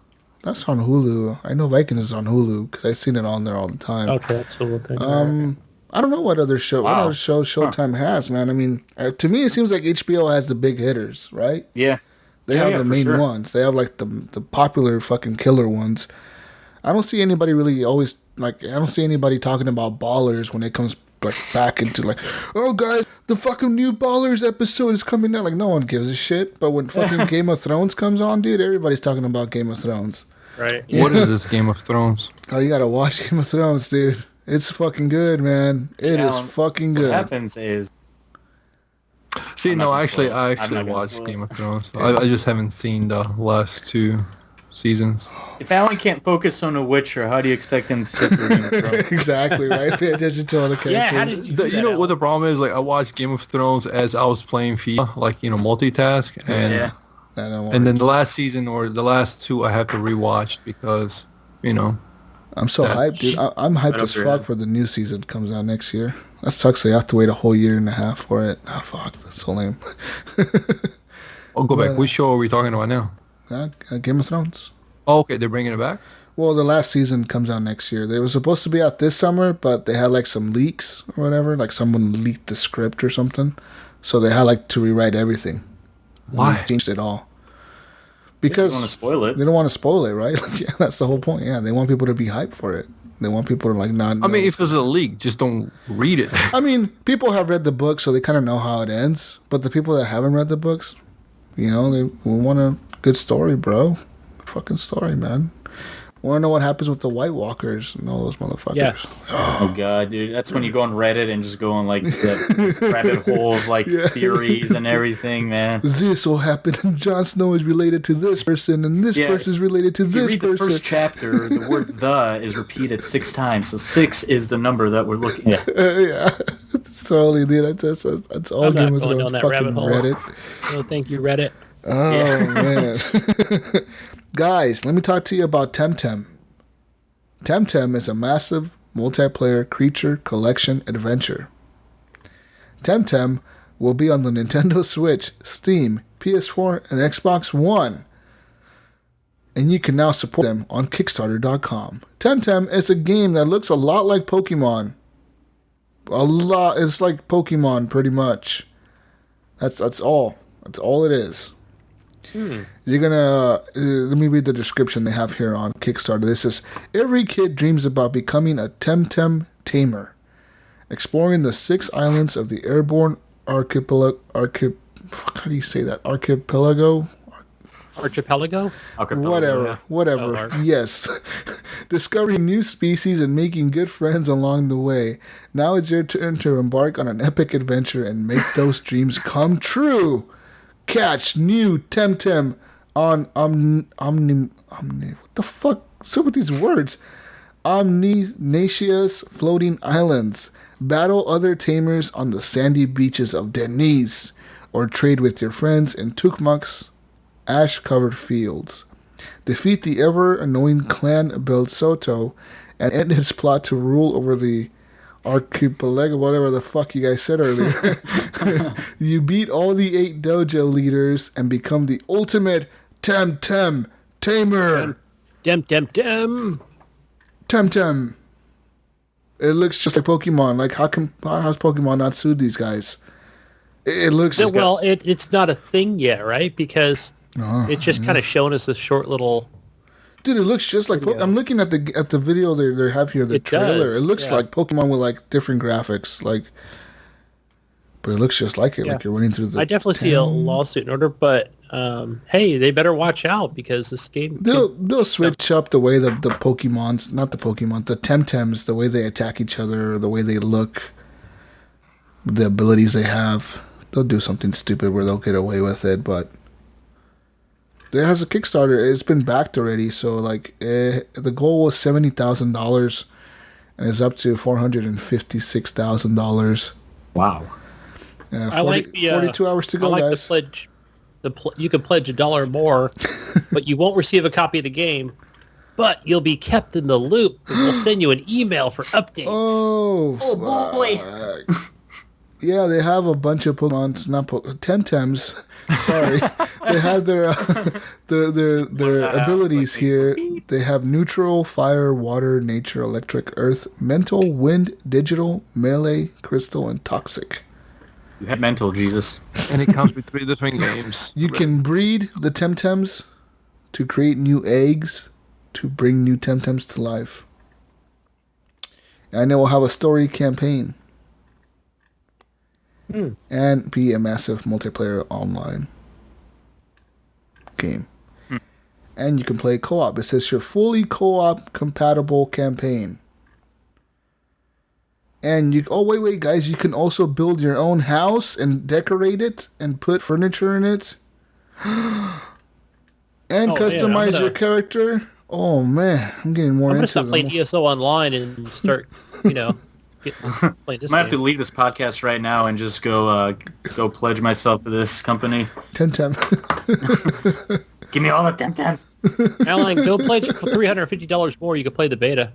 That's on Hulu. I know Vikings is on Hulu because I've seen it on there all the time. Okay, that's a little thing. I don't know what other show Showtime has, man. I mean, to me, it seems like HBO has the big hitters, right? Yeah. They have the main ones. They have like the popular fucking killer ones. I don't see anybody really always like. I don't see anybody talking about Ballers when it comes like back into like, oh guys, the fucking new Ballers episode is coming out. Like no one gives a shit. But when fucking Game of Thrones comes on, dude, everybody's talking about Game of Thrones. Right. What is this Game of Thrones? Oh, you gotta watch Game of Thrones, dude. It's fucking good, man. It is fucking good. What happens is... See, I'm no, not actually, gonna I spoil it. I'm actually not gonna watched spoil it. Game of Thrones. I just haven't seen the last 2 seasons. If Alan can't focus on The Witcher, how do you expect him to sit through Game of Thrones? Exactly, right? Pay attention to all the characters. Yeah, how did you do You know that, what the problem is? Like, I watched Game of Thrones as I was playing FIFA, like, multitask, and Yeah. I don't and then the last season or the last 2 I have to rewatch because, I'm so hyped, dude. I'm hyped Right as up your fuck head. for the new season comes out next year. That sucks. I have to wait a whole year and a half for it. Oh, fuck. That's so lame. I'll go back. Which show are we talking about now? Game of Thrones. Oh, okay, they're bringing it back? Well, the last season comes out next year. They were supposed to be out this summer, but they had like some leaks or whatever. Like someone leaked the script or something. So they had like to rewrite everything. Why? They changed it all. You Because want to spoil it. they don't want to spoil it, right? Like, yeah, that's the whole point. Yeah, they want people to be hyped for it. They want people to like not. I mean, know. if it's a leak, just don't read it. I mean, people have read the book, so they kind of know how it ends. But the people that haven't read the books, they want a good story, bro. Fucking story, man. Want to know what happens with the White Walkers and all those motherfuckers? Yes. Oh god, dude, that's when you go on Reddit and just go on like this rabbit hole of like Yeah. theories and everything, man. This will happen, and Jon Snow is related to this person, and this Yeah. person is related to If you this read the person. first chapter, the word "the" is repeated 6 times, so 6 is the number that we're looking at. Yeah, it's totally, dude. That's all I'm not Game of going Thrones. down that Fucking rabbit hole. Reddit. No, thank you, Reddit. Oh man, guys, let me talk to you about Temtem. Temtem is a massive multiplayer creature collection adventure. Temtem will be on the Nintendo Switch, Steam, PS4, and Xbox One. And you can now support them on Kickstarter.com. Temtem is a game that looks a lot like Pokemon. It's like Pokemon, pretty much. That's all. That's all it is. You're gonna let me read the description they have here on Kickstarter. This is: every kid dreams about becoming a Temtem tamer, exploring the 6 islands of the airborne archipelago. How do you say that? Archipelago? Archipelago? Archipelago, Whatever. Oh, Arch. Yes. Discovering new species and making good friends along the way. Now it's your turn to embark on an epic adventure and make those dreams come true. Catch new Temtem on what the fuck? What's up with these words? Omninacious floating islands. Battle other tamers on the sandy beaches of Denise, or trade with your friends in Tukmak's ash-covered fields. Defeat the ever-annoying clan Bel Soto and end its plot to rule over the archipelago, whatever the fuck you guys said earlier. You beat all the 8 dojo leaders and become the ultimate Temtem tamer. Dem. Temtem. It looks just like Pokemon. Like, how's Pokemon not sued these guys? It looks... Well, it's not a thing yet, right? Because it's just kind of showing us a short little... Dude, it looks just like I'm looking at the video they have here, the It trailer. does, It looks yeah. like Pokemon with like different graphics, like, but it looks just like it, like you're running through the. I definitely see a lawsuit in order, but hey, they better watch out because this game... They'll switch up the way the Pokemons, not the Pokemon, the Temtems, the way they attack each other, the way they look, the abilities they have. They'll do something stupid where they'll get away with it, but. It has a Kickstarter. It's been backed already, so like the goal was $70,000, and it's up to $456,000. Wow. 42 hours to go, I like guys. the pledge. You can pledge $1 more, but you won't receive a copy of the game. But you'll be kept in the loop, and we'll send you an email for updates. Oh boy! Yeah, they have a bunch of Pokemons, not Temtems. Sorry, they have their abilities here. They have neutral, fire, water, nature, electric, earth, mental, wind, digital, melee, crystal, and toxic. You had mental, Jesus. And it comes with 3 different games. You can breed the Temtems to create new eggs to bring new Temtems to life. And it will have a story campaign. And be a massive multiplayer online game. And you can play co-op. It says your fully co-op compatible campaign. And wait, guys, you can also build your own house and decorate it and put furniture in it. And customize your character. Oh man, I'm getting more into it. I'm gonna stop playing ESO online and start, playing this. Might have to leave this podcast right now and just go pledge myself to this company. Temtem. Give me all the Temtems. Alan, go pledge for $350 more. You can play the beta.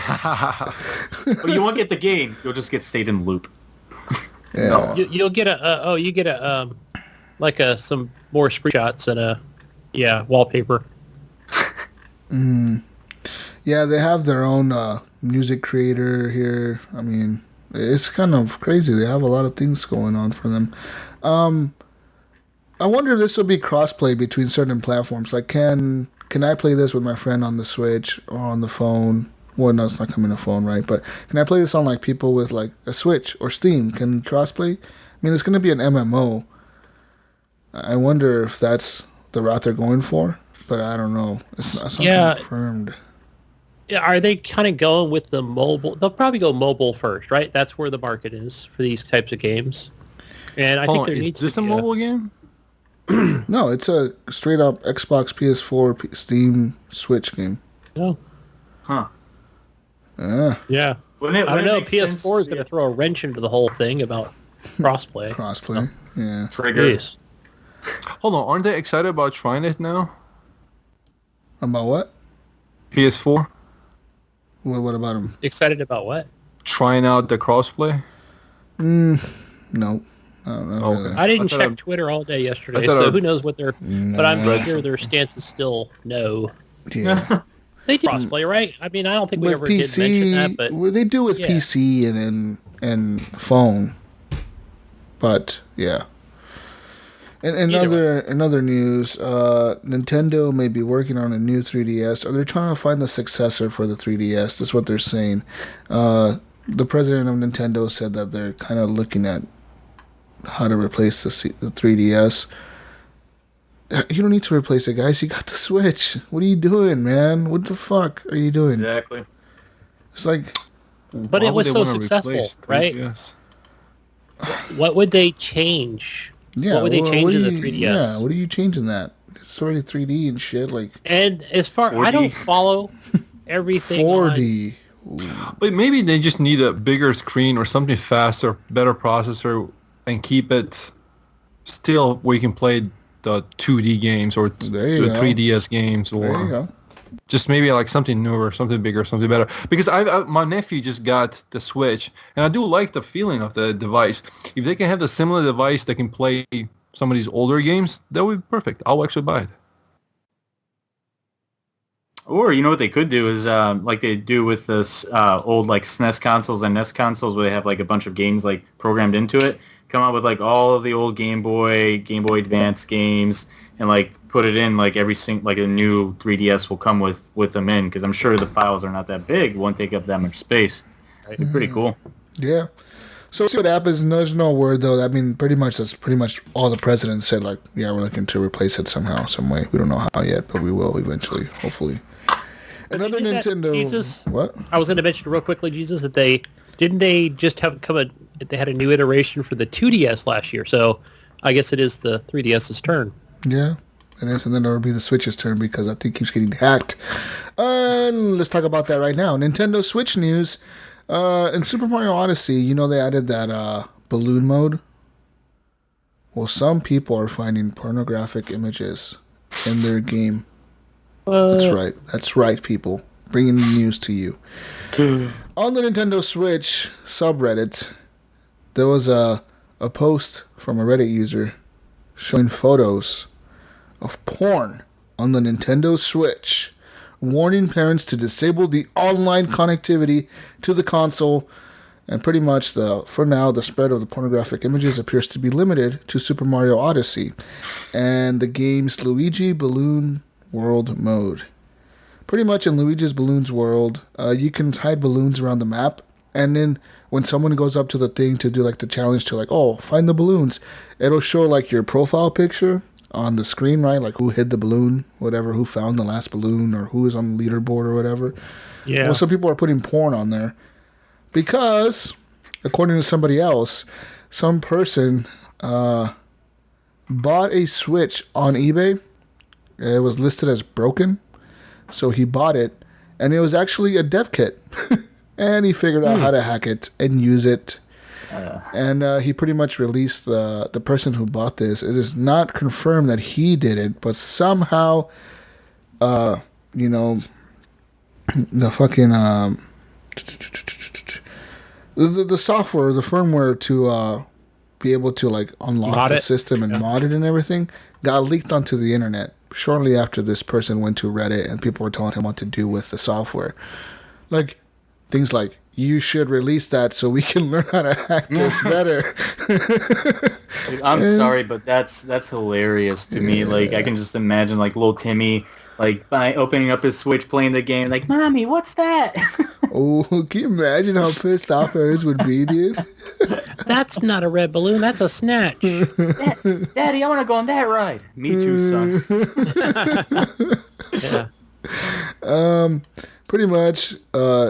But you won't get the game. You'll just get stayed in the loop. Yeah. No. You'll get some more screenshots and wallpaper. Yeah, they have their own music creator here. I mean, it's kind of crazy. They have a lot of things going on for them. I wonder if this will be crossplay between certain platforms. Like, can I play this with my friend on the Switch or on the phone? Well, no, it's not coming to phone, right? But can I play this on like people with like a Switch or Steam? Can crossplay? I mean, it's going to be an MMO. I wonder if that's the route they're going for, but I don't know. It's not confirmed. Yeah, are they kind of going with the mobile? They'll probably go mobile first, right? That's where the market is for these types of games. And I think there needs to be... Is this a mobile game? No, it's a straight up Xbox, PS4, Steam, Switch game. Oh. Huh. Yeah. I don't know. PS4 is going to throw a wrench into the whole thing about crossplay. Crossplay, yeah. Trigger. Jeez. Hold on, aren't they excited about trying it now? About what? PS4? What about them? Excited about what? Trying out the crossplay? No. I don't know. Okay. Really. I didn't check Twitter all day yesterday, so who knows what their... But I'm sure their stance is still no. Yeah. They do crossplay, right? I mean, I don't think we with ever PC, did mention that, but... Well, they do with PC and phone. But, yeah. And in other news, Nintendo may be working on a new 3DS, or they're trying to find the successor for the 3DS. That's what they're saying. The president of Nintendo said that they're kind of looking at how to replace the 3DS. You don't need to replace it, guys. You got the Switch. What are you doing, man? What the fuck are you doing? Exactly. It's like... But it was so successful, right? Yes. What would they change? Yeah, what would they change in the 3DS? Yeah, what are you changing that? It's already 3D and shit. Like, and as far 4D. I don't follow everything. 4D. But maybe they just need a bigger screen or something faster, better processor, and keep it still where you can play the 2D games or the 3DS games, There you or go. just maybe like something newer, something bigger, something better. Because my nephew just got the Switch, and I do like the feeling of the device. If they can have the similar device that can play some of these older games, that would be perfect. I'll actually buy it. Or you know what they could do is like they do with this old like SNES consoles and NES consoles, where they have like a bunch of games like programmed into it. Come out with like all of the old Game Boy Advance games, and like put it in like like a new 3DS will come with them in, because I'm sure the files are not that big, won't take up that much space. Right? Pretty cool. Yeah. So see what happens. There's no word though. I mean, that's pretty much all the president said. Like, yeah, we're looking to replace it somehow, some way. We don't know how yet, but we will eventually, hopefully. Another Nintendo. Jesus, what? I was going to mention real quickly, Jesus, that they just have they had a new iteration for the 2DS last year. So I guess it is the 3DS's turn. Yeah, it is, and then it'll be the Switch's turn because I think it keeps getting hacked. And let's talk about that right now. Nintendo Switch news. In Super Mario Odyssey, they added that balloon mode. Well, some people are finding pornographic images in their game. That's right, people. Bringing the news to you. On the Nintendo Switch subreddit, there was a post from a Reddit user showing photos of porn on the Nintendo Switch, warning parents to disable the online connectivity to the console. And pretty much, for now, the spread of the pornographic images appears to be limited to Super Mario Odyssey and the game's Luigi Balloon World mode. pretty much in Luigi's Balloons world, you can hide balloons around the map, and then when someone goes up to the thing to do like the challenge to like, oh, find the balloons, it'll show like your profile picture on the screen, right? Like who hid the balloon, whatever, who found the last balloon, or who is on the leaderboard or whatever. Yeah. Well, some people are putting porn on there because, according to somebody else, some person bought a Switch on eBay. It was listed as broken, so he bought it, and it was actually a dev kit. And he figured out how to hack it and use it. And he pretty much released the person who bought this. It is not confirmed that he did it, but somehow, the fucking the software, the firmware to be able to like unlock the system and mod it and everything got leaked onto the internet shortly after this person went to Reddit and people were telling him what to do with the software. Like things like, you should release that so we can learn how to hack this better. I'm sorry, but that's hilarious to me. Like I can just imagine like little Timmy like by opening up his Switch playing the game like, Mommy, what's that? Oh, can you imagine how pissed off Earth would be, dude? That's not a red balloon. That's a snatch. Daddy, I want to go on that ride. Me too, son. Yeah. Pretty much,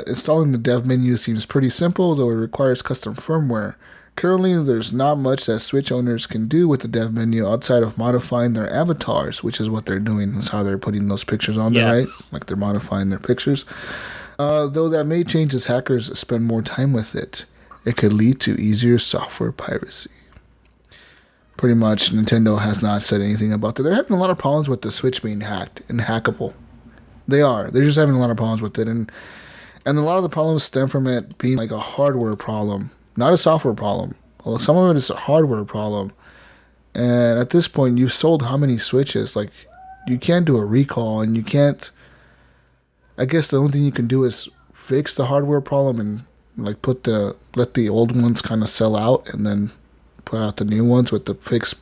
installing the dev menu seems pretty simple, though it requires custom firmware. Currently, there's not much that Switch owners can do with the dev menu outside of modifying their avatars, which is what they're doing. That's how they're putting those pictures on there, right? Like they're modifying their pictures. Though that may change as hackers spend more time with it. It could lead to easier software piracy. Pretty much, Nintendo has not said anything about that. They're having a lot of problems with the Switch being hacked and hackable. They are. They're just having a lot of problems with it. And a lot of the problems stem from it being like a hardware problem, not a software problem. Well, some of it is a hardware problem. And at this point, you've sold how many Switches? Like, you can't do a recall, and you can't... I guess the only thing you can do is fix the hardware problem and like let the old ones kind of sell out and then put out the new ones with the fix,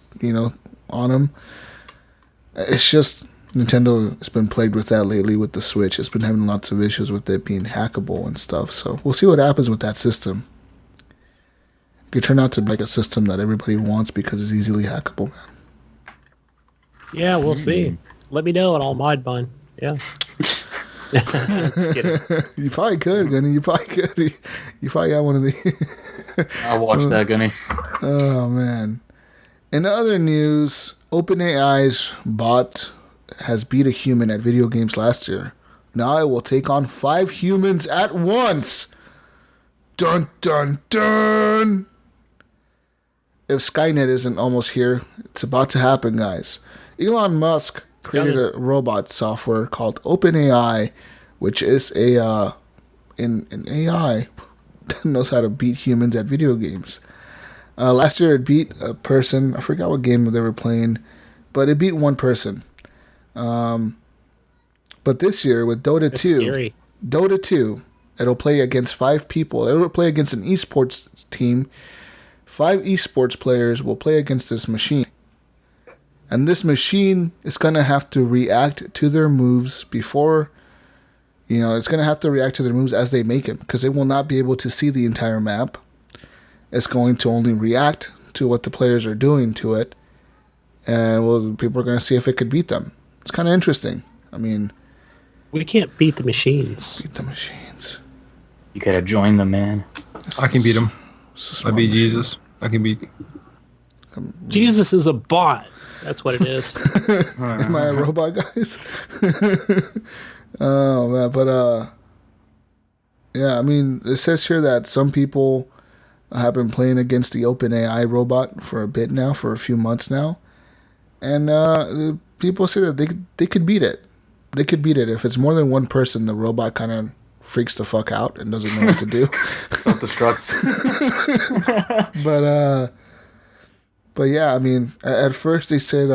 on them. It's just Nintendo has been plagued with that lately with the Switch. It's been having lots of issues with it being hackable and stuff. So we'll see what happens with that system. It could turn out to be like a system that everybody wants because it's easily hackable. Yeah, we'll see. Let me know and I'll mod mine. Yeah. Just kidding. You probably could, Gunny. You probably could. You probably got one of the... I'll watch that, Gunny. Oh, man. In other news, OpenAI's bot has beat a human at video games last year. Now it will take on 5 humans at once. Dun, dun, dun. If Skynet isn't almost here, it's about to happen, guys. Elon Musk created a robot software called OpenAI, which is an AI that knows how to beat humans at video games. Last year it beat a person. I forgot what game they were playing, but it beat one person. But this year with Dota 2, it'll play against 5 people. It'll play against an esports team. 5 esports players will play against this machine. And this machine is going to have to react to their moves before, it's going to have to react to their moves as they make them, because it will not be able to see the entire map. It's going to only react to what the players are doing to it. And people are going to see if it could beat them. It's kind of interesting. I mean... We can't beat the machines. Beat the machines. You gotta join them, man. I can beat them. I beat Jesus. I can beat... Jesus is a bot. That's what it is. Am I a robot, guys? Oh, man. But, yeah, I mean, it says here that some people have been playing against the OpenAI robot for a bit now, for a few months now. And people say that they could beat it. They could beat it. If it's more than one person, the robot kind of freaks the fuck out and doesn't know what to do. Self-destructs. But yeah, I mean, at first they said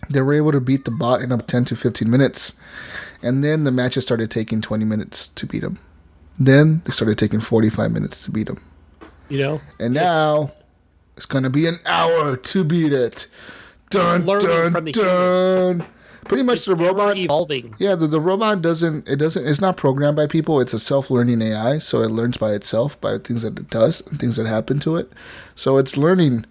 they were able to beat the bot in up 10 to 15 minutes. And then the matches started taking 20 minutes to beat him. Then they started taking 45 minutes to beat him. And now it's going to be an hour to beat it. Dun, dun, dun. Pretty much the robot evolving. Yeah, the robot it's not programmed by people. It's a self-learning AI, so it learns by itself by things that it does and things that happen to it. So it's learning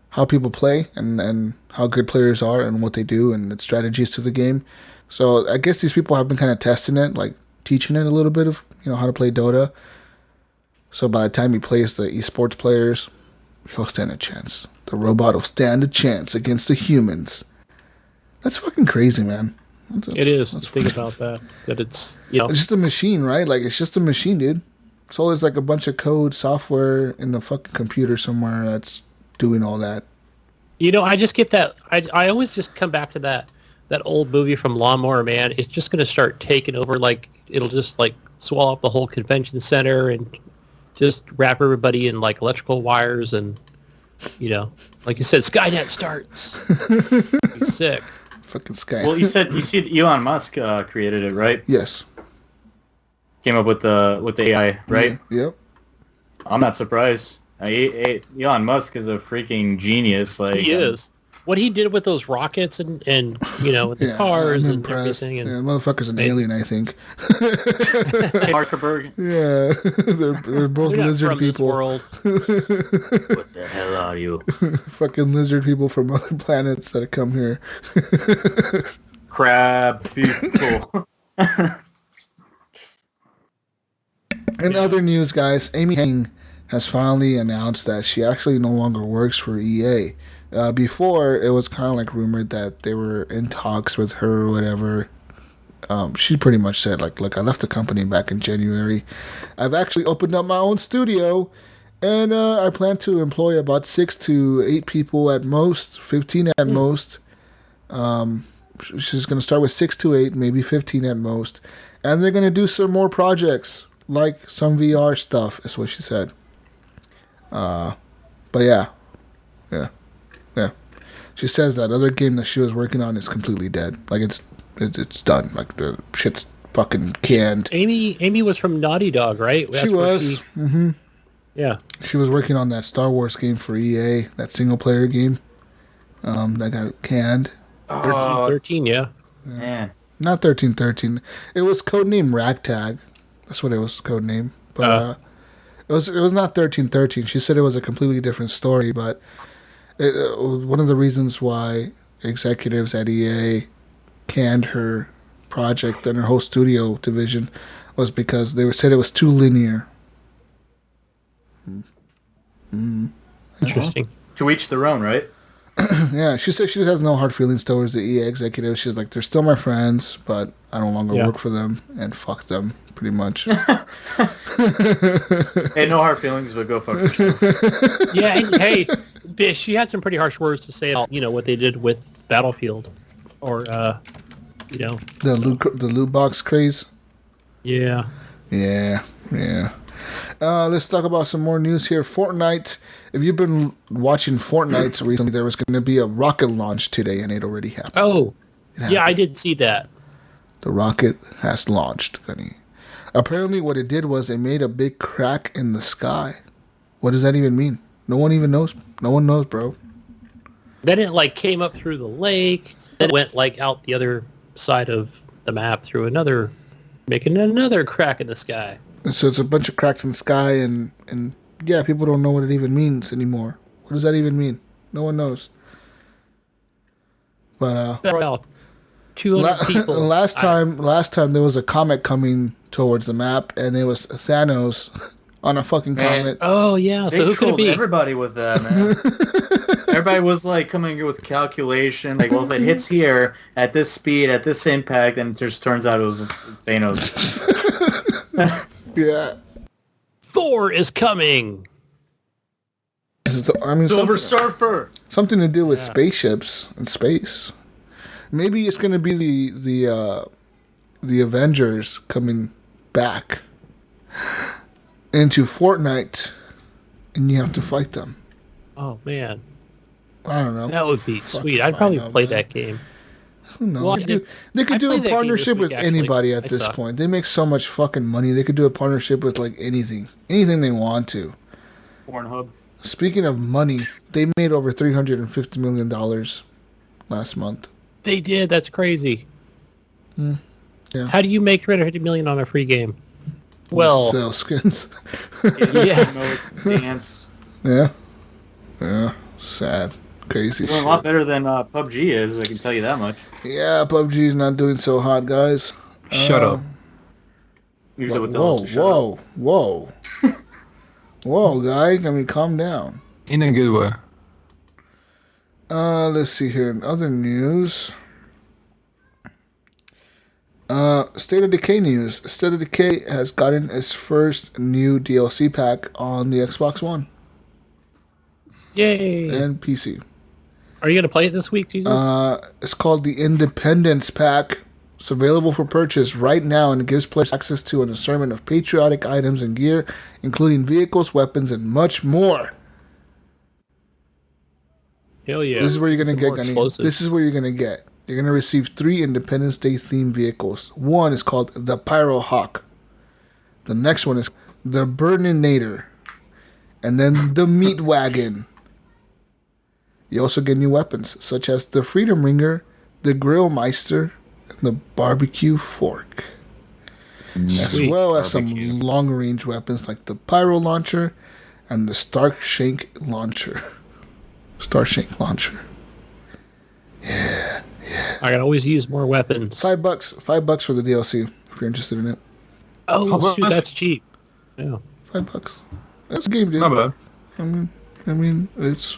how people play and how good players are and what they do and its strategies to the game. So I guess these people have been kind of testing it, like teaching it a little bit of, how to play Dota. So by the time he plays the esports players, he'll stand a chance. The robot will stand a chance against the humans. That's fucking crazy, man. It is. Think about that. That it's, It's just a machine, right? Like, it's just a machine, dude. So there's like a bunch of code, software in the fucking computer somewhere that's doing all that. I just get that. I always just come back to that old movie from Lawnmower Man. It's just going to start taking over. Like, it'll just, like, swallow up the whole convention center and just wrap everybody in, like, electrical wires and, like you said, Skynet starts. Be sick. Fucking Skynet. Well, you said Elon Musk created it, right? Yes. Came up with the AI, right? Yeah. Yep. I'm not surprised. Elon Musk is a freaking genius. Like, he is. What he did with those rockets and with the cars and everything. And motherfucker's an alien, I think. Markerberg. Yeah, they're both lizard people. What the hell are you? Fucking lizard people from other planets that come here. Crab people. In other news, guys, Amy Heng has finally announced that she actually no longer works for EA. Before, it was kind of like rumored that they were in talks with her or whatever. She pretty much said, like, look, I left the company back in January. I've actually opened up my own studio, and I plan to employ about 6 to 8 people at most, 15 at most. She's going to start with 6 to 8, maybe 15 at most. And they're going to do some more projects, like some VR stuff, is what she said. But yeah. She says that other game that she was working on is completely dead. Like, it's done. Like, the shit's fucking canned. Amy was from Naughty Dog, right? She was. Mm-hmm. Yeah. She was working on that Star Wars game for EA, that single player game. That got canned. 13, yeah. Man. Not 1313. It was codename Ragtag. That's what it was, codename. But it was not 1313. She said it was a completely different story, but one of the reasons why executives at EA canned her project and her whole studio division was because they said it was too linear. Interesting. To each their own, right? Yeah, she said she has no hard feelings towards the EA executives. She's like, they're still my friends, but I no longer work for them, and fuck them, pretty much. Hey, no hard feelings, but go fuck yourself. Yeah, hey, she had some pretty harsh words to say about, what they did with Battlefield. Or, The loot box craze? Yeah. Yeah. Let's talk about some more news here. Fortnite. If you've been watching Fortnite recently, there was going to be a rocket launch today, and it already happened. Oh, yeah, I did see that. The rocket has launched, Gunny. Apparently, what it did was it made a big crack in the sky. What does that even mean? No one even knows. No one knows, bro. Then it, came up through the lake. Then it went, out the other side of the map through making another crack in the sky. So it's a bunch of cracks in the sky, and yeah, people don't know what it even means anymore. What does that even mean? No one knows. But 200 people. Last time there was a comet coming towards the map, and it was Thanos on a fucking comet. Oh yeah, so who could it be? Everybody with that, man. Everybody was coming in with calculation, well, if it hits here at this speed, at this impact, then it just turns out it was Thanos. Yeah. Thor is coming. Silver Surfer. Something to do with spaceships and space. Maybe it's going to be the Avengers coming back into Fortnite, and you have to fight them. Oh man, I don't know. that would be sweet. I'd probably play that game. Who knows? Well, they could do a partnership with anybody at this point. They make so much fucking money. They could do a partnership with anything they want to. Pornhub. Speaking of money, they made over $350 million last month. They did. That's crazy. Yeah. How do you make 350 million on a free game? Well, Sell skins. Yeah. No, it's dance. Yeah. Sad. Crazy Doing shit. a lot better than PUBG is, I can tell you that much. Yeah, PUBG's not doing so hot, guys. Shut up. Usually what Whoa. Whoa, guy. I mean, calm down. In a good way. Let's see here. In other news. State of Decay news. State of Decay has gotten its first new DLC pack on the Xbox One yay. and PC. Are you going to play it this week, Jesus? It's called the Independence Pack. It's available for purchase right now, and it gives players access to an assortment of patriotic items and gear, including vehicles, weapons, and much more. Hell yeah. This is where you're going to Some get, more Gunny. explosives. This is where you're going to get. You're going to receive 3 Independence Day themed vehicles. One is called the Pyro Hawk. The next one is the Burninator. And then the Meat Wagon. You also get new weapons, such as the Freedom Ringer, the Grill Meister, and the Barbecue Fork. As Sweet. well as Barbecue. some long-range weapons like the Pyro Launcher and the Starshank Launcher. Starshank Launcher. I can always use more weapons. $5 for the DLC if you're interested in it. Oh, How shoot, much? that's cheap. Yeah. $5. That's a game, dude. Not bad. I mean, it's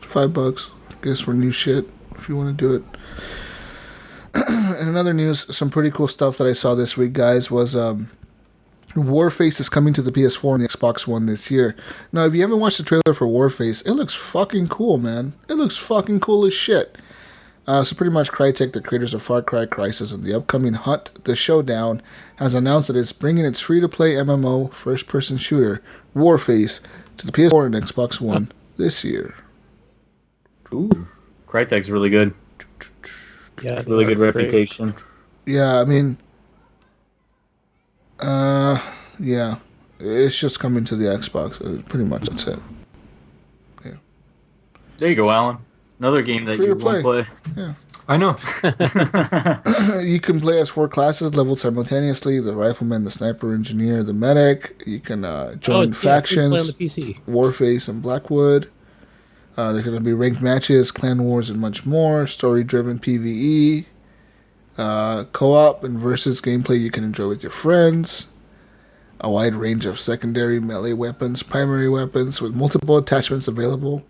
$5. I guess for new shit if you want to do it. And in other news, some pretty cool stuff that I saw this week, guys, was Warface is coming to the PS4 and the Xbox One this year. Now, if you haven't watched the trailer for Warface, it looks fucking cool, man. It looks fucking cool as shit. So pretty much Crytek, the creators of Far Cry Crysis and the upcoming Hunt the Showdown, has announced that it's bringing its free-to-play MMO first-person shooter, Warface, to the PS4 and Xbox One this year. Ooh. Crytek's really good. Yeah. Really good great. reputation. Yeah, I mean, yeah, it's just coming to the Xbox. Pretty much that's it. There you go, Alan. Another game that Free you to won't play. I know. You can play as 4 classes leveled simultaneously: the rifleman, the sniper, engineer, the medic. You can join factions, Play on the PC. Warface and Blackwood. There's going to be ranked matches, clan wars, and much more. Story-driven PvE, co-op and versus gameplay you can enjoy with your friends. A wide range of secondary melee weapons, primary weapons with multiple attachments available.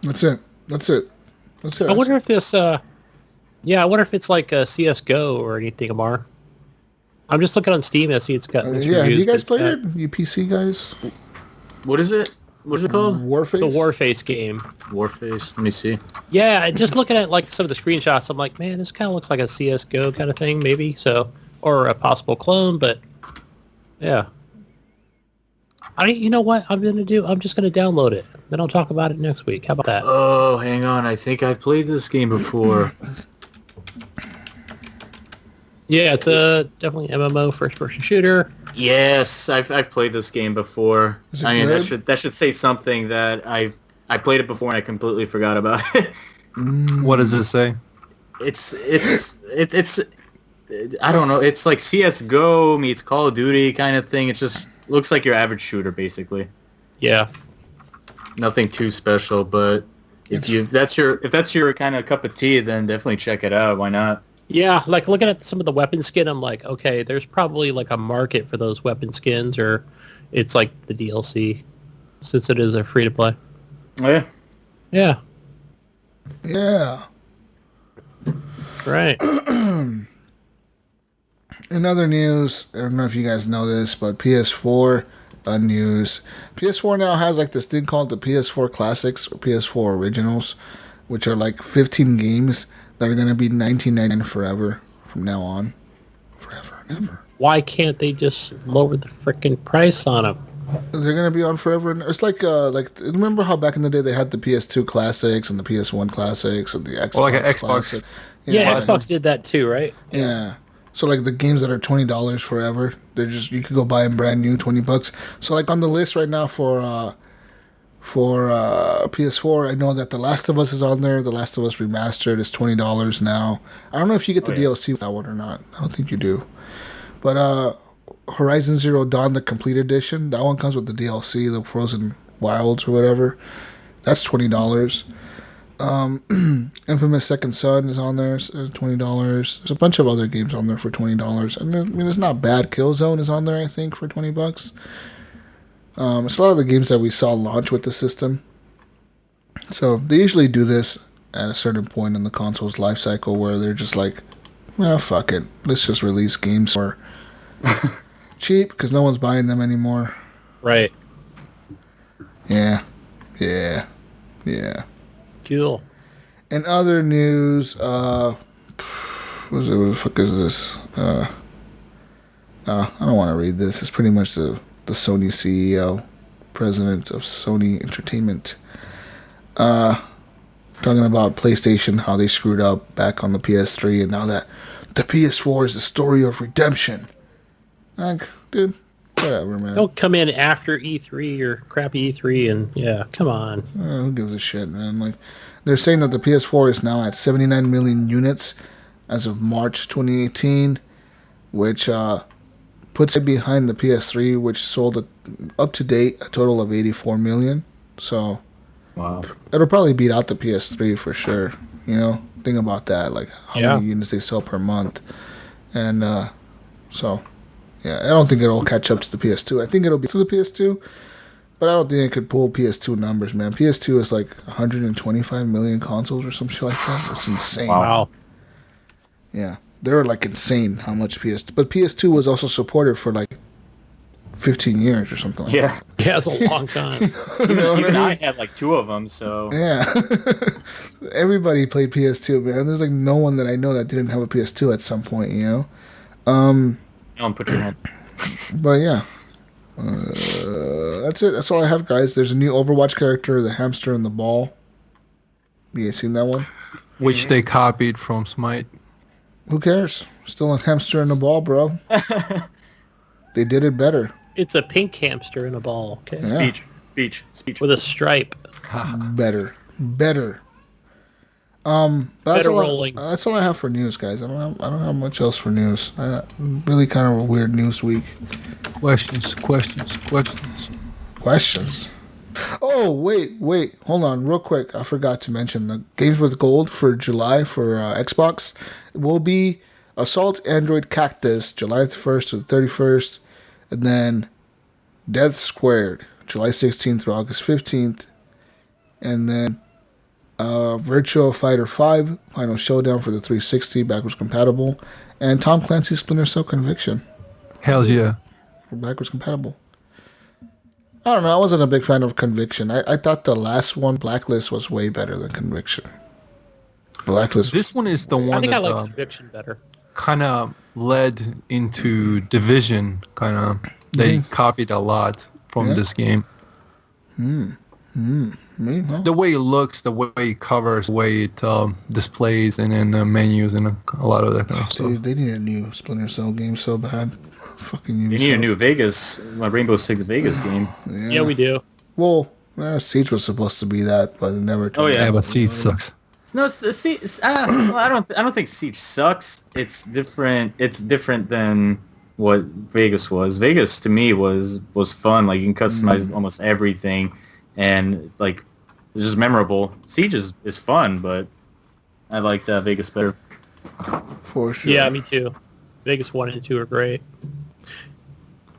That's it. I wonder if this, I wonder if it's like a CSGO or anything, Amar. I'm just looking on Steam. I see it's got mixed Yeah, have reviews, you guys but played it's it? You PC guys? What is it? What is it called? Warface? The Warface game. Warface. Let me see. Yeah, just looking at like some of the screenshots, I'm like, man, this kind of looks like a CSGO kind of thing, maybe. So, or a possible clone, but yeah. You know what I'm gonna do? I'm just gonna download it. Then I'll talk about it next week. How about that? Oh, hang on. I think I played this game before. Yeah, it's a definitely MMO first-person shooter. Yes, I've played this game before. Is it I mean, good? that should say something that I played it before and I completely forgot about it. What does it say? It's I don't know. It's like CS:GO meets Call of Duty kind of thing. It just looks like your average shooter, basically. Yeah. Nothing too special, but if that's your kind of cup of tea, then definitely check it out. Why not? Yeah, like looking at some of the weapon skin, I'm like, okay, there's probably like a market for those weapon skins, or it's like the DLC, since it is a free-to-play. Oh, yeah. Yeah, Yeah. right. In other news, I don't know if you guys know this, but PS4 news. PS4 now has like this thing called the PS4 Classics or PS4 Originals, which are like 15 games that are going to be $19.99 forever from now on. Forever and ever. Why can't they just lower the freaking price on them? They're going to be on forever. And it's like remember how back in the day they had the PS2 Classics and the PS1 Classics and the Xbox Well, like an Xbox. Classic? Yeah, Xbox did that too, right? Yeah. So like the games that are $20 forever, they're just, you could go buy them brand new, $20. So like on the list right now for For PS4, I know that The Last of Us is on there. The Last of Us Remastered is $20 now. I don't know if you get the DLC with that one or not. I don't think you do. But Horizon Zero Dawn, the Complete Edition, that one comes with the DLC, the Frozen Wilds or whatever. That's $20. Infamous Second Son is on there, $20. There's a bunch of other games on there for $20. And I mean, it's not bad. Killzone is on there, I think, for $20. It's a lot of the games that we saw launch with the system. So they usually do this at a certain point in the console's life cycle where they're just like, well, fuck it. Let's just release games for cheap because no one's buying them anymore. Right. Yeah. Cool. In other news, what the fuck is this? I don't want to read this. It's pretty much the Sony CEO, president of Sony Entertainment, talking about PlayStation, how they screwed up back on the PS3, and now that the PS4 is the story of redemption. Like, dude, whatever, man. Don't come in after E3 or crappy E3 and, yeah, come on. Who gives a shit, man? Like, they're saying that the PS4 is now at 79 million units as of March 2018, which puts it behind the PS3, which sold up to date a total of 84 million. So, wow, it'll probably beat out the PS3 for sure. You know, think about that, like how many units they sell per month, and so yeah, I don't think it'll catch up to the PS2. I think it'll be to the PS2, but I don't think it could pull PS2 numbers, man. PS2 is like 125 million consoles or some shit like that. It's insane. Wow. Yeah. They're like insane how much PS2. But PS2 was also supported for like 15 years or something like that. Yeah, it's a long time. Even I had like 2 of them, so. Yeah. Everybody played PS2, man. There's like no one that I know that didn't have a PS2 at some point, you know? Don't put your hand. But yeah. That's it. That's all I have, guys. There's a new Overwatch character, the hamster and the ball. You guys seen that one? Which they copied from Smite. Who cares? Still a hamster and a ball, bro. They did it better. It's a pink hamster in a ball. Okay. Yeah. Speech. With a stripe. Better. That's Better all rolling. That's all I have for news, guys. I don't have much else for news. Really kind of a weird news week. Questions. Oh, wait. Hold on real quick. I forgot to mention the games with gold for July for Xbox will be Assault Android Cactus, July 1st to the 31st. And then Death Squared, July 16th through August 15th. And then Virtua Fighter 5, Final Showdown for the 360, backwards compatible. And Tom Clancy's Splinter Cell Conviction. Hell yeah. For backwards compatible. I don't know. I wasn't a big fan of Conviction. I thought the last one, Blacklist, was way better than Conviction. Blacklist. This one is the one I think I that like Conviction better. kind of led into Division. Kind of, they copied a lot from this game. Me? No. The way it looks, the way it covers, the way it displays, and then the menus and a lot of that kind of stuff. Dude, they need a new Splinter Cell game so bad. Fucking Ubisoft. You need a new Vegas, my Rainbow Six Vegas game. Yeah, we do. Well, Siege was supposed to be that, but it never turned Yeah, out. but Siege sucks. No, I don't think Siege sucks. It's different. It's different than what Vegas was. Vegas to me was fun. Like you can customize almost everything, and like it's just memorable. Siege is fun, but I like Vegas better. For sure. Yeah, me too. Vegas 1 and 2 are great.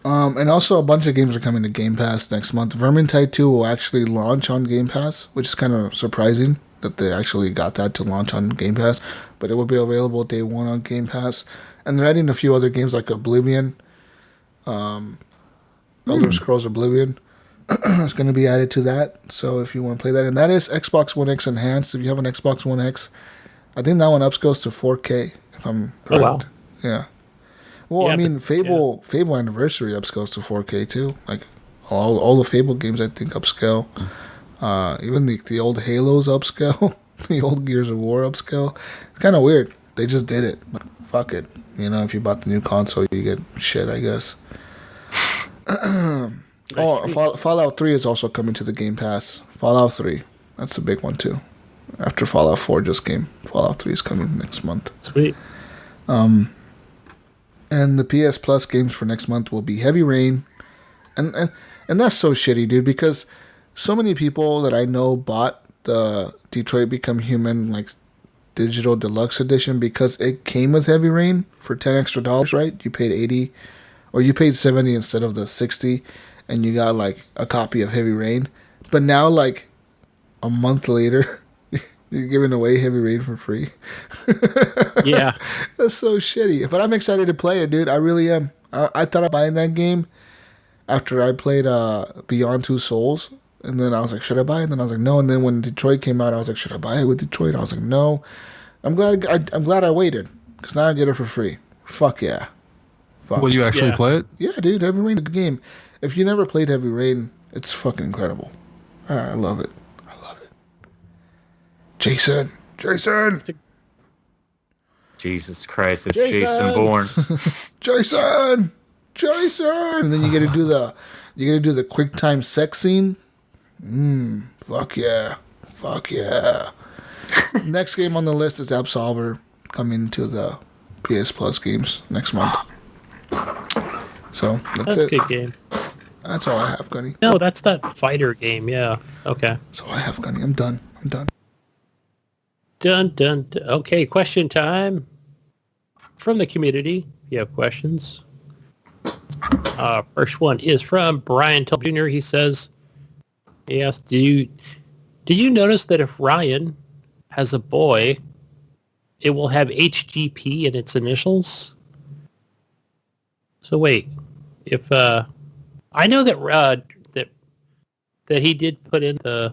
And also a bunch of games are coming to Game Pass next month. Vermintide 2 will actually launch on Game Pass, which is kind of surprising that they actually got that to launch on Game Pass. But it will be available day 1 on Game Pass. And they're adding a few other games like Oblivion. Elder Scrolls Oblivion is going to be added to that. So if you want to play that. And that is Xbox One X Enhanced. If you have an Xbox One X, I think that one upscales to 4K, if I'm correct. Oh, wow. Yeah. Well, Yeah, I mean, but- Fable Anniversary upscales to 4K too. Like all the Fable games, I think upscale. Even the old Halos upscale, the old Gears of War upscale. It's kind of weird. They just did it. Like, fuck it. You know, if you bought the new console, you get shit, I guess. Oh, Fallout 3 is also coming to the Game Pass. Fallout 3. That's a big one, too. After Fallout 4 just came, Fallout 3 is coming next month. Sweet. And the PS Plus games for next month will be Heavy Rain. And that's so shitty, dude, because so many people that I know bought the Detroit Become Human, like, digital deluxe edition because it came with Heavy Rain for $10 extra, right? You paid $80, or you paid $70 instead of the $60, and you got, like, a copy of Heavy Rain. But now, like, a month later, you're giving away Heavy Rain for free. Yeah. That's so shitty. But I'm excited to play it, dude. I really am. I thought of buying that game after I played Beyond Two Souls. And then I was like, should I buy it? And then I was like, no. And then when Detroit came out, I was like, should I buy it with Detroit? I was like, no. I'm glad I waited. Because now I get it for free. Fuck yeah. Fuck. Will you actually play it? Yeah, dude. Heavy Rain is a good game. If you never played Heavy Rain, it's fucking incredible. I love it. Jason. Jesus Christ, it's Jason Bourne. Jason. And then you get to do the quick time sex scene. Fuck yeah. Next game on the list is Absolver, coming to the PS Plus games next month. So that's it. A good game. That's all I have, Gunny. No, that's that fighter game. Yeah. Okay. That's all I have, Gunny. I'm done. Dun. Okay, question time from the community. If you have questions. First one is from Brian Tull Jr. He says, he asked, did you notice that if Ryan has a boy, it will have HGP in its initials? So wait, if I know that that he did put in the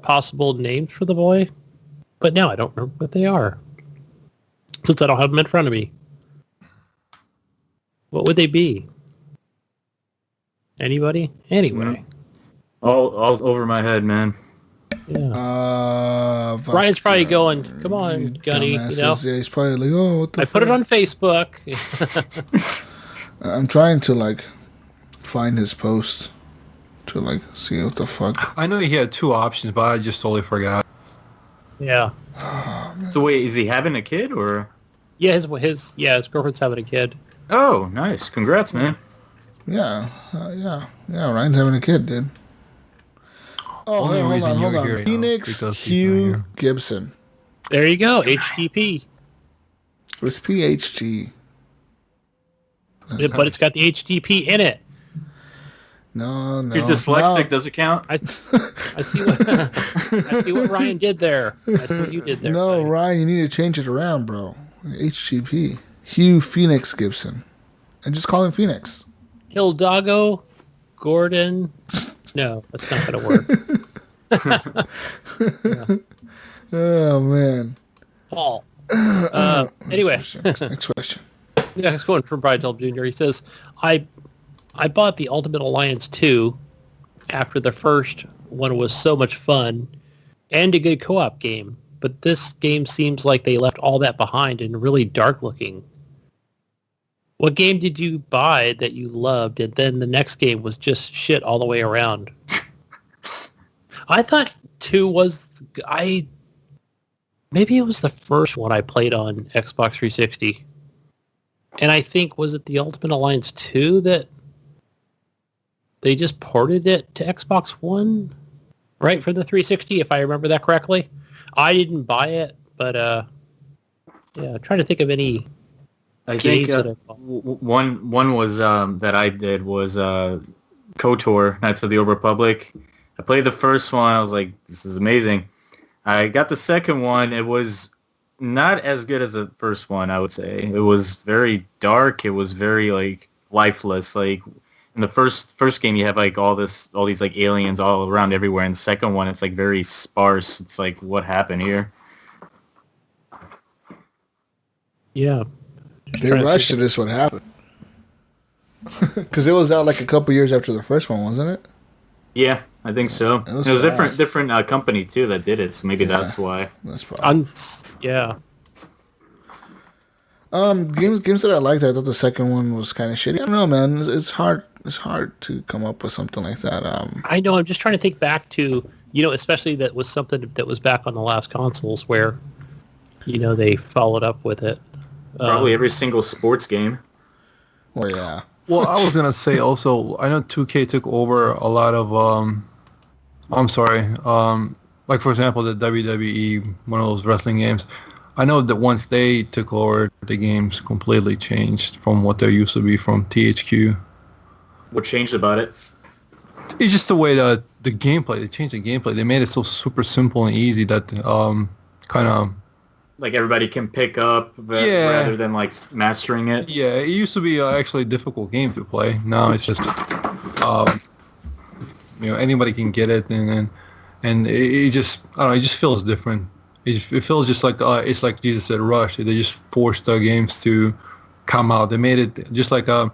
possible names for the boy, but now I don't remember what they are, since I don't have them in front of me. What would they be? Anybody? Anyway. All over my head, man. Yeah. Ryan's probably going, come on, Gunny. You know? Yeah, he's probably like, oh, what the fuck? Put it on Facebook. I'm trying to, like, find his post to, like, see what the fuck. I know he had two options, but I just totally forgot. Yeah. So wait, is he having a kid or? Yeah, his girlfriend's having a kid. Oh, nice. Congrats, man. Yeah, Ryan's having a kid, dude. Oh, hey, hold on. Phoenix Hugh Gibson. There you go, HGP. It's PHG. But it's got the HGP in it. No. You're dyslexic. Does it count? I see what Ryan did there. I see what you did there. No, buddy. Ryan, you need to change it around, bro. HGP. Hugh Phoenix Gibson. And just call him Phoenix. Hildago Gordon. No, that's not going to work. Yeah. Oh, man. Paul. Anyway. Next question. Next one from Brian Tull Jr. He says, I bought the Ultimate Alliance 2 after the first one was so much fun and a good co-op game, but this game seems like they left all that behind and really dark looking. What game did you buy that you loved and then the next game was just shit all the way around? I thought 2 was... Maybe it was the first one I played on Xbox 360. And I think, was it the Ultimate Alliance 2 that they just ported it to Xbox One? Right, for the 360, if I remember that correctly? I didn't buy it, but yeah, I'm trying to think of any... I think one was that I did was KOTOR, Knights of the Old Republic. I played the first one. I was like, this is amazing. I got the second one. It was not as good as the first one, I would say. It was very dark. It was very, like, lifeless. Like, in the first game, you have, like, all these, like, aliens all around everywhere. In the second one, it's, like, very sparse. It's like, what happened here? Yeah. They rushed to this. What happened? Because it was out like a couple years after the first one, wasn't it? Yeah, I think so. It was different company too that did it, so maybe that's why. That's probably. Yeah. Games that I liked, I thought the second one was kind of shitty. I don't know, man. It's hard It's hard to come up with something like that. I know. I'm just trying to think back to, especially that was something that was back on the last consoles where, they followed up with it. Probably every single sports game. Well, yeah. Well, I was gonna say also, I know 2K took over a lot of. Like for example, the WWE, one of those wrestling games. I know that once they took over, the games completely changed from what they used to be from THQ. What changed about it? It's just the way the gameplay. They changed the gameplay. They made it so super simple and easy that kind of. Like everybody can pick up rather than like mastering it. Yeah, it used to be actually a difficult game to play. Now it's just, anybody can get it, and it just, I don't know, it just feels different. It feels just like it's like Jesus said, rush. They just forced the games to come out. They made it just like they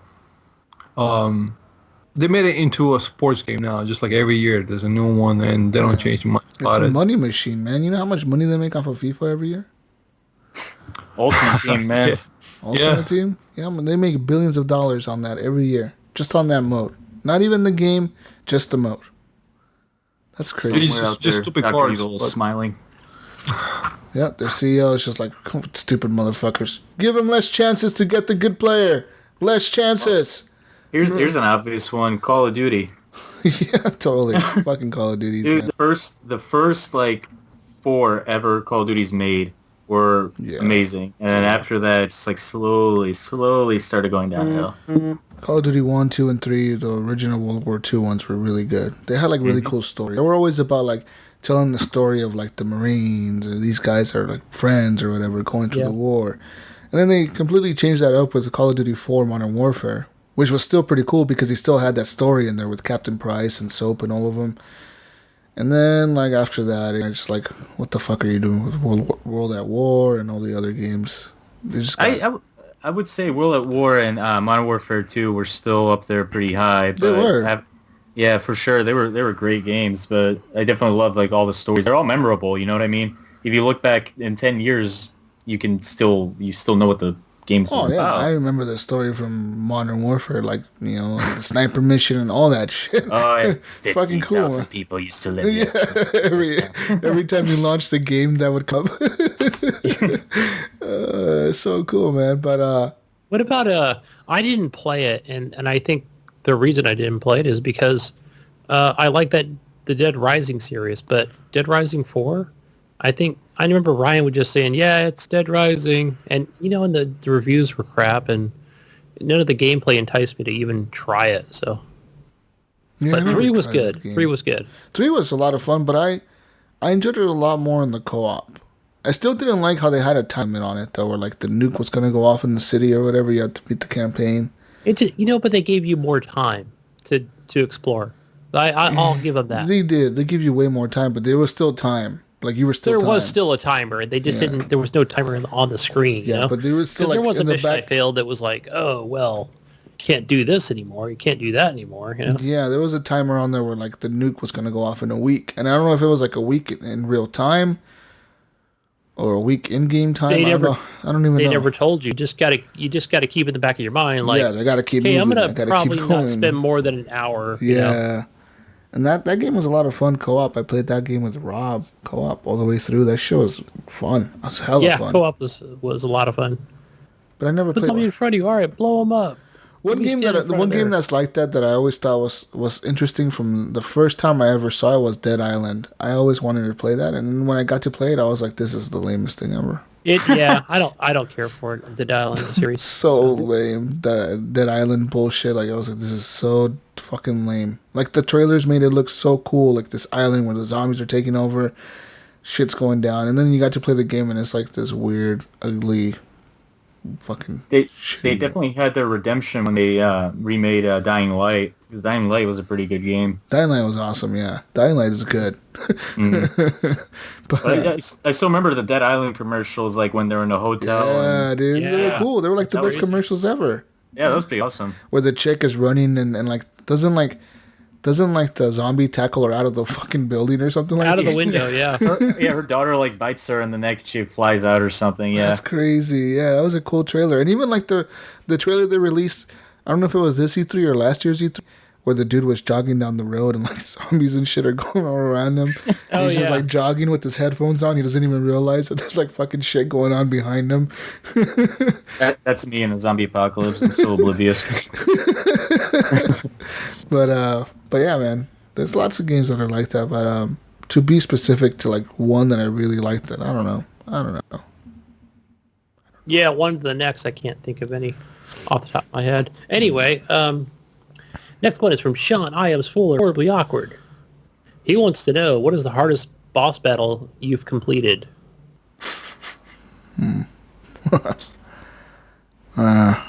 made it into a sports game now. Just like every year, there's a new one, and they don't change much about it. It's a money machine, man. You know how much money they make off of FIFA every year? Ultimate Team, man. Ultimate Team? Yeah, man, they make billions of dollars on that every year. Just on that mode. Not even the game, just the mode. That's crazy. It's just stupid Dr. cards. Evil smiling. Yeah, their CEO is just like, stupid motherfuckers. Give them less chances to get the good player. Less chances. Here's an obvious one. Call of Duty. Yeah, totally. Fucking Call of Duty. Dude, the first like 4 ever Call of Duties made were amazing. And then after that, just like slowly started going downhill. Call of Duty 1, 2, and 3, the original World War II ones were really good. They had like really cool stories. They were always about like telling the story of like the Marines or these guys are like friends or whatever going through the war. And then they completely changed that up with Call of Duty 4 Modern Warfare, which was still pretty cool because he still had that story in there with Captain Price and Soap and all of them. And then, like, after that, it's just like, what the fuck are you doing with World at War and all the other games? I would say World at War and Modern Warfare 2 were still up there pretty high. But they were. Yeah, for sure. They were great games, but I definitely love, like, all the stories. They're all memorable, you know what I mean? If you look back in 10 years, you still know what the games were about. I remember the story from Modern Warfare, like, the sniper mission and all that shit. Oh, fucking cool. 50,000 people used to live there. every time you launched the game, that would come. So cool, man. But what about I didn't play it, and I think the reason I didn't play it is because I like the Dead Rising series, but Dead Rising 4, I remember Ryan was just saying, yeah, it's Dead Rising, and and the reviews were crap, and none of the gameplay enticed me to even try it. So, but 3 was good. 3 was good. 3 was a lot of fun, but I enjoyed it a lot more in the co-op. I still didn't like how they had a time limit on it, though, where like the nuke was gonna go off in the city or whatever. You had to beat the campaign. It but they gave you more time to explore. I'll give them that. They did. They give you way more time, but there was still time. Like you were still. There was still a timer, and they just didn't. There was no timer on the screen. Yeah, but there was still. Because there was a mission I failed that was like, oh well, can't do this anymore. You can't do that anymore. Yeah, there was a timer on there where like the nuke was gonna go off in a week, and I don't know if it was like a week in real time or a week in game time. I don't even know. They never told you. You just gotta keep it in the back of your mind. Like, they gotta keep. Okay, I'm gonna probably not spend more than an hour. Yeah. And that game was a lot of fun co-op. I played that game with Rob co-op all the way through. That show was fun. It was hella fun. Yeah, co-op was a lot of fun. But I never played. Put somebody in front of you. All right, blow them up. One game that's like that I always thought was interesting from the first time I ever saw it was Dead Island. I always wanted to play that, and when I got to play it, I was like, "This is the lamest thing ever." I don't care for it. The Dead Island series so lame. The Dead Island bullshit. Like I was like, this is so fucking lame. Like the trailers made it look so cool. Like this island where the zombies are taking over, shit's going down, and then you got to play the game, and it's like this weird, ugly, fucking. They definitely had their redemption when they remade Dying Light. Because Dying Light was a pretty good game. Dying Light was awesome. Yeah, Dying Light is good. But I still remember the Dead Island commercials, like when they were in a hotel. Yeah, dude, they were cool. They were like the best commercials ever. Yeah, that was pretty awesome. Where the chick is running and like doesn't the zombie tackle her out of the fucking building or something like that? Out of the window, yeah. Her daughter like bites her in the neck, she flies out or something. Yeah, that's crazy. Yeah, that was a cool trailer. And even like the trailer they released I don't know if it was this E3 or last year's E3, where the dude was jogging down the road and like zombies and shit are going all around him. Oh, He's just like jogging with his headphones on. He doesn't even realize that there's like fucking shit going on behind him. That's me in a zombie apocalypse. I'm so oblivious. But yeah, man, there's lots of games that are like that. But to be specific to like one that I really liked, I don't know. Yeah, one to the next. I can't think of any off the top of my head. Anyway, next one is from Sean. I am full horribly awkward. He wants to know, what is the hardest boss battle you've completed? You know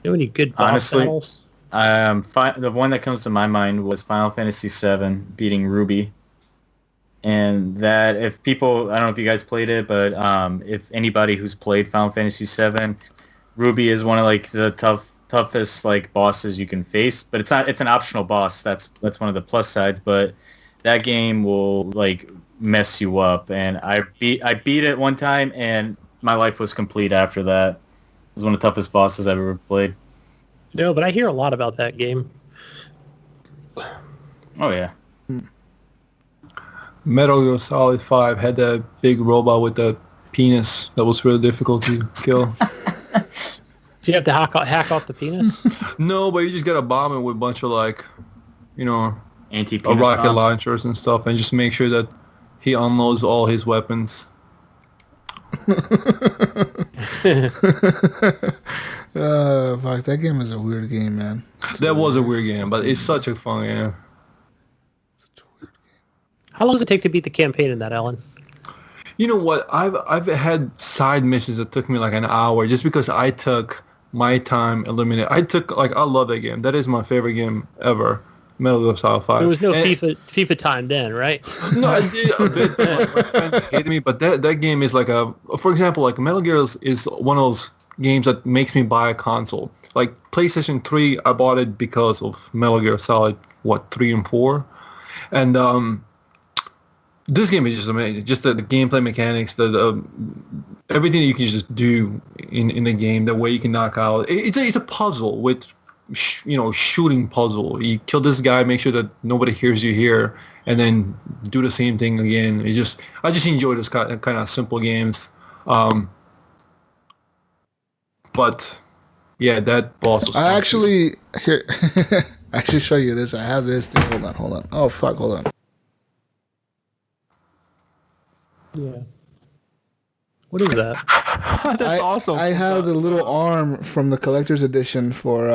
any good boss battles? The one that comes to my mind was Final Fantasy VII beating Ruby. And that, if people, I don't know if you guys played it, but if anybody who's played Final Fantasy VII, Ruby is one of like the toughest like bosses you can face. But it's an optional boss. That's one of the plus sides. But that game will like mess you up. And I beat it one time, and my life was complete after that. It was one of the toughest bosses I've ever played. No, but I hear a lot about that game. Oh yeah. Metal Gear Solid 5 had that big robot with the penis that was really difficult to kill. Do you have to hack off the penis? No, but you just gotta bomb it with a bunch of like, Anti-penis rocket bombs. launchers and stuff, and just make sure that he unloads all his weapons. Fuck, that game is a weird game, man. That was a weird game, but it's such a fun game. How long does it take to beat the campaign in that, Ellen? You know what? I've had side missions that took me like an hour just because I took my time eliminating. I love that game. That is my favorite game ever. Metal Gear Solid 5. There was no FIFA time then, right? No, I did a bit. My friend hated me, but that game is like for example, like Metal Gear is one of those games that makes me buy a console. Like PlayStation 3, I bought it because of Metal Gear Solid 3 and 4, and this game is just amazing. Just the gameplay mechanics, the everything that you can just do in the game, the way you can knock out. It's a puzzle with shooting puzzle. You kill this guy, make sure that nobody hears you here, and then do the same thing again. I just enjoy those kind of simple games. But yeah, that boss was I actually here I should show you this. I have this thing. Hold on. Oh fuck, hold on. Yeah. What is that? That's awesome. I have the little arm from the collector's edition for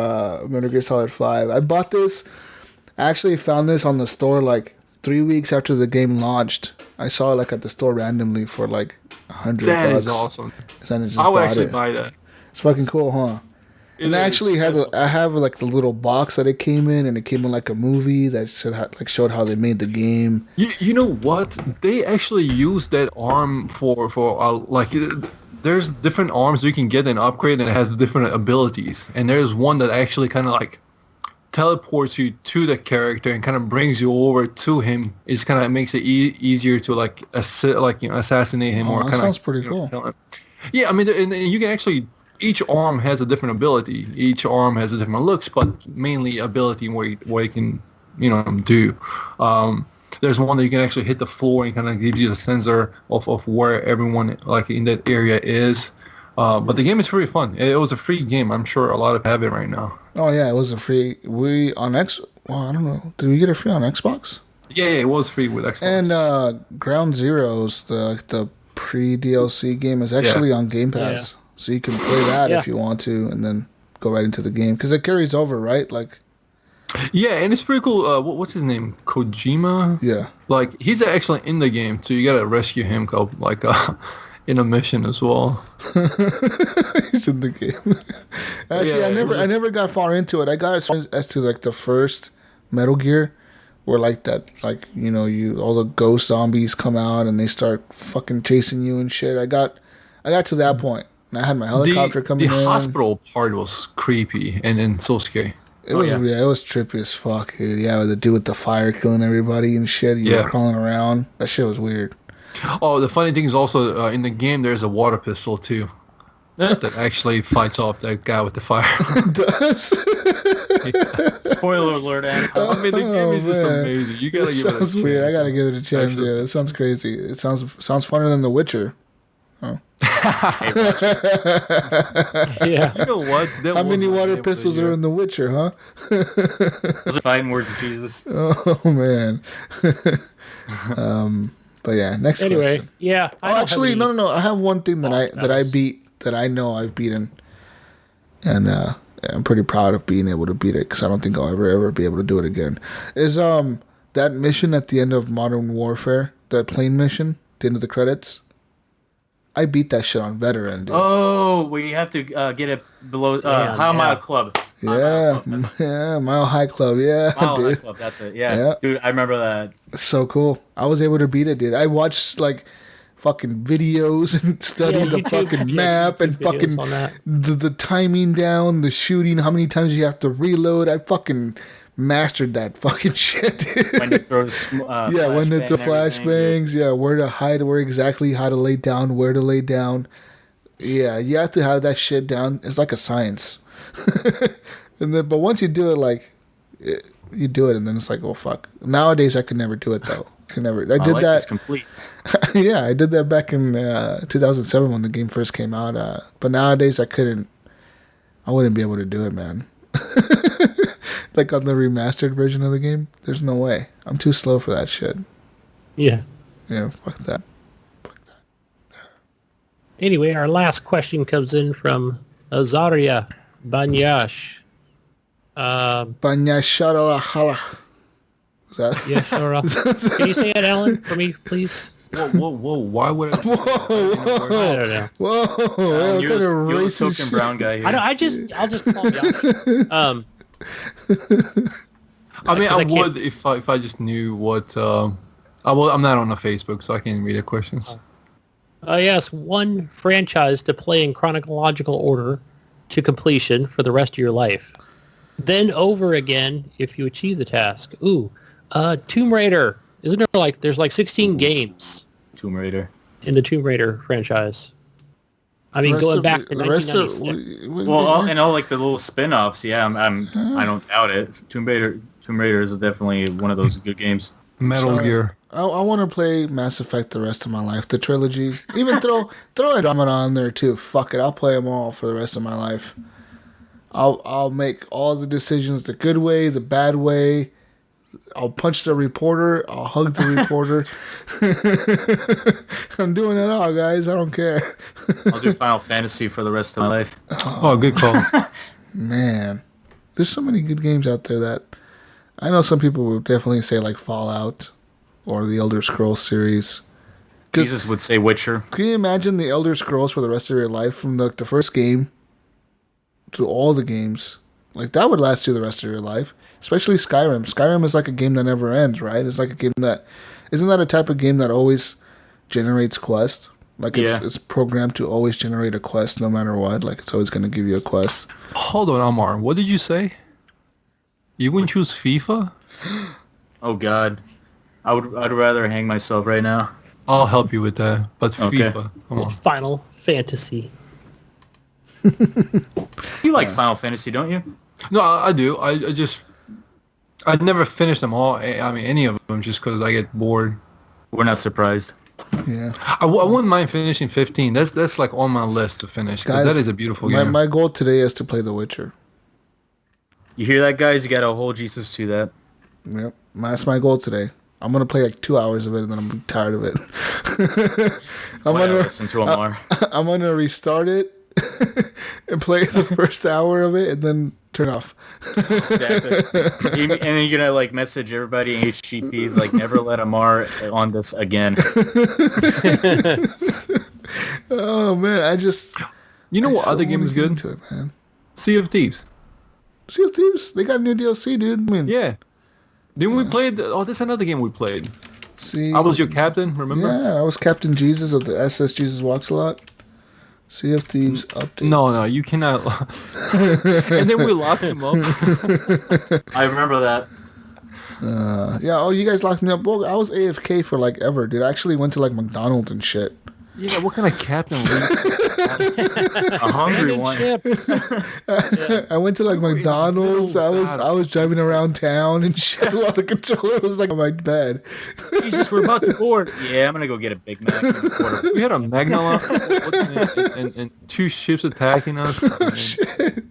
Metal Gear Solid 5. I bought this. I actually found this on the store like 3 weeks after the game launched. I saw it like at the store randomly for like $100. That is awesome. So I just I would bought actually it. buy that. It's fucking cool, huh? And I actually I have like the little box that it came in, and it came in like a movie that showed how they made the game. You know what? They actually use that arm for there's different arms you can get and upgrade, and it has different abilities. And there's one that actually kind of like teleports you to the character and kind of brings you over to him. It kind of makes it easier to like assassinate him or that kind of. sounds pretty cool. Kill him. Yeah, I mean, and you can actually. Each arm has a different ability. Each arm has a different looks, but mainly ability what you can, do. There's one that you can actually hit the floor and kind of gives you the sensor of where everyone like in that area is. But the game is pretty fun. It was a free game. I'm sure a lot of have it right now. Oh yeah, it was a free. Well, I don't know. Did we get it free on Xbox? Yeah, it was free with Xbox. And Ground Zeroes, the pre-DLC game, is actually on Game Pass. Yeah. So you can play that if you want to, and then go right into the game because it carries over, right? Like, yeah, and it's pretty cool. What's his name? Kojima. Yeah. Like he's actually in the game, so you gotta rescue him, like in a mission as well. He's in the game. Actually, I never got far into it. I got as to like the first Metal Gear, where like that, like all the ghost zombies come out and they start fucking chasing you and shit. I got to that point. And I had my helicopter coming in. The hospital part was creepy and so scary. It was trippy as fuck, dude. Yeah, with the dude with the fire killing everybody and shit. You were crawling around. That shit was weird. Oh, the funny thing is also in the game there's a water pistol too. that actually fights off that guy with the fire. It does. Spoiler alert, Ann. I mean, the game is just man. amazing. You gotta It give it a chance. sounds weird. I gotta give it a chance. Actually. Yeah, that sounds crazy. It sounds funner than The Witcher. Yeah. You know what? That How was many my water game of the pistols are year. in The Witcher, huh? Those are fighting words of Jesus. Oh man. But yeah, next Anyway, question. yeah. I don't have Actually, any- no. I have one thing that I battles. beat that I know I've beaten, and I'm pretty proud of being able to beat it because I don't think I'll ever be able to do it again. Is that mission at the end of Modern Warfare, the plane mission, the end of the credits? I beat that shit on veteran, dude. Oh, well, you have to get it below Yeah, How yeah. Mile Club. yeah, yeah, Mile High Club, yeah, Mile High dude. Club, that's it. Yeah. Yeah. Dude, I remember that. It's so cool. I was able to beat it, dude. I watched like fucking videos and studied the YouTube- fucking yeah, map and YouTube videos fucking on that. the timing down, the shooting, how many times you have to reload. I fucking mastered that fucking shit, dude. When you throw Yeah, when it's the flashbang and everything, flashbangs, yeah, where to hide, where exactly how to lay down, where to lay down. Yeah, you have to have that shit down. It's like a science. And then, but once you do it, like, you do it, and then it's like, oh fuck. Nowadays, I could never do it though. Could never. I did life is that. complete. Yeah, I did that back in 2007 when the game first came out. But nowadays, I couldn't. I wouldn't be able to do it, man. Like on the remastered version of the game, there's no way. I'm too slow for that shit. Yeah. Yeah, fuck that. Anyway, our last question comes in from Azaria Banyash. Banyasharahala. Is that? Yeah, sure. Can you say it, Alan, for me, please? Whoa! Why would I? Whoa, I don't know. Whoa, what kind You're of the racist token shit? brown guy here. I'll just call him Yash. I mean, Because I I can't- would if I just knew what. I'm not on the Facebook, so I can't read the questions. Yes, one franchise to play in chronological order to completion for the rest of your life. Then over again if you achieve the task. Tomb Raider. Isn't there there's 16 games Tomb Raider. in the Tomb Raider franchise? I mean, going back to the rest of 1996. Well, and all like the little spin-offs. Yeah, I don't doubt it. Tomb Raider is definitely one of those good games. Metal Gear. I want to play Mass Effect the rest of my life. The trilogy. Even throw Andromeda on there too. Fuck it, I'll play them all for the rest of my life. I'll make all the decisions the good way, the bad way. I'll punch the reporter. I'll hug the reporter. I'm doing it all, guys. I don't care. I'll do Final Fantasy for the rest of my life. Oh, good call. Man, there's so many good games out there that I know some people would definitely say like Fallout or the Elder Scrolls series. Jesus would say Witcher. Can you imagine the Elder Scrolls for the rest of your life from the first game to all the games? Like that would last you the rest of your life. Especially Skyrim. Skyrim is like a game that never ends, right? It's like a game that isn't that a type of game that always generates quests? Like it's programmed to always generate a quest no matter what. Like it's always going to give you a quest. Hold on, Amar. What did you say? You wouldn't choose FIFA? Oh God, I'd rather hang myself right now. I'll help you with that. But Okay. FIFA, come on. Final Fantasy. You like Final Fantasy, don't you? No, I do. I never finish them all. I mean, any of them, just because I get bored. We're not surprised. Yeah. I wouldn't mind finishing 15. That's like on my list to finish. 'Cause Guys, that is a beautiful my, game. my goal today is to play The Witcher. You hear that, guys? You got to hold Jesus to that. Yep. That's my goal today. I'm going to play like 2 hours of it and then I'm gonna be tired of it. I'm Why not going listen to Amar? I'm going to restart it and play the first hour of it and then turn off. Exactly. And then you're gonna like message everybody in HGPs like never let Amar on this again. Oh man, You know what so other game wanna is get good? into it, man. Sea of Thieves. Sea of Thieves, they got new DLC, dude. I mean, Yeah. Didn't we play? That's another game we played. see, I was your captain, remember? yeah, I was Captain Jesus of the SS JesusWalksAlot. Sea of Thieves update. No, you cannot. And then we locked him up. I remember that. Yeah. Oh, you guys locked me up. Well, I was AFK for like ever, dude. I actually went to like McDonald's and shit. Yeah, what kind of captain? A hungry one. Ship. I went to like McDonald's. I was driving around town and shit while the controller was like on my bed. Jesus, we're about to board. Yeah, I'm gonna go get a Big Mac and a quarter. We had a Magna and 2 ships attacking us.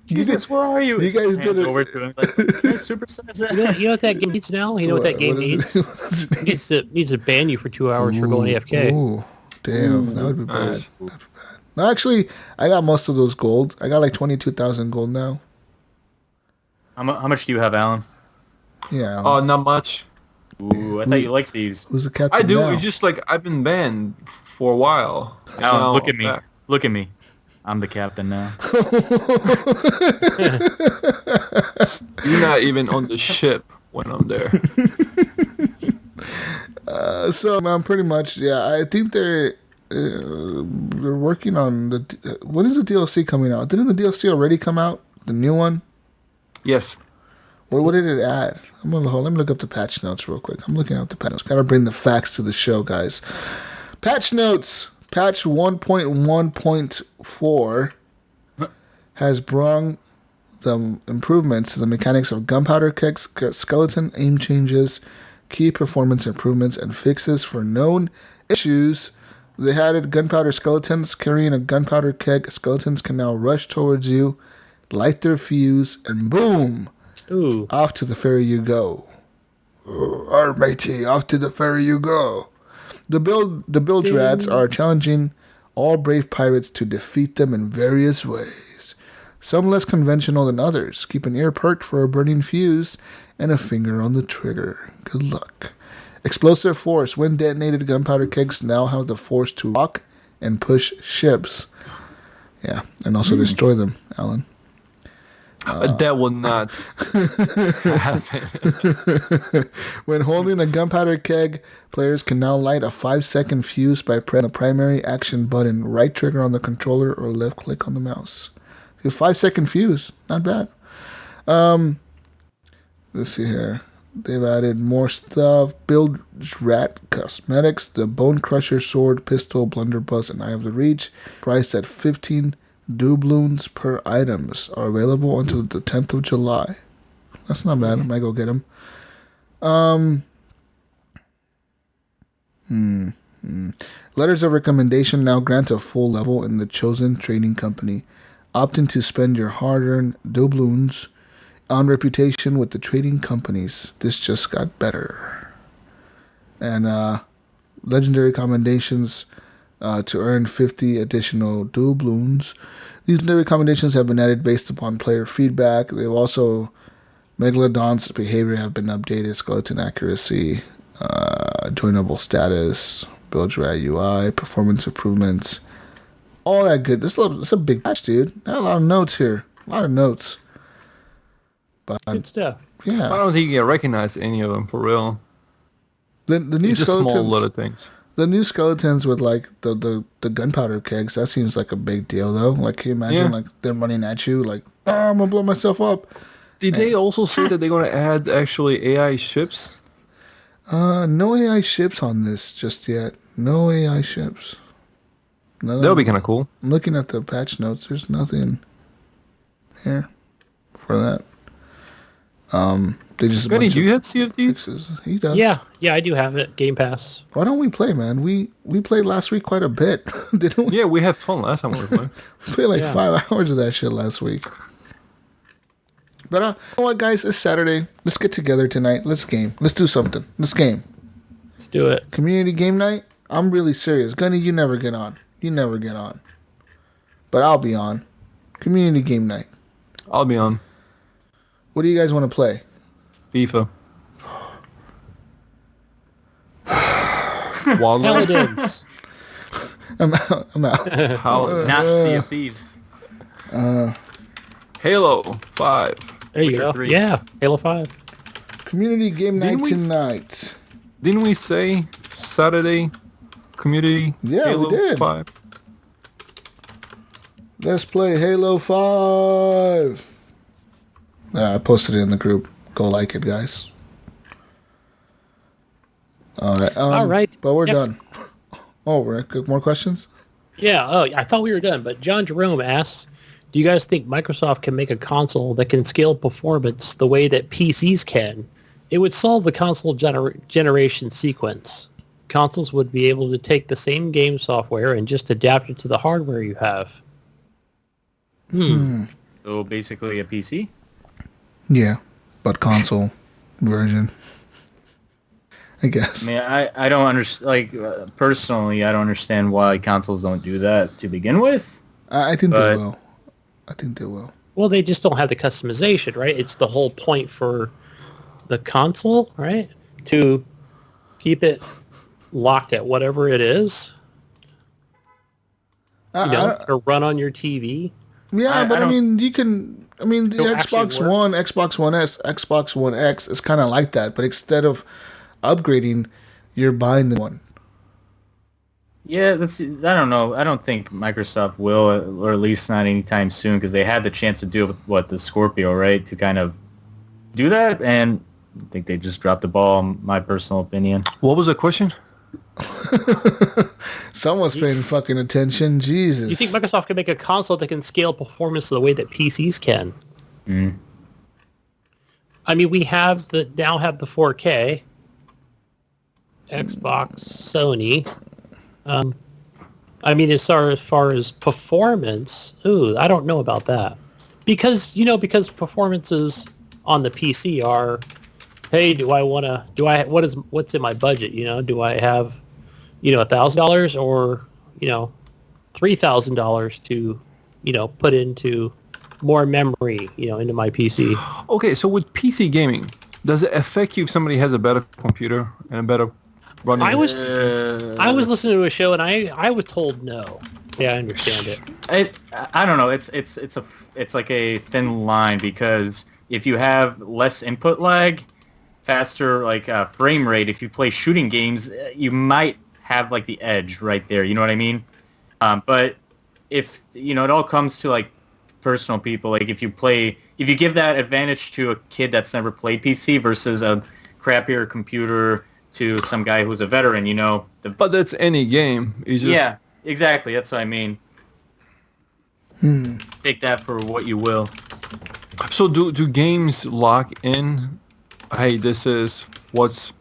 Jesus, where are you? You guys Hands did it. over to him. Like, can I supersize that? You know what that game needs now? You know what that game needs? It needs to ban you for 2 hours for going AFK. Ooh, damn, that would be bad. That would be bad. No, actually, I got most of those gold. I got like 22,000 gold now. How much do you have, Alan? Yeah. Oh, not much. Ooh, I thought you liked these. Who's the captain I do. now? It's just like I've been banned for a while. Alan, Now look at I'm me. back. Look at me. I'm the captain now. You're not even on the ship when I'm there. So I'm pretty much, yeah. I think they're working on the. When is the DLC coming out? Didn't the DLC already come out? The new one. Yes. What did it add? Let me look up the patch notes real quick. I'm looking up the patch notes. Gotta bring the facts to the show, guys. Patch notes. Patch 1.1.4 has brought the improvements to the mechanics of gunpowder kegs, skeleton aim changes, key performance improvements, and fixes for known issues. They added gunpowder skeletons. Carrying a gunpowder keg, skeletons can now rush towards you, light their fuse, and boom! Ooh. Off to the ferry you go. Our matey, off to the ferry you go. The bilge rats are challenging all brave pirates to defeat them in various ways. Some less conventional than others. Keep an ear perked for a burning fuse and a finger on the trigger. Good luck. Explosive force. When detonated, gunpowder kegs now have the force to rock and push ships. Yeah, and also destroy them, Alan. That will not happen. When holding a gunpowder keg, players can now light a 5-second fuse by pressing the primary action button, right trigger on the controller, or left click on the mouse. A 5-second fuse, not bad. Let's see here. They've added more stuff. Build rat cosmetics, the Bone Crusher sword, pistol, blunderbuss, and Eye of the Reach, priced at 15 doubloons per items, are available until the 10th of July. That's not bad. I might go get them. Letters of recommendation now grant a full level in the chosen trading company. Opting to spend your hard-earned doubloons on reputation with the trading companies. This just got better. And legendary commendations to earn 50 additional doubloons. These legendary commendations have been added based upon player feedback. They've also Megalodon's behavior have been updated, skeleton accuracy, joinable status, build rat UI, performance improvements, all that good. This is a big patch, dude. Got a lot of notes here. A lot of notes. But Good stuff. yeah, I don't think you can recognize any of them for real. the new It's just small skeletons. little things. The new skeletons with like the gunpowder kegs, that seems like a big deal though. Like, can you imagine like them running at you like, oh, I'm gonna blow myself up. Did they also say that they're going to add actually AI ships? No AI ships on this just yet. No AI ships. No, That would be kind of cool. I'm looking at the patch notes. There's nothing here for that. They just a Gunny, bunch do of you have CFDs? fixes. He does. Yeah, I do have it. Game Pass. Why don't we play, man? We played last week quite a bit, didn't we? Yeah, we had fun last time we were playing. We played like Yeah. 5 hours of that shit last week. But you know what, guys? It's Saturday. Let's get together tonight. Let's game. Let's do something. Let's game. Let's do it. Community game night. I'm really serious. Gunny, you never get on. You never get on. But I'll be on. Community game night. I'll be on What do you guys want to play? FIFA. Wildlife. Paladins. I'm out. I'm out. How? Not Sea of Thieves. Halo 5. There you Witcher go. 3. Yeah, Halo 5. Community game night Didn't we tonight. Didn't we say Saturday community? Yeah, we Halo did. 5? Let's play Halo 5. I posted it in the group. Go like it, guys. All right. All right. But we're Next. done. Oh, we're more questions? Yeah, I thought we were done, but John Jerome asks, do you guys think Microsoft can make a console that can scale performance the way that PCs can? It would solve the console generation sequence. Consoles would be able to take the same game software and just adapt it to the hardware you have. So basically a PC? Yeah, but console version. I guess. I mean, I don't understand. Like, personally, I don't understand why consoles don't do that to begin with. I think they will. I think they will. Well, they just don't have the customization, right? It's the whole point for the console, right? To keep it locked at whatever it is. To run on your TV. Yeah, but I mean, you can. I mean, the Xbox One, Xbox One S, Xbox One X is kind of like that, but instead of upgrading, you're buying the one. Yeah, I don't know. I don't think Microsoft will, or at least not anytime soon, because they had the chance to do it with the Scorpio, right? To kind of do that, and I think they just dropped the ball, in my personal opinion. What was the question? Someone's paying fucking attention. Jesus. You think Microsoft can make a console that can scale performance the way that PCs can? I mean, we now have the 4K. Xbox, Sony. I mean, as far as performance, I don't know about that. Because performances on the PC are, hey, what's in my budget? Do I have, $1,000 or, $3,000 to, put into more memory, into my PC? Okay, so with PC gaming, does it affect you if somebody has a better computer and a better running? I was listening to a show and I was told no. Yeah, I understand it. I don't know. It's like a thin line, because if you have less input lag, faster frame rate, if you play shooting games, you might have like the edge right there. You know what I mean? But if it all comes to personal people, if you give that advantage to a kid that's never played PC versus a crappier computer to some guy who's a veteran, But that's any game. Yeah, exactly. That's what I mean. Take that for what you will. So do games lock in, hey, this is what's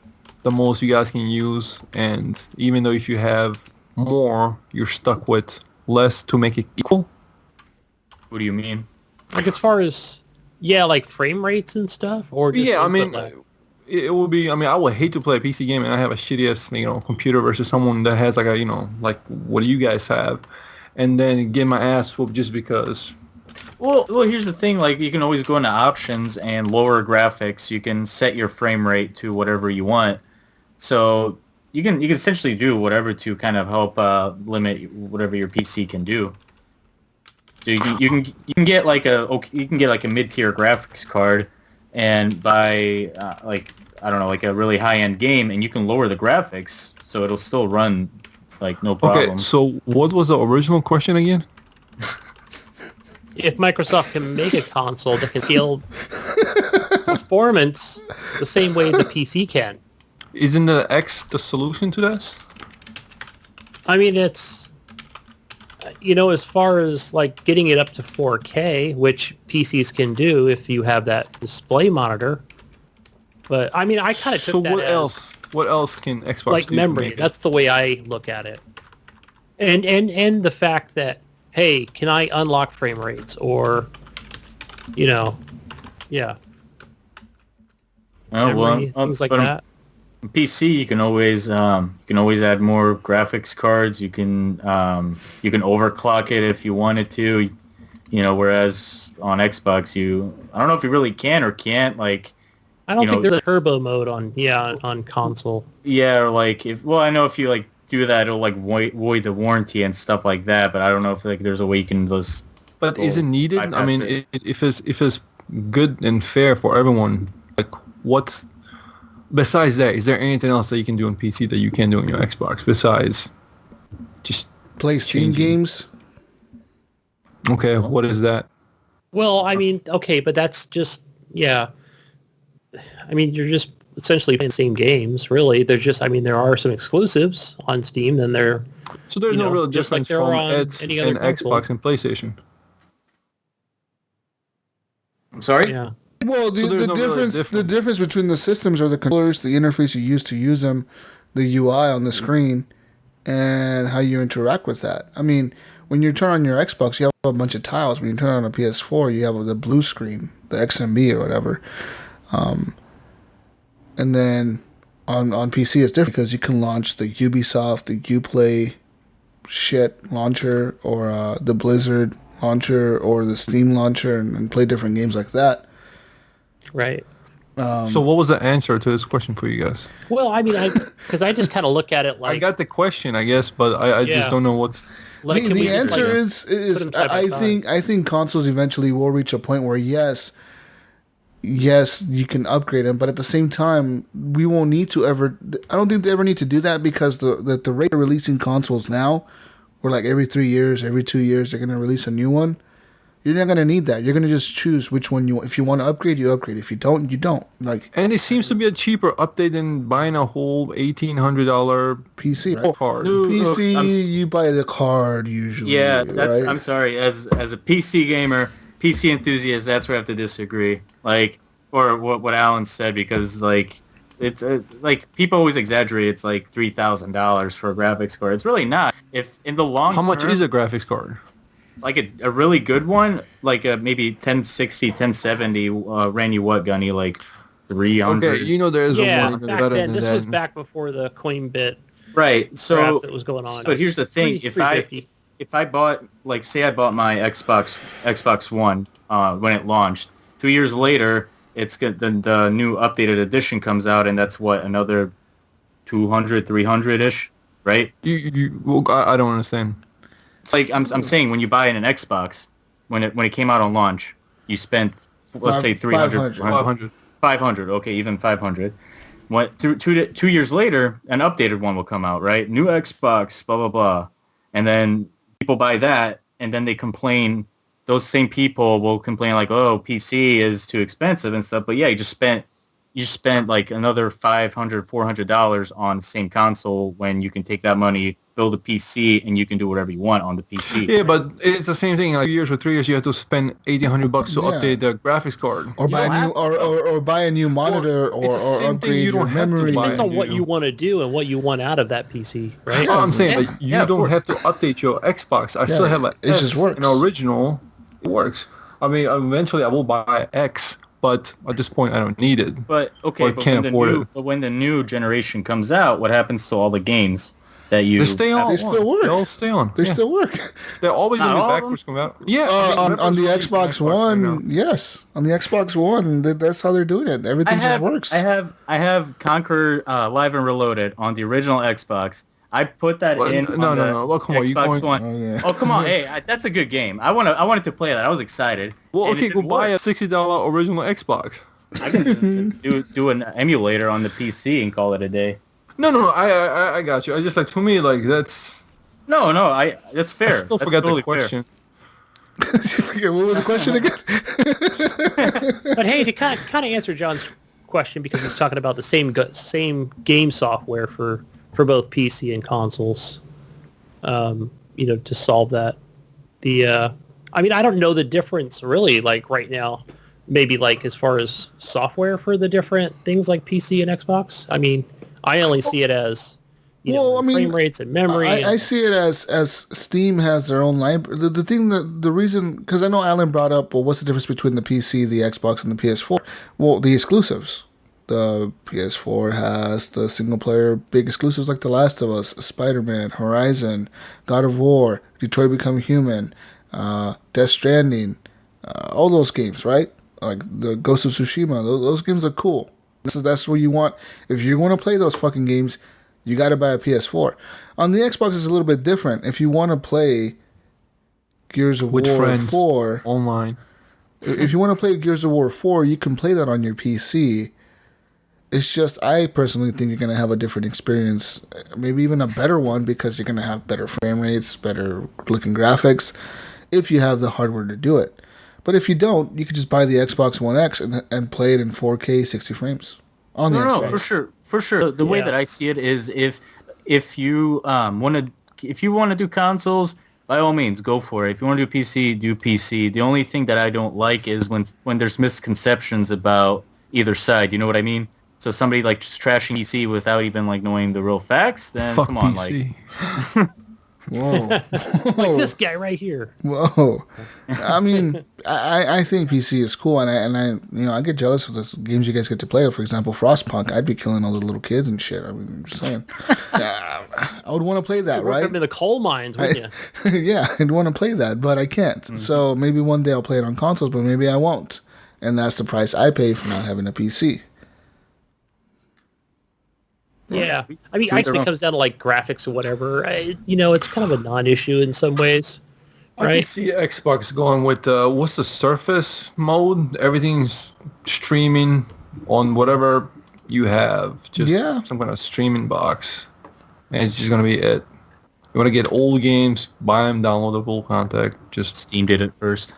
the most you guys can use, and even though if you have more, you're stuck with less to make it equal? What do you mean? As far as, frame rates and stuff? Or just I mean, it would be, I would hate to play a PC game and I have a shitty-ass, computer versus someone that has what do you guys have? And then get my ass whooped just because. Well, here's the thing. You can always go into options and lower graphics. You can set your frame rate to whatever you want. So you can essentially do whatever to kind of help limit whatever your PC can do. So you can get a mid-tier graphics card and buy a really high-end game, and you can lower the graphics so it'll still run no problem. Okay, so what was the original question again? If Microsoft can make a console that can scale performance the same way the PC can. Isn't the X the solution to this? I mean, it's, as far as getting it up to 4K, which PCs can do if you have that display monitor. But I mean, I kind of took that as... What else can Xbox do? Memory. That's the way I look at it. And the fact that, hey, can I unlock frame rates or, yeah. Memory, things like that. PC, you can always add more graphics cards. You can overclock it if you wanted to, whereas on Xbox I don't know if you really can or can't. I don't think there's a turbo mode on console. Yeah, or I know if you do that, it'll void the warranty and stuff like that. But I don't know if there's a way you can just. But is it needed? I mean, if it's good and fair for everyone, what's besides that? Is there anything else that you can do on PC that you can't do on your Xbox besides just play Steam games? Okay, what is that? Well, I mean, okay, but that's just I mean, you're just essentially playing the same games, really. There's just, there are some exclusives on Steam, and they're So there's no real just like difference there from are on it any other and console. Xbox and PlayStation. I'm sorry? Yeah. Well, the difference between the systems are the controllers, the interface you use to use them, the UI on the screen, and how you interact with that. I mean, when you turn on your Xbox, you have a bunch of tiles. When you turn on a PS4, you have the blue screen, the XMB or whatever. And then on PC, it's different because you can launch the Ubisoft, the Uplay shit launcher, or the Blizzard launcher, or the Steam launcher, and play different games like that. Right. So what was the answer to this question for you guys? Well, I mean, because I just kind of look at it like I got the question, I guess, but I just don't know what's... Like, The answer is them side by side? I think consoles eventually will reach a point where yes, you can upgrade them, but at the same time, we won't need to ever. I don't think they ever need to do that because the rate of releasing consoles now, we're like every 3 years, every 2 years, they're gonna release a new one. You're not gonna need that. You're gonna just choose which one you. If you want to upgrade, you upgrade. If you don't, you don't. Like, And it seems to be a cheaper update than buying a whole $1,800 PC, right? card. PC, you buy the card usually. Yeah, that's. right? I'm sorry. As a PC gamer, PC enthusiast, that's where I have to disagree. Like, or what Alan said, because like it's like people always exaggerate. It's like $3,000 for a graphics card. It's really not. If in the long How much term, is a graphics card? like a really good one, like a maybe 1060, 1070, ran you what, Gunny? Like 300. Okay, there's a yeah, one even back better then. than This that. was back before the coin bit Right. crap So that was going on. But here's the thing: if I bought, like, say I bought my Xbox One when it launched, 2 years later, it's the new updated edition comes out, and that's what, another 200, 300-ish, right? I don't understand. It's like I'm saying, when you buy an Xbox, when it came out on launch, you spent, let's say 300, 500. 500, okay, even 500. What, 2 years later, an updated one will come out, right? New Xbox, blah, blah, blah. And then people buy that, and then they complain. Those same people will complain like, oh, PC is too expensive and stuff. But yeah, you spent like another $500, $400 on the same console when you can take that money, build a PC, and you can do whatever you want on the PC. Yeah, but it's the same thing. Like 2 years or 3 years, you have to spend $1,800 to update the graphics card. Or buy a new, or buy a new monitor, or upgrade your memory. Depends on what you want to do and what you want out of that PC, right? No, I'm saying like, you don't have to update your Xbox. I still have it just works. An original. It works. I mean, eventually I will buy X, but at this point I don't need it. But okay, but when the new generation comes out, what happens to all the games that you? They stay on. They still work. They all stay on. They still work. They're always going to be all of backwards coming out. Yeah. On the Xbox One, yes. On the Xbox One, that's how they're doing it. Everything just works. I have Conquer Live and Reloaded on the original Xbox. I put that in. No. Well, come on, Xbox One. Oh, yeah. Oh, come on. Hey, that's a good game. I wanted to play that. I was excited. Well, And okay, it go didn't buy a work. $60 original Xbox. I can just do an emulator on the PC and call it a day. No, I got you. I just like, to me, like, that's... No, that's fair. I still That's forgot totally the question. What was the question again? But hey, to kind of answer John's question, because he's talking about the same game software for both PC and consoles, to solve that. I mean, I don't know the difference really, like right now, maybe like as far as software for the different things like PC and Xbox. I mean, I only see it as, frame rates and memory. I see it as Steam has their own library. The reason, because I know Alan brought up, well, what's the difference between the PC, the Xbox, and the PS4? Well, the exclusives. The PS4 has the single-player big exclusives like The Last of Us, Spider-Man, Horizon, God of War, Detroit Become Human, Death Stranding, all those games, right? Like the Ghost of Tsushima. Those games are cool. So that's what you want. If you want to play those fucking games, you got to buy a PS4. On the Xbox, it's a little bit different. If you want to play Gears of With War friends, 4 online, if you want to play Gears of War 4, you can play that on your PC. It's just, I personally think you're going to have a different experience, maybe even a better one, because you're going to have better frame rates, better looking graphics, if you have the hardware to do it. But if you don't, you could just buy the Xbox One X and play it in 4K 60 frames on the Xbox. No, for sure. The way that I see it is if you want to if you want to do consoles, by all means, go for it. If you want to do PC, do PC. The only thing that I don't like is when there's misconceptions about either side. You know what I mean? So somebody like just trashing PC without even like knowing the real facts, then Fuck come on, PC. like. Whoa. Like this guy right here. Whoa. I mean, I think PC is cool, and I I get jealous of the games you guys get to play. For example, Frostpunk. I'd be killing all the little kids and shit. I mean, I'm just saying. I would want to play that, Work right? up in the coal mines, wouldn't you? Yeah, I'd want to play that, but I can't. Mm-hmm. So maybe one day I'll play it on consoles, but maybe I won't. And that's the price I pay for not having a PC. Yeah. I mean, I guess it comes down to like graphics or whatever. It's kind of a non-issue in some ways, I can right? see Xbox going with what's the Surface mode? Everything's streaming on whatever you have. Just some kind of streaming box, and it's just gonna be it. You want to get old games, buy them, downloadable content. Just Steam did it first.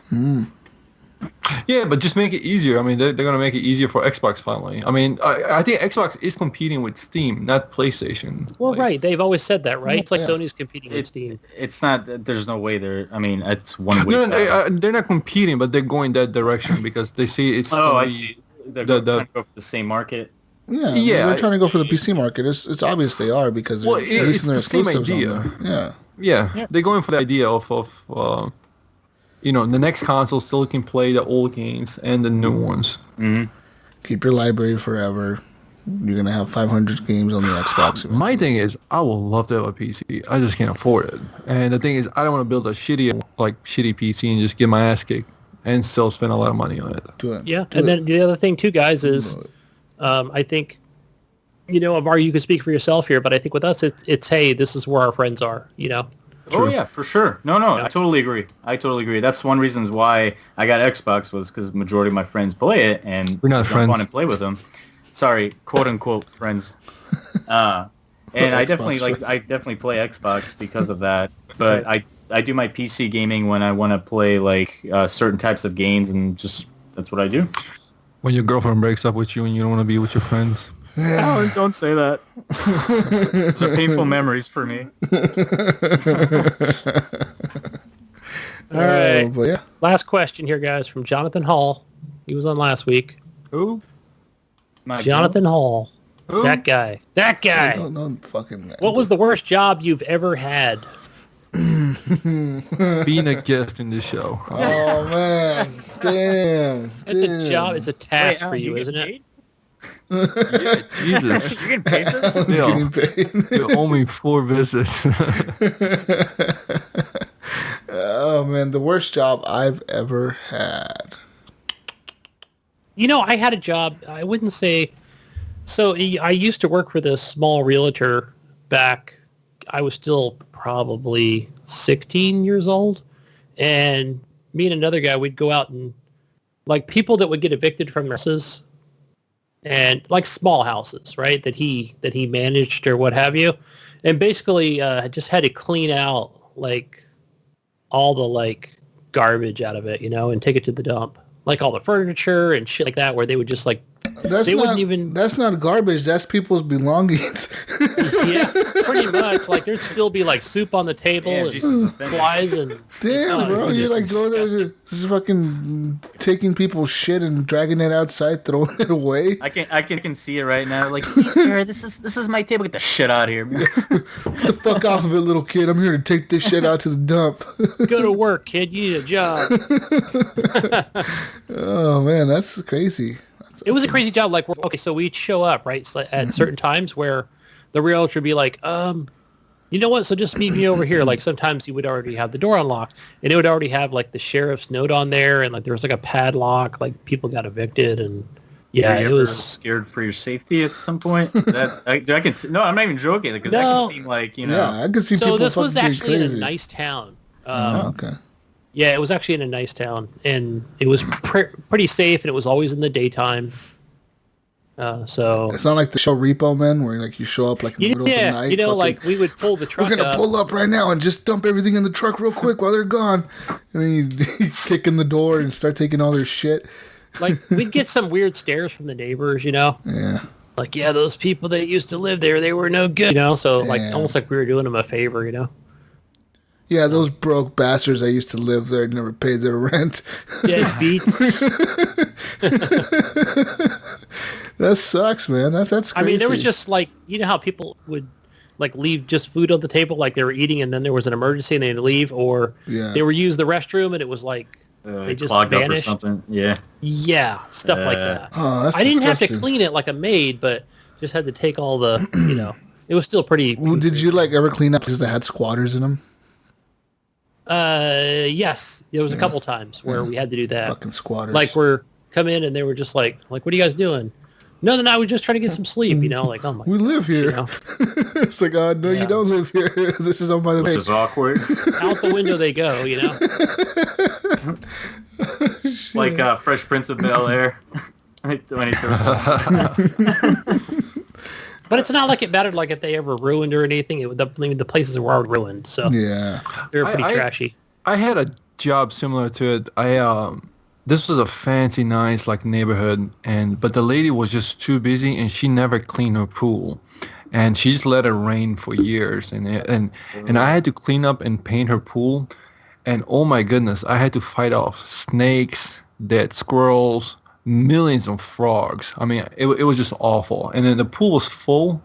yeah, but just make it easier. I mean, they're gonna make it easier for Xbox finally. I mean, I think Xbox is competing with Steam, not PlayStation. Well, Like, right. They've always said that, right? It's like Yeah. Sony's competing with Steam. It's not. There's no way they're. I mean, it's one way. No, they're not competing, but they're going that direction because they see it's. Oh, gonna I be- see. They're the- trying to go for the same market. Yeah, Yeah, they're trying to go for the PC market. It's obvious they are because Well, at least it's in their the same exclusives on idea. there. Yeah. Yeah, they're going for the idea of the next console still can play the old games and the new ones. Keep your library forever. You're gonna have 500 games on the Xbox. My thing is, I would love to have a PC. I just can't afford it. And the thing is, I don't want to build a shitty PC and just get my ass kicked and still spend a lot of money on it. Do it. Yeah. Do And it. then the other thing too, guys, is I think, Amar, you can speak for yourself here, but I think with us, it's hey, this is where our friends are, Oh yeah, for sure. No, I totally agree. That's one reason why I got Xbox was because majority of my friends play it and We're not jump friends. on and play with them. Sorry, quote unquote friends. And I definitely play Xbox because of that. But I do my PC gaming when I want to play like certain types of games, and just that's what I do. When your girlfriend breaks up with you and you don't want to be with your friends. Oh, don't say that. Those are painful memories for me. All right. But yeah. Last question here, guys, from Jonathan Hall. He was on last week. Who? Jonathan Hall. Who? That guy. No fucking. What was the worst job you've ever had? Being a guest in this show. Oh man! Damn. It's a job. It's a task for you, isn't it? Yeah, Jesus. You get paid for this? It's Yeah. getting paid. You owe me 4 visits. Oh man, the worst job I've ever had. I had a job. I wouldn't say. So I used to work for this small realtor back. I was still probably 16 years old, and me and another guy, we'd go out and like people that would get evicted from their houses, and like small houses, right? That he managed or what have you, and basically just had to clean out like all the like garbage out of it, and take it to the dump, like all the furniture and shit like that, where they would just like That's they not, wouldn't even. That's not garbage. That's people's belongings. Yeah, pretty much. Like there'd still be like soup on the table Yeah, and Jesus. flies and Damn, bro, you you're just like going there, just fucking taking people's shit and dragging it outside, throwing it away. I can see it right now. Like, please, sir, this is my table. Get the shit out of here. Get the fuck off of it, little kid. I'm here to take this shit out to the dump. go to work, kid. You need a job. Oh man, that's crazy. It was a crazy job. Like, okay, so we'd show up right so at certain times where the realtor would be like, you know what? So just meet me over here. Like sometimes he would already have the door unlocked, and it would already have like the sheriff's note on there, and like there was like a padlock. Like people got evicted, and yeah, Were you it ever was. scared for your safety at some point. I can see, no, I'm not even joking because that No. can seem like Yeah, I could see So people this was fucking getting actually in a crazy. nice town. Oh, okay. Yeah, it was actually in a nice town, and it was pretty safe, and it was always in the daytime. So It's not like the show Repo Man, where like you show up like in the middle of the night. fucking, like we would pull the truck we're gonna up. pull up right now and just dump everything in the truck real quick while they're gone, and then you kick in the door and start taking all their shit. Like we'd get some weird stares from the neighbors, Yeah. like, yeah, those people that used to live there, they were no good, so like Damn. almost like we were doing them a favor, Yeah, those broke bastards that used to live there never paid their rent. Dead beats. That sucks, man. That's crazy. I mean, there was just like, you know how people would like leave just food on the table, like they were eating, and then there was an emergency and they'd leave, or they were use the restroom and it was like they just clogged vanished. up or something. Yeah. Yeah, stuff like that. Oh, that's I didn't have disgusting. to clean it like a maid, but just had to take all the, you know, it was still pretty. Well, did you like ever clean up places that had squatters in them? Yes, there was a couple times where we had to do that. Fucking squatters. Like we're come in and they were just like, what are you guys doing? No, I was just trying to get some sleep, you know, like, oh my. We live here. You know? It's like, oh, no, you don't live here. This is on my This is awkward. Out the window they go, you know. Like Fresh Prince of Bel-Air. When he throws But it's not like it mattered like if they ever ruined or anything. The places were already ruined, so Yeah. they were pretty I- trashy. I had a job similar to it. This was a fancy, nice like neighborhood, but the lady was just too busy, and she never cleaned her pool, and she just let it rain for years, and I had to clean up and paint her pool, and oh my goodness, I had to fight off snakes, dead squirrels, millions of frogs. I mean, it was just awful, and then the pool was full,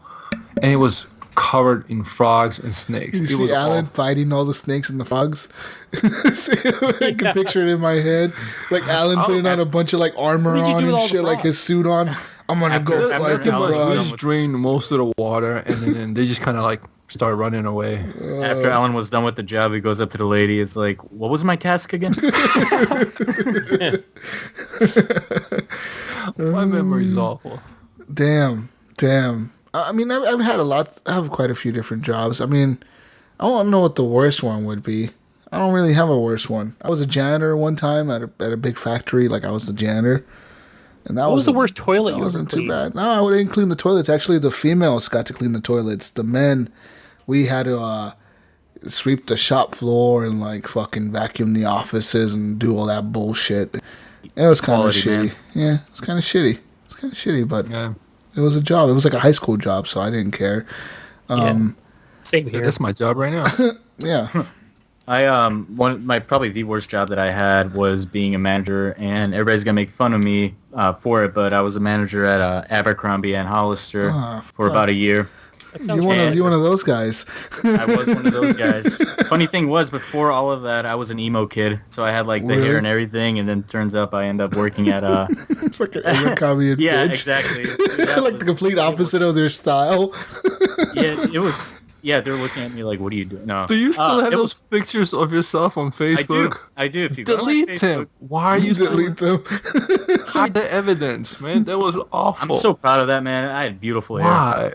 and it was covered in frogs and snakes. You It see was Alan awful. fighting all the snakes and the frogs? I can picture it in my head. Like Alan putting on a bunch of like armor What did you on do with and all the shit, like his suit on. I'm gonna go After fight the Alan was We done frogs. just drained most of the water, and then they just kind of like start running away. After Alan was done with the job, he goes up to the lady. It's like, what was my task again? My memory's awful. Damn. I mean, I've had a lot. I have quite a few different jobs. I mean, I don't know what the worst one would be. I don't really have a worst one. I was a janitor one time at a big factory. Like I was the janitor, and that What was the wasn't- worst toilet That you ever wasn't too cleaned? bad. No, I didn't clean the toilets. Actually, the females got to clean the toilets. The men, we had to sweep the shop floor and like fucking vacuum the offices and do all that bullshit. It was kind of Quality, shitty. man. Yeah, it was kind of shitty. But Yeah, it was a job. It was like a high school job, so I didn't care. Same here. that's my job right now. Yeah. Probably the worst job that I had was being a manager, and everybody's gonna make fun of me for it, but I was a manager at Abercrombie and Hollister for about a year. That sounds You're one of those guys. I was one of those guys. Funny thing was, before all of that, I was an emo kid, so I had like the Really? hair and everything, and then turns up I end up working at Fucking Abercrombie and yeah, Fitch. exactly. Dude, that Like was- the complete opposite of their style. Yeah, it was. Yeah, they're looking at me like, "What are you doing?" No. Do you still have it those was- pictures of yourself on Facebook? I do. If you go to my Delete Facebook- them. Why are you still Delete them. hide the evidence, man? That was awful. I'm so proud of that, man. I had beautiful hair. Why?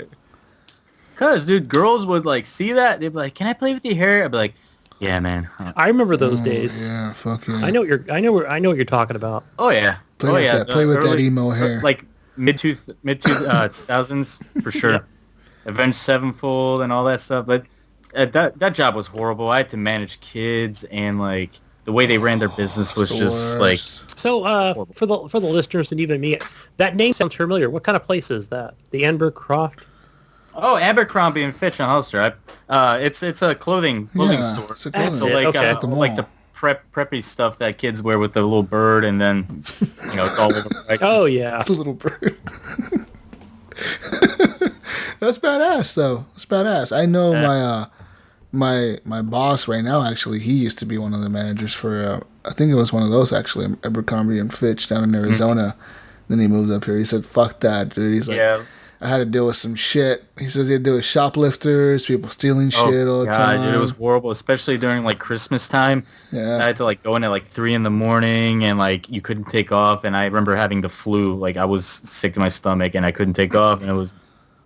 Cause, dude, girls would like see that. They'd be like, "Can I play with your hair?" I'd be like, "Yeah, man." I remember those days. Yeah, fuck yeah. I know what you're talking about. Oh yeah. Play oh with yeah. that. Play with that emo hair. Like mid 2000s for sure. Yep. Avenged Sevenfold and all that stuff. But that job was horrible. I had to manage kids, and like the way they ran their business was The just like. worst. So for the listeners and even me, that name sounds familiar. What kind of place is that? The Amber Croft? Oh, Abercrombie and Fitch and Hollister. It's a clothing Yeah, store. it's a That's So clothing. it. like Okay. At the like mall. the preppy stuff that kids wear with the little bird, and then it's all over the price. Oh yeah. Little bird. That's badass, though. It's badass. I know my boss right now. Actually, he used to be one of the managers for. I think it was one of those actually, Abercrombie and Fitch down in Arizona. Then he moved up here. He said, "Fuck that, dude." He's like, Yeah. I had to deal with some shit. He says he had to deal with shoplifters, people stealing shit all the time. Dude, it was horrible, especially during like Christmas time. I Yeah. had to like go in at like 3 a.m, and like you couldn't take off. And I remember having the flu. Like I was sick to my stomach, and I couldn't take off, and it was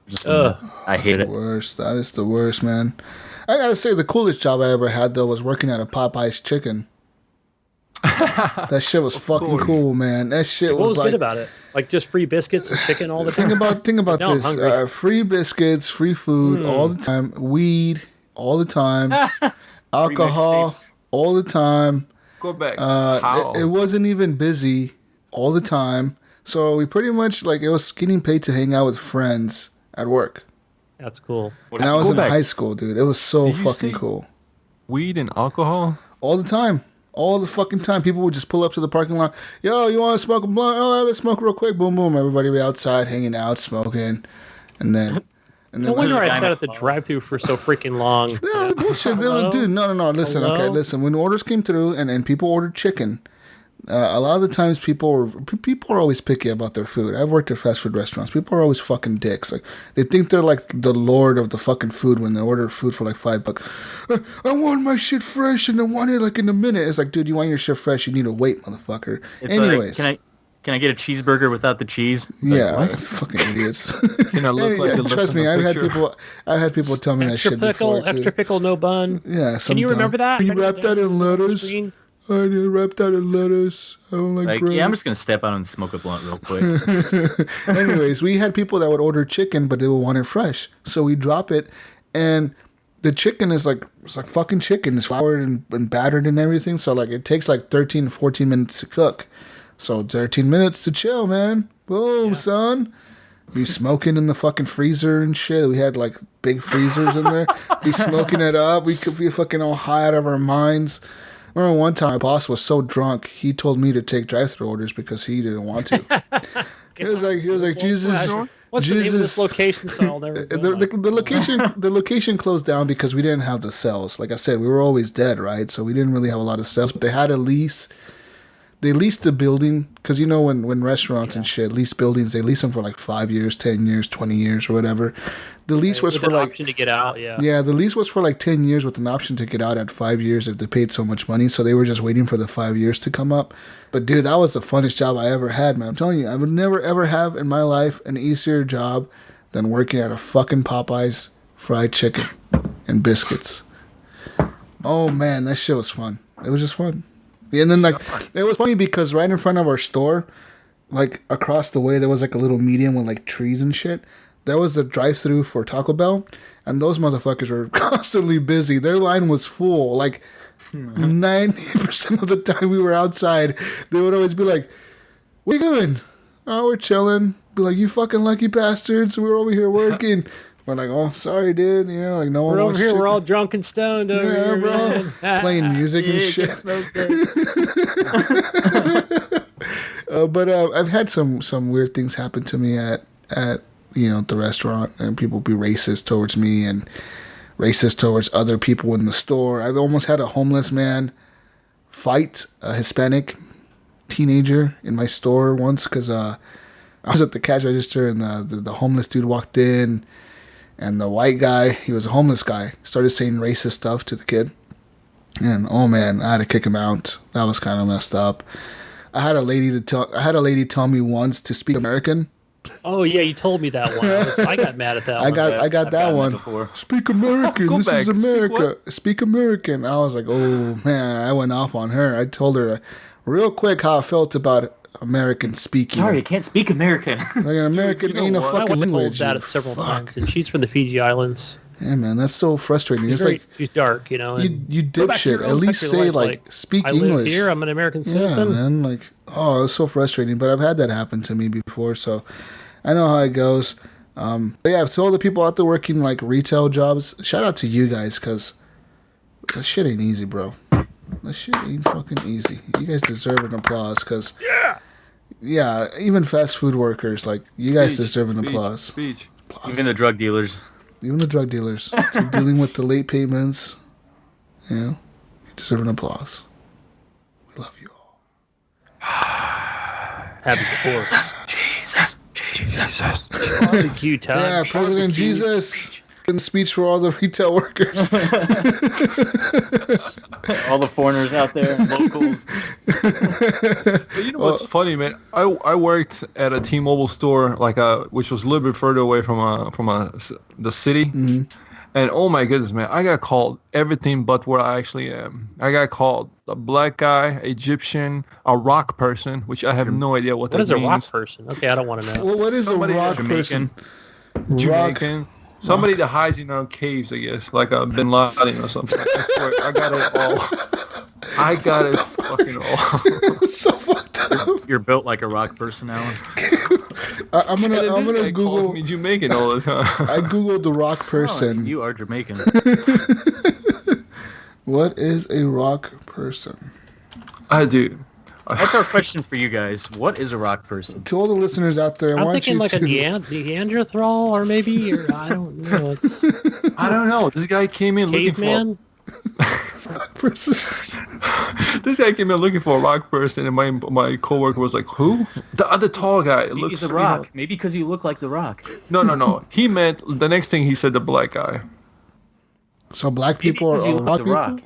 just I hate The it. worst. That is the worst, man. I gotta say, the coolest job I ever had though was working at a Popeye's chicken. That shit was fucking course. cool, man. That shit What was like. good about it? Like just free biscuits and chicken all the time. Think about Now I'm this: hungry. free biscuits, free food all the time, weed all the time, alcohol mixtapes. all the time. Go back. How? It wasn't even busy all the time, so we pretty much like it was getting paid to hang out with friends at work. That's cool. And I was Go in back. high school, dude. It was so Did you fucking say- cool. weed and alcohol? All the time. All the fucking time. People would just pull up to the parking lot. Yo, you want to smoke a blunt? Oh, let's smoke real quick. Boom, boom. Everybody be outside hanging out, smoking. And then... No wonder I sat at the drive-thru for so freaking long. No, bullshit. Dude, no. Listen, Hello? okay, listen. When orders came through and people ordered chicken, a lot of the times people are always picky about their food. I've worked at fast food restaurants. People are always fucking dicks. Like they think they're like the lord of the fucking food when they order food for like $5. I want my shit fresh and I want it like in a minute. It's like, dude, you want your shit fresh? You need to wait, motherfucker. It's Anyways. like, can I get a cheeseburger without the cheese? It's Yeah, like, what? fucking idiots. Can I look like the look Trust in me, the I've had people tell me that Extra shit pickle, before too. extra pickle, no bun. Yeah, Can you remember that? Can you wrap that in lettuce? Screen? I need to wrap that in lettuce. I don't like bread. Yeah, I'm just gonna step out and smoke a blunt real quick. Anyways, we had people that would order chicken, but they would want it fresh. So we drop it, and the chicken is like fucking chicken. It's floured and battered and everything. So like it takes like 13, 14 minutes to cook. So 13 minutes to chill, man. Boom, son. Be smoking in the fucking freezer and shit. We had like big freezers in there. Be smoking it up. We could be fucking all high out of our minds. I remember one time my boss was so drunk, he told me to take drive-thru orders because he didn't want to. He was like, Jesus. What's the name of this location? So I'll never go. The location closed down because we didn't have the cells. Like I said, we were always dead, right? So we didn't really have a lot of cells. But they had a lease. They leased the building because you know when restaurants and shit lease buildings, they lease them for like 5 years, 10 years, 20 years or whatever. The lease was for an like option to get out. Yeah. Yeah, the lease was for like 10 years with an option to get out at 5 years if they paid so much money. So they were just waiting for the 5 years to come up. But dude, that was the funnest job I ever had, man. I'm telling you, I would never ever have in my life an easier job than working at a fucking Popeyes fried chicken and biscuits. Oh man, that shit was fun. It was just fun. And then like it was funny because right in front of our store, like across the way, there was like a little median with like trees and shit. That was the drive-thru for Taco Bell, and those motherfuckers were constantly busy. Their line was full. Like 90% of the time we were outside, they would always be like, "What are you doing?" "Oh, we're chilling." Be like, "You fucking lucky bastards! We're over here working." We're like, "Oh, sorry, dude." You know, like no one. We're over wants here. chicken. We're all drunk and stoned over here, bro. man. Playing music and shit. But I've had some weird things happen to me at the restaurant, and people be racist towards me and racist towards other people in the store. I've almost had a homeless man fight a Hispanic teenager in my store once because I was at the cash register and the homeless dude walked in, and the white guy, he was a homeless guy, started saying racist stuff to the kid. And oh man, I had to kick him out. That was kind of messed up. I had a lady tell me once to speak American. Oh yeah, you told me that one. I got mad at that I one. got that one. Speak American. Go This back. is America. Speak American. I was like, oh man, I went off on her. I told her real quick how I felt about American speaking. Sorry, I can't speak American. Like an American Dude, you ain't know a what? I fucking went told language. that you several fuck. times, and she's from the Fiji Islands. Yeah, man, that's so frustrating. It's like She's dark, you know. And you go back to your dipshit. At own least country say life, like speak I English. live here. I'm an American Yeah, citizen. man. Like, oh, it's so frustrating. But I've had that happen to me before, so I know how it goes. But yeah, to all the people out there working like retail jobs, shout out to you guys, because that shit ain't easy, bro. That shit ain't fucking easy. You guys deserve an applause, because yeah, even fast food workers, like you guys deserve an applause. Speech. Even the drug dealers. Even the drug dealers dealing with the late payments, you know, you deserve an applause. We love you all. Happy support. Jesus. Barbecue time. Yeah, President Jesus. Good speech for all the retail workers. All the foreigners out there, locals. But you know what's funny, man? I worked at a T-Mobile store, which was a little bit further away from the city. Mm-hmm. And oh my goodness, man, I got called everything but where I actually am. I got called a black guy, Egyptian, a rock person, which I have no idea what that means. What is a rock person? Okay, I don't want to know. Well, what is Somebody a rock Jamaican. person? Jamaican. Somebody that hides in caves, I guess, like a Bin Laden or something. I swear, I got it all. I got it fucking all. It's so fucked up. You're built like a rock person, Alan. I'm gonna Guy calls Google. me Jamaican all the time. I googled the rock person. You are Jamaican. Well, What is a rock person? Dude. That's our question for you guys. What is a rock person? To all the listeners out there, I I'm want thinking you like to... a Neanderthal, or maybe, or I don't know. It's I don't know. This guy came in looking caveman. person. This guy came in looking for a rock person, and my coworker was like, "Who? The other tall guy. Maybe Looks the rock. Maybe because you look like the rock. No. He meant the next thing he said the black guy. So black people Maybe 'cause are you rock look the people? rock.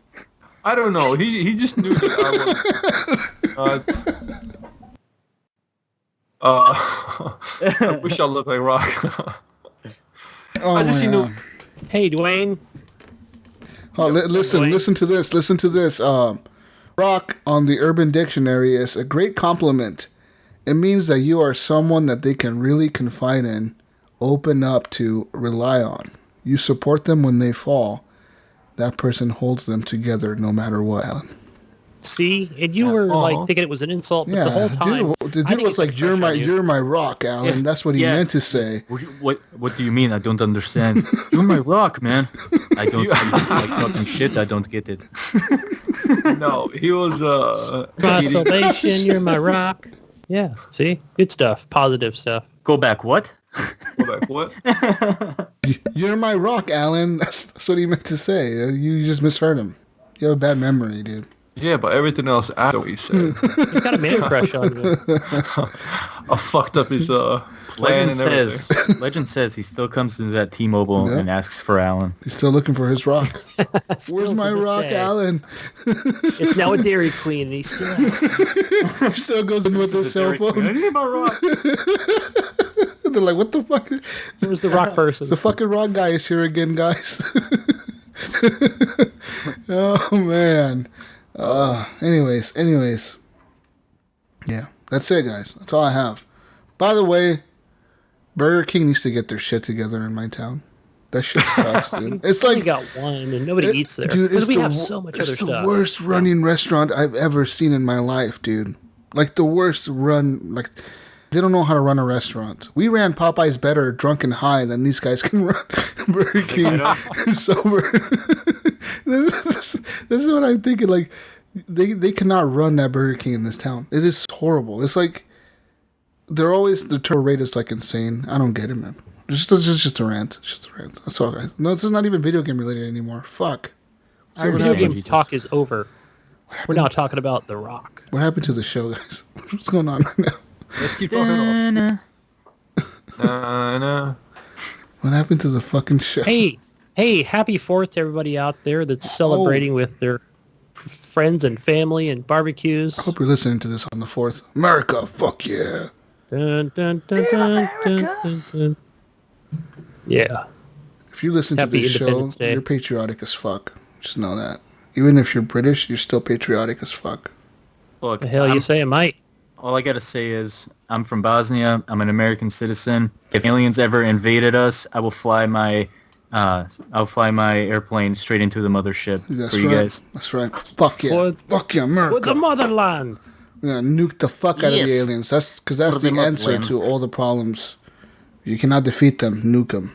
I don't know. He just knew that I was. I wish I looked like rock. Oh, I just my knew. God. Hey, Dwayne. Oh, listen to this. Rock on the Urban Dictionary is a great compliment. It means that you are someone that they can really confide in, open up to, rely on. You support them when they fall. That person holds them together no matter what, Alan. See, and you were like thinking it was an insult, but the whole time the dude was like, "You're my rock, Alan." Yeah. That's what he meant to say. What do you mean? I don't understand. You're my rock, man. I don't like talking shit. I don't get it. No, he was. My salvation, you're my rock. Yeah, see, good stuff, positive stuff. Go back. What? Like, what? You're my rock, Alan. That's what he meant to say. You just misheard him. You have a bad memory, dude. Yeah, but everything else after what he said, He's got a man crush on you. I fucked up his plan and everything. Legend says he still comes into that T-Mobile and asks for Alan. He's still looking for his rock. Still Where's to my this rock, day. Alan? It's now a Dairy Queen, and he still He still goes in with his cell I phone. need my rock. They're like, "What the fuck? Where's the rock person? The fucking rock guy is here again, guys." Oh man. Anyways. Yeah, that's it, guys. That's all I have. By the way, Burger King needs to get their shit together in my town. That shit sucks, dude. It's We like, got one, and nobody eats there. dude, Because it's we the have so much other it's the stuff. worst running restaurant I've ever seen in my life, dude. Like the worst run. Like they don't know how to run a restaurant. We ran Popeyes better drunk and high than these guys can run Burger King sober. This is what I'm thinking. Like they cannot run that Burger King in this town. It is horrible. It's like the turn rate is like insane. I don't get it, man. It's just a rant. It's just a rant. That's all, guys. No, this is not even video game related anymore. Fuck. Our video game talk is over. We're now talking about The Rock. What happened to the show, guys? What's going on right now? Let's keep talking. What happened to the fucking show? Hey, happy 4th to everybody out there that's celebrating with their friends and family and barbecues. I hope you're listening to this on the 4th. America, fuck yeah. Dun, dun, dun, dun, dun, dun, dun. Yeah. If you listen Happy to this show, Independence Day. you're patriotic as fuck. Just know that. Even if you're British, you're still patriotic as fuck. Look, The hell you say, Mike? all I gotta say is I'm from Bosnia. I'm an American citizen. If aliens ever invaded us, I will fly my airplane straight into the mothership That's for you right. guys. That's right. Fuck yeah. For- Fuck yeah, America. With the motherland. We're gonna nuke the fuck out of the Yes. aliens. That's because that's For the the answer motherland. to all the problems. You cannot defeat them. Nuke them.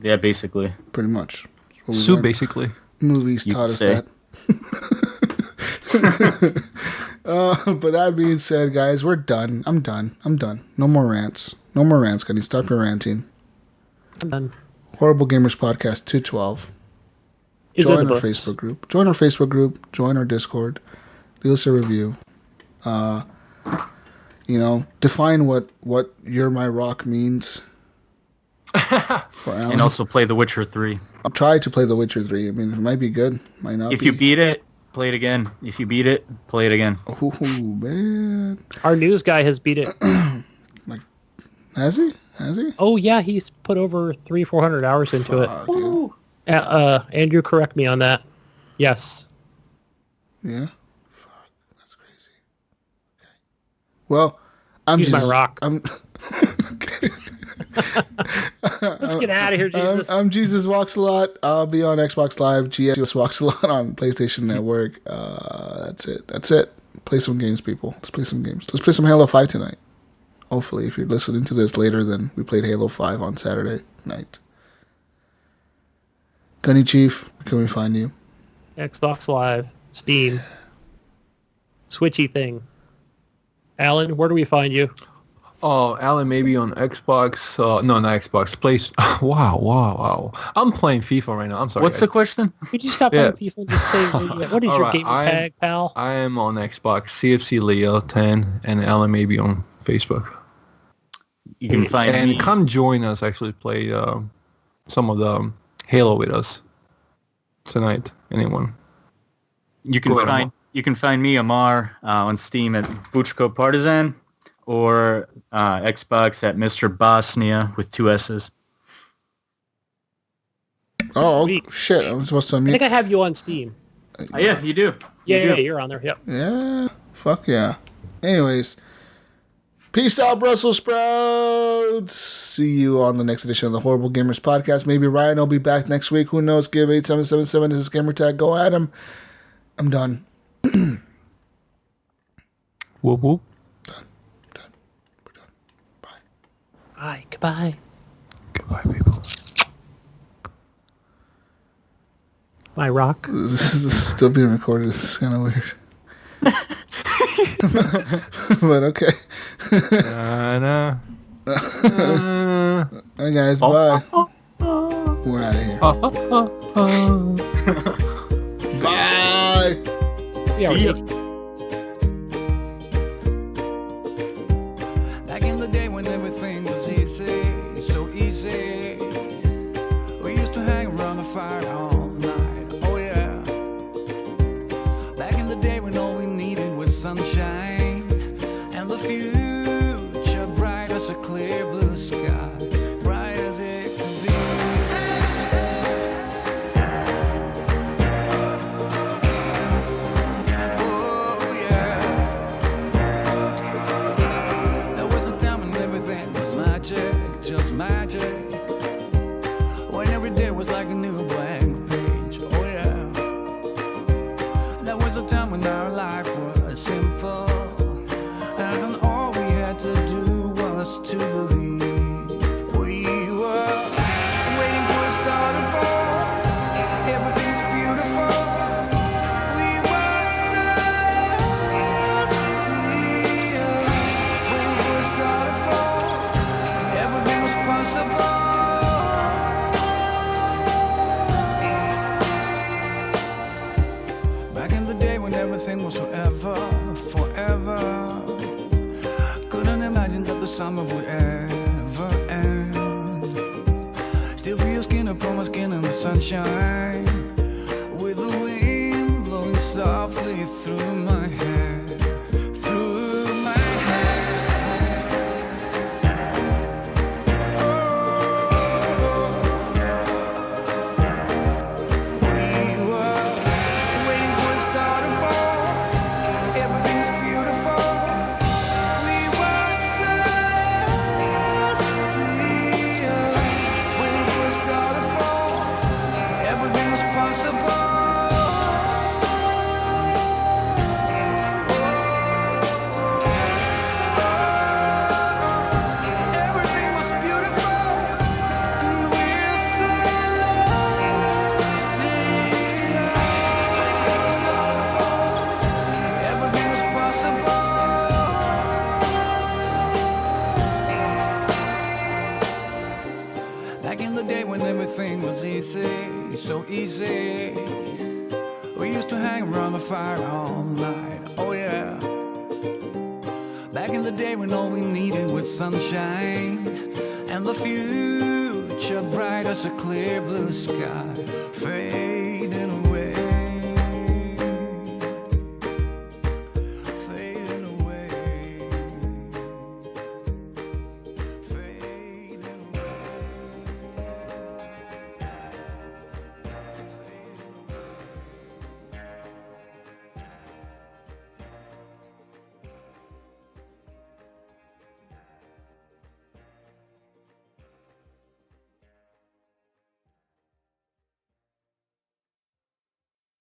Yeah, basically. Pretty much. That's what we So learned. basically, Movies You taught us say. that. But that being said, guys, we're done. I'm done. No more rants. Gunny. Stop your ranting. I'm done. Horrible Gamers Podcast 212. Is in Join the our books. Facebook group. Join our Facebook group. Join our Discord. Leave us a review. Define what "You're My Rock" means. For Alan. And also play The Witcher 3. I'll try to play The Witcher 3. I mean, it might be good. Might not If be. you beat it, play it again. If you beat it, play it again. Oh, man. Our news guy has beat it. Has he? Oh, yeah, he's put over 300-400 hours into Fuck, dude. it. Andrew, correct me on that. Yes. Yeah. Fuck. That's crazy. Okay. Well, I'm Use my Jesus. rock. I'm okay. Let's get out of here, Jesus. I'm Jesus Walks a Lot. I'll be on Xbox Live, Jesus Walks a Lot on PlayStation Network. That's it. Play some games, people. Let's play some games. Let's play some Halo 5 tonight. Hopefully, if you're listening to this later, then we played Halo 5 on Saturday night. GunnyChief, where can we find you? Xbox Live, Steam, Switchy thing. Alan, where do we find you? Oh, Alen Maybe on Xbox. No, not Xbox. Place. Wow. I'm playing FIFA right now. I'm sorry. What's the question? Could you stop playing FIFA and just say, what is your gamer tag, pal? I am on Xbox, CFC Leo 10, and Alen Maybe on Facebook. You can find me. And come join us. Actually, play some of the Halo with us tonight. Anyone? You can find me, Amar, on Steam at Buchko Partisan, or Xbox at Mr. Bosnia with 2 S's. Oh, shit. I'm supposed to I unmute. think I have you on Steam. Yeah, you do. Yeah, you're on there. Yep. Yeah. Fuck yeah. Anyways. Peace out, Brussels sprouts. See you on the next edition of the Horrible Gamers podcast. Maybe Ryan will be back next week. Who knows? Give 8777 is his gamer tag. Go at him. I'm done. Whoop whoop. Done. We're done. Bye. Bye. Goodbye. Goodbye, people. My rock. This is still being recorded. This is kind of weird. But okay. Nah. Alright, guys. Bye. We're out of here. Bye. Yeah, See ya. Back in the day when everything was easy, so easy. We used to hang around the fire all night, oh yeah. Back in the day when all we needed was sunshine, and the future bright as a clear blue sky, bright as it could be. Oh yeah. There was a time when everything was magic, just magic. When every day was like a new blank page, oh yeah. There was a time when our life was simple, and all we had to do was to believe. We were waiting for a star to fall, everything's beautiful. We were celestial, waiting for a star to fall, everything was possible. Back in the day when everything was forever, forever. Couldn't imagine that the summer would ever end. Still feel your skin upon my skin in the sunshine, with the wind blowing softly through my hair, through my hair. We were waiting for a star to fall, everything's beautiful. We were celestial, waiting for a star to fall, everything was possible. Everything was beautiful, and we're celestial. Everything was possible. Back in the day when everything was easy, so easy. We used to hang around the fire all night, oh yeah. Back in the day when all we needed was sunshine, and the future bright as a clear blue sky.